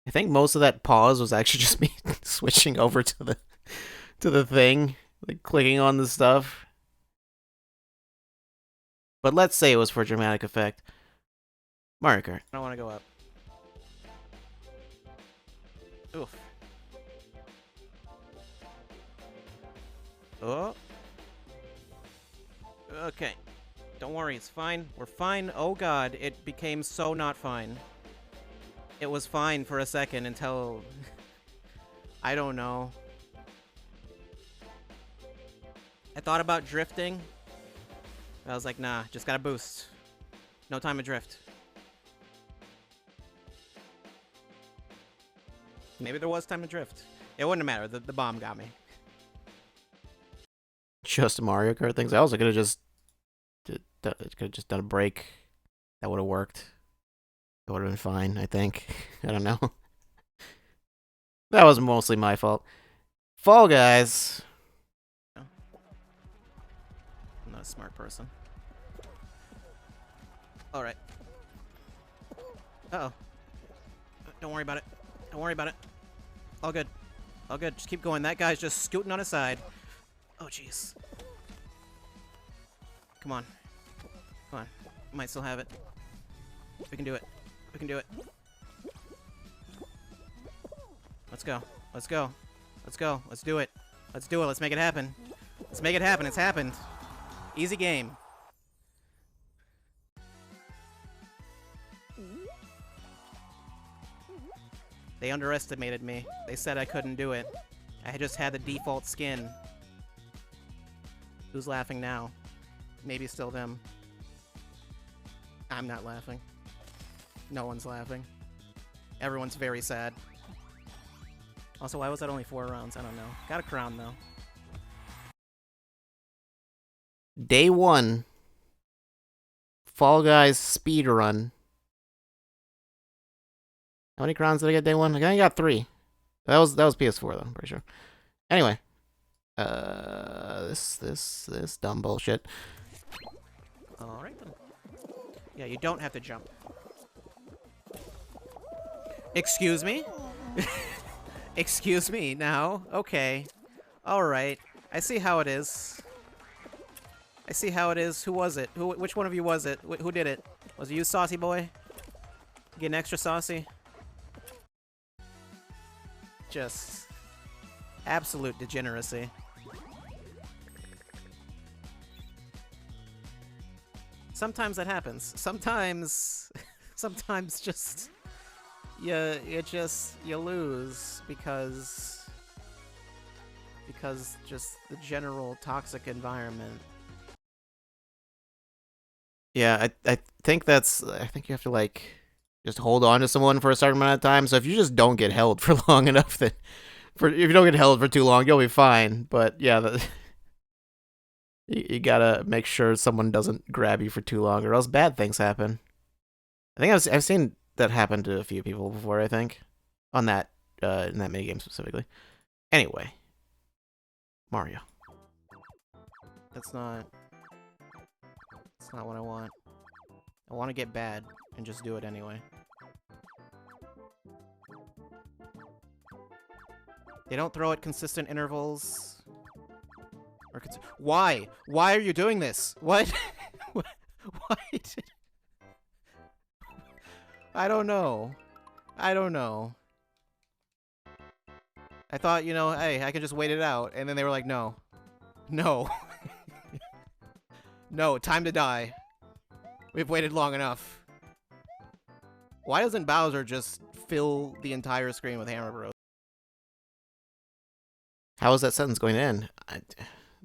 I think most of that pause was actually just me switching over to the thing, like clicking on the stuff. But let's say it was for dramatic effect. Mario Kart. I don't want to go up. Oof. Oh. Okay. Don't worry, it's fine. We're fine. Oh god, it became so not fine. It was fine for a second until... I don't know. I thought about drifting. I was like, nah, just gotta boost. No time to drift. Maybe there was time to drift. It wouldn't matter. The bomb got me. Just Mario Kart things. I also could have just done a break. That would have worked. That would have been fine, I think. I don't know. That was mostly my fault. Fall Guys. I'm not a smart person. Alright. Uh-oh. Don't worry about it. Don't worry about it. All good. All good. Just keep going. That guy's just scooting on his side. Oh, jeez. Come on. Come on. Might still have it. We can do it. We can do it. Let's go. Let's go. Let's go. Let's do it. Let's do it. Let's make it happen. Let's make it happen. It's happened. Easy game. They underestimated me. They said I couldn't do it. I just had the default skin. Who's laughing now? Maybe still them. I'm not laughing. No one's laughing. Everyone's very sad. Also, why was that only 4 rounds? I don't know. Got a crown, though. Day 1. Fall Guys speed run. How many crowns did I get day 1? I only got 3. That was PS4 though, I'm pretty sure. Anyway. This dumb bullshit. Alright then. Yeah, you don't have to jump. Excuse me? Excuse me now? Okay. Alright. I see how it is. I see how it is. Who was it? Which one of you was it? Who did it? Was it you, saucy boy? Getting extra saucy? Just absolute degeneracy. Sometimes that happens. Sometimes just you lose because just the general toxic environment. Yeah, I think you have to like just hold on to someone for a certain amount of time. So if you just don't get held for long enough, if you don't get held for too long, you'll be fine. But yeah, you gotta make sure someone doesn't grab you for too long, or else bad things happen. I think I've seen that happen to a few people before. I think on that in that minigame specifically. Anyway, Mario. That's not what I want. I want to get bad and just do it anyway. They don't throw at consistent intervals. Or why? Why are you doing this? What? Why? I don't know. I don't know. I thought, you know, hey, I could just wait it out. And then they were like, no. No. No, time to die. We've waited long enough. Why doesn't Bowser just fill the entire screen with Hammer Bros? How is that sentence going to end?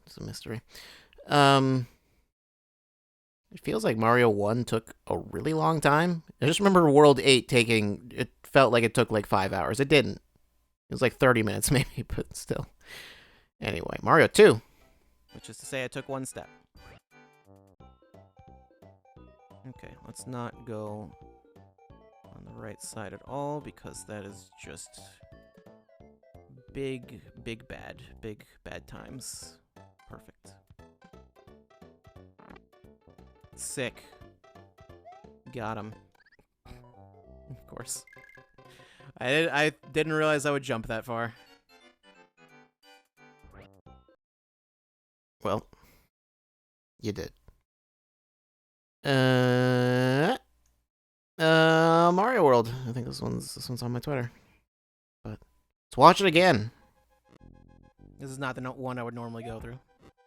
It's a mystery. It feels like Mario 1 took a really long time. I just remember World 8 it felt like it took like 5 hours. It didn't. It was like 30 minutes maybe, but still. Anyway, Mario 2. Which is to say I took 1 step. Okay, let's not go on the right side at all, because that is just big bad times. Perfect. Sick. Got him. Of course. I didn't realize I would jump that far. Well, you did. Mario World. I think this one's on my Twitter. But let's watch it again. This is not the one I would normally go through.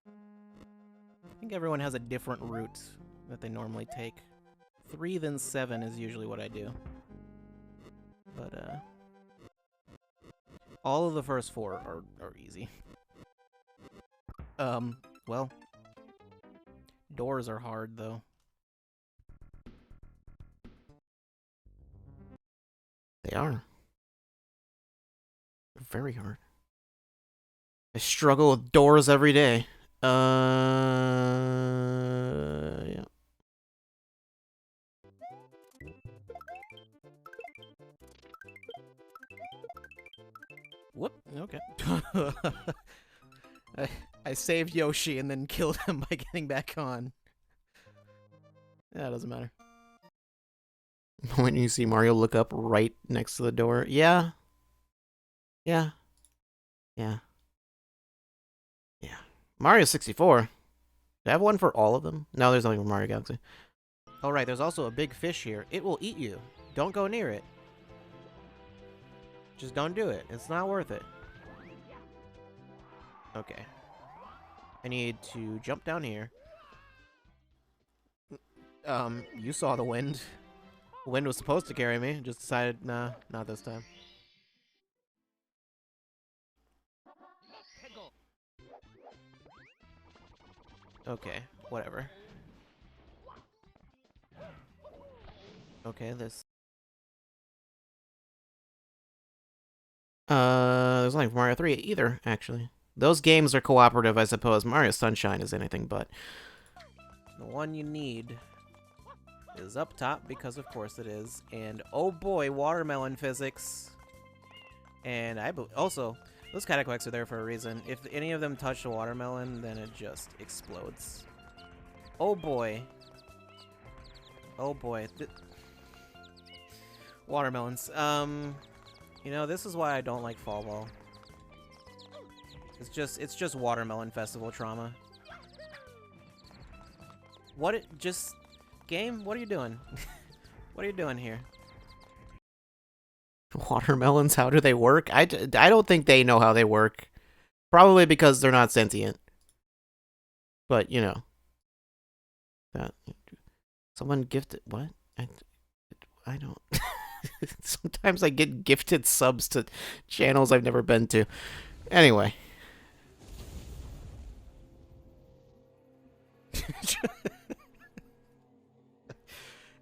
I think everyone has a different route that they normally take. 3 then 7 is usually what I do. But all of the first 4 are easy. Well, doors are hard though. They are. They're very hard. I struggle with doors every day. Yeah. Whoop, okay. I saved Yoshi and then killed him by getting back on. Yeah, it doesn't matter. When you see Mario look up right next to the door. Yeah. Yeah. Yeah. Yeah. Mario 64. Do I have one for all of them? No, there's only for Mario Galaxy. Oh, right, there's also a big fish here. It will eat you. Don't go near it. Just don't do it. It's not worth it. Okay. I need to jump down here. You saw the wind. The wind was supposed to carry me. Just decided, nah, not this time. Okay, whatever. Okay, this. There's nothing for Mario 3 either, actually. Those games are cooperative, I suppose. Mario Sunshine is anything but. The one you need is up top, because of course it is. And oh boy, watermelon physics. And also, those cataquacks are there for a reason. If any of them touch the watermelon, then it just explodes. Oh boy. Oh boy. Watermelons. You know, this is why I don't like Fall Ball. It's just watermelon festival trauma. Game, what are you doing? What are you doing here? Watermelons, how do they work? I don't think they know how they work. Probably because they're not sentient. But, you know. Someone gifted... What? I don't... Sometimes I get gifted subs to channels I've never been to. Anyway.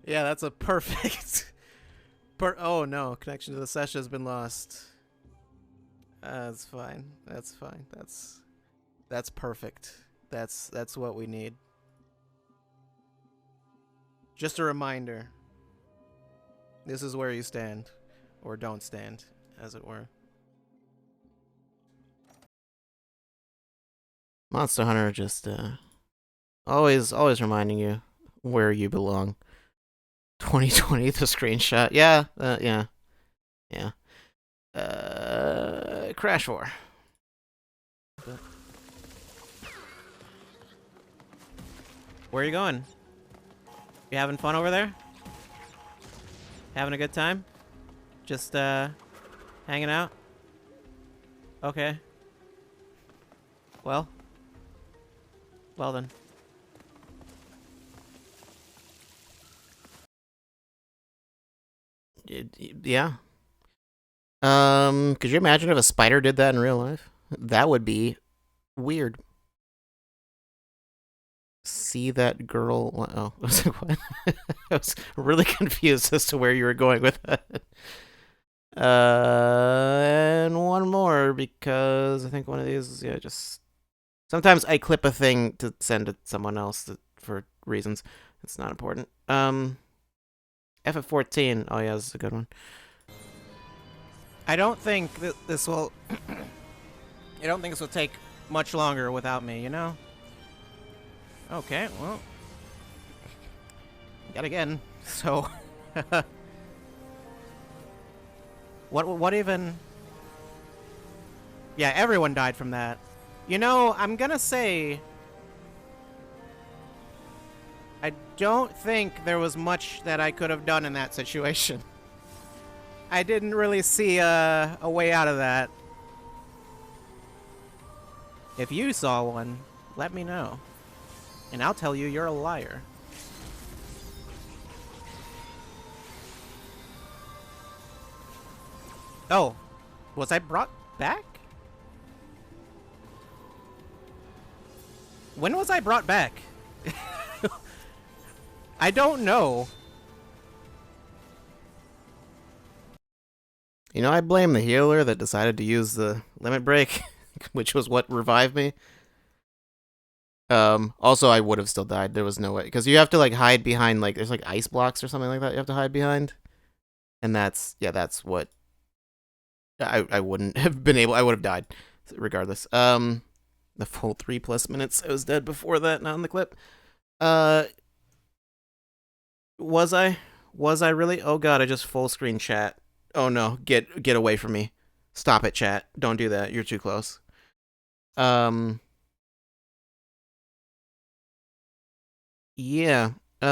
Yeah, that's a perfect... oh no, connection to the session has been lost. That's fine. That's fine. That's perfect. That's what we need. Just a reminder. This is where you stand. Or don't stand, as it were. Monster Hunter just, always reminding you where you belong. 2020, the screenshot. Yeah, yeah. Crash 4. Where are you going? You having fun over there? Having a good time? Just, hanging out? Okay. Well then. Yeah. Could you imagine if a spider did that in real life? That would be weird. See that girl? Oh, I was like, what? I was really confused as to where you were going with that. And one more, because I think one of these, yeah, just... Sometimes I clip a thing to send to someone else for reasons. It's not important. FF14. Oh, yeah, this is a good one. I don't think that this will... I don't think this will take much longer without me, you know? Okay, well... Yet again, so... What even... Yeah, everyone died from that. You know, I'm gonna say... I don't think there was much that I could have done in that situation. I didn't really see a way out of that. If you saw one, let me know. And I'll tell you you're a liar. Oh, was I brought back? When was I brought back? I don't know. You know, I blame the healer that decided to use the limit break, which was what revived me. Also, I would have still died. There was no way. Because you have to, like, hide behind, like, there's, like, ice blocks or something like that you have to hide behind. And that's what... I wouldn't have been able... I would have died, regardless. The full 3+ minutes. I was dead before that, not in the clip. Was I? Was I really? Oh god, I just full screen chat. Oh no, get away from me. Stop it, chat. Don't do that. You're too close. Yeah. Is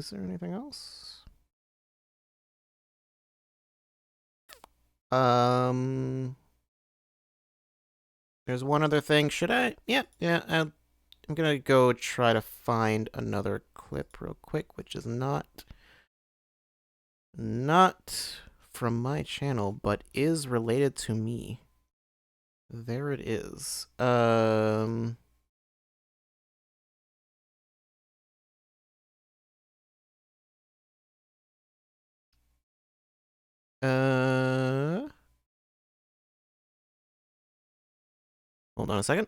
there anything else? There's one other thing. Should I? Yeah. I'm gonna go try to find another clip real quick, which is not from my channel, but is related to me. There it is. Hold on a second.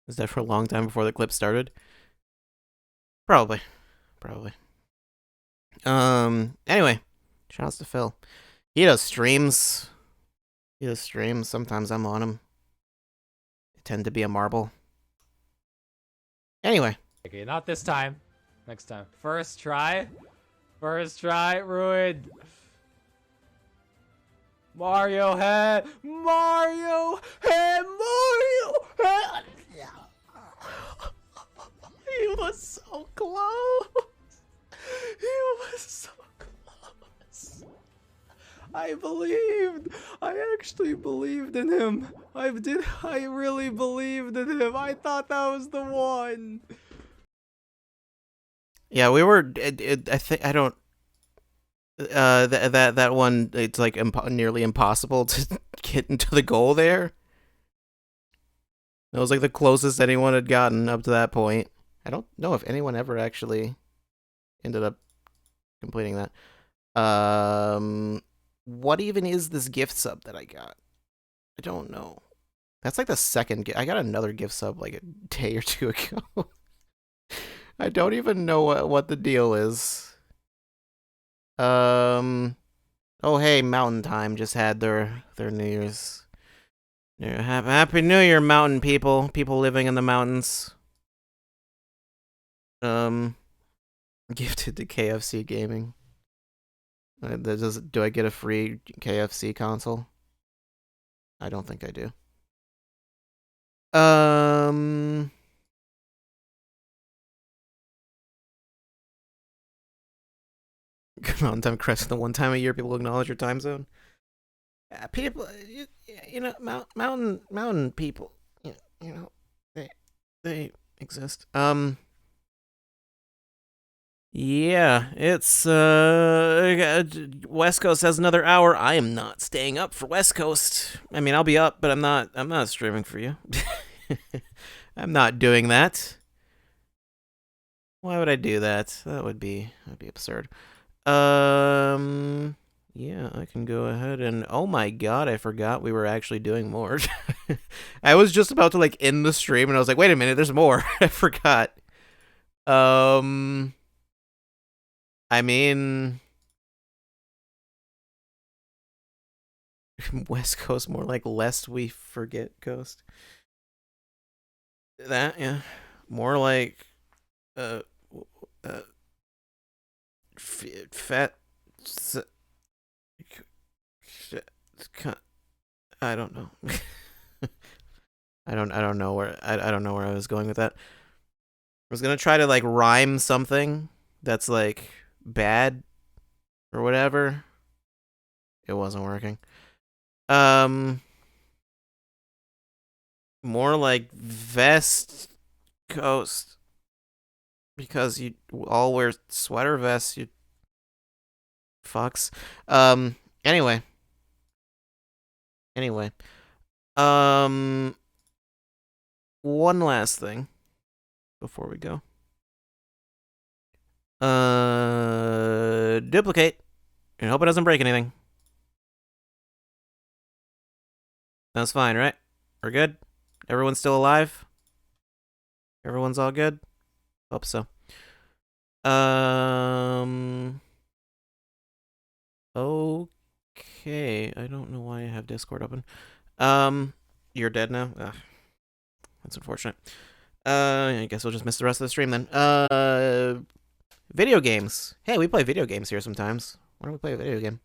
Was that for a long time before the clip started? Probably. Anyway, shoutouts to Phil. He does streams. Sometimes I'm on him. I tend to be a marble. Anyway. Okay, not this time. Next time. First try, ruined. Mario head. He was so close. I actually believed in him. I really believed in him. I thought that was the one. Yeah, we were. I think I don't. That one. It's like nearly impossible to get into the goal there. That was like the closest anyone had gotten up to that point. I don't know if anyone ever actually ended up completing that. What even is this gift sub that I got? I don't know. That's like the second gift. I got another gift sub like a day or two ago. I don't even know what the deal is. Oh hey, Mountain Time just had their New Year's. Yeah, Happy New Year, mountain people. People living in the mountains. Gifted to KFC Gaming. Do I get a free KFC console? I don't think I do. Mountain Time Crest, the one time a year people acknowledge your time zone. People, you know, mountain people, you know, they exist. Yeah, it's West Coast has another hour. I am not staying up for West Coast. I mean, I'll be up, but I'm not streaming for you. I'm not doing that. Why would I do that? That'd be absurd. Yeah, I can go ahead and oh my god, I forgot we were actually doing more. I was just about to like end the stream and I was like, wait a minute, there's more. I forgot. I mean, West Coast, more like lest we forget Coast. That, yeah. More like fat I don't know. I don't know where I don't know where I was going with that. I was gonna try to like rhyme something that's like bad or whatever. It wasn't working. More like vest coast because you all wear sweater vests. You fucks. Anyway. One last thing before we go. Duplicate. And hope it doesn't break anything. That's fine, right? We're good? Everyone's still alive? Everyone's all good? Hope so. Okay. I don't know why I have Discord open. You're dead now? Ugh. That's unfortunate. I guess we'll just miss the rest of the stream then. Video games. Hey, we play video games here sometimes. Why don't we play a video game?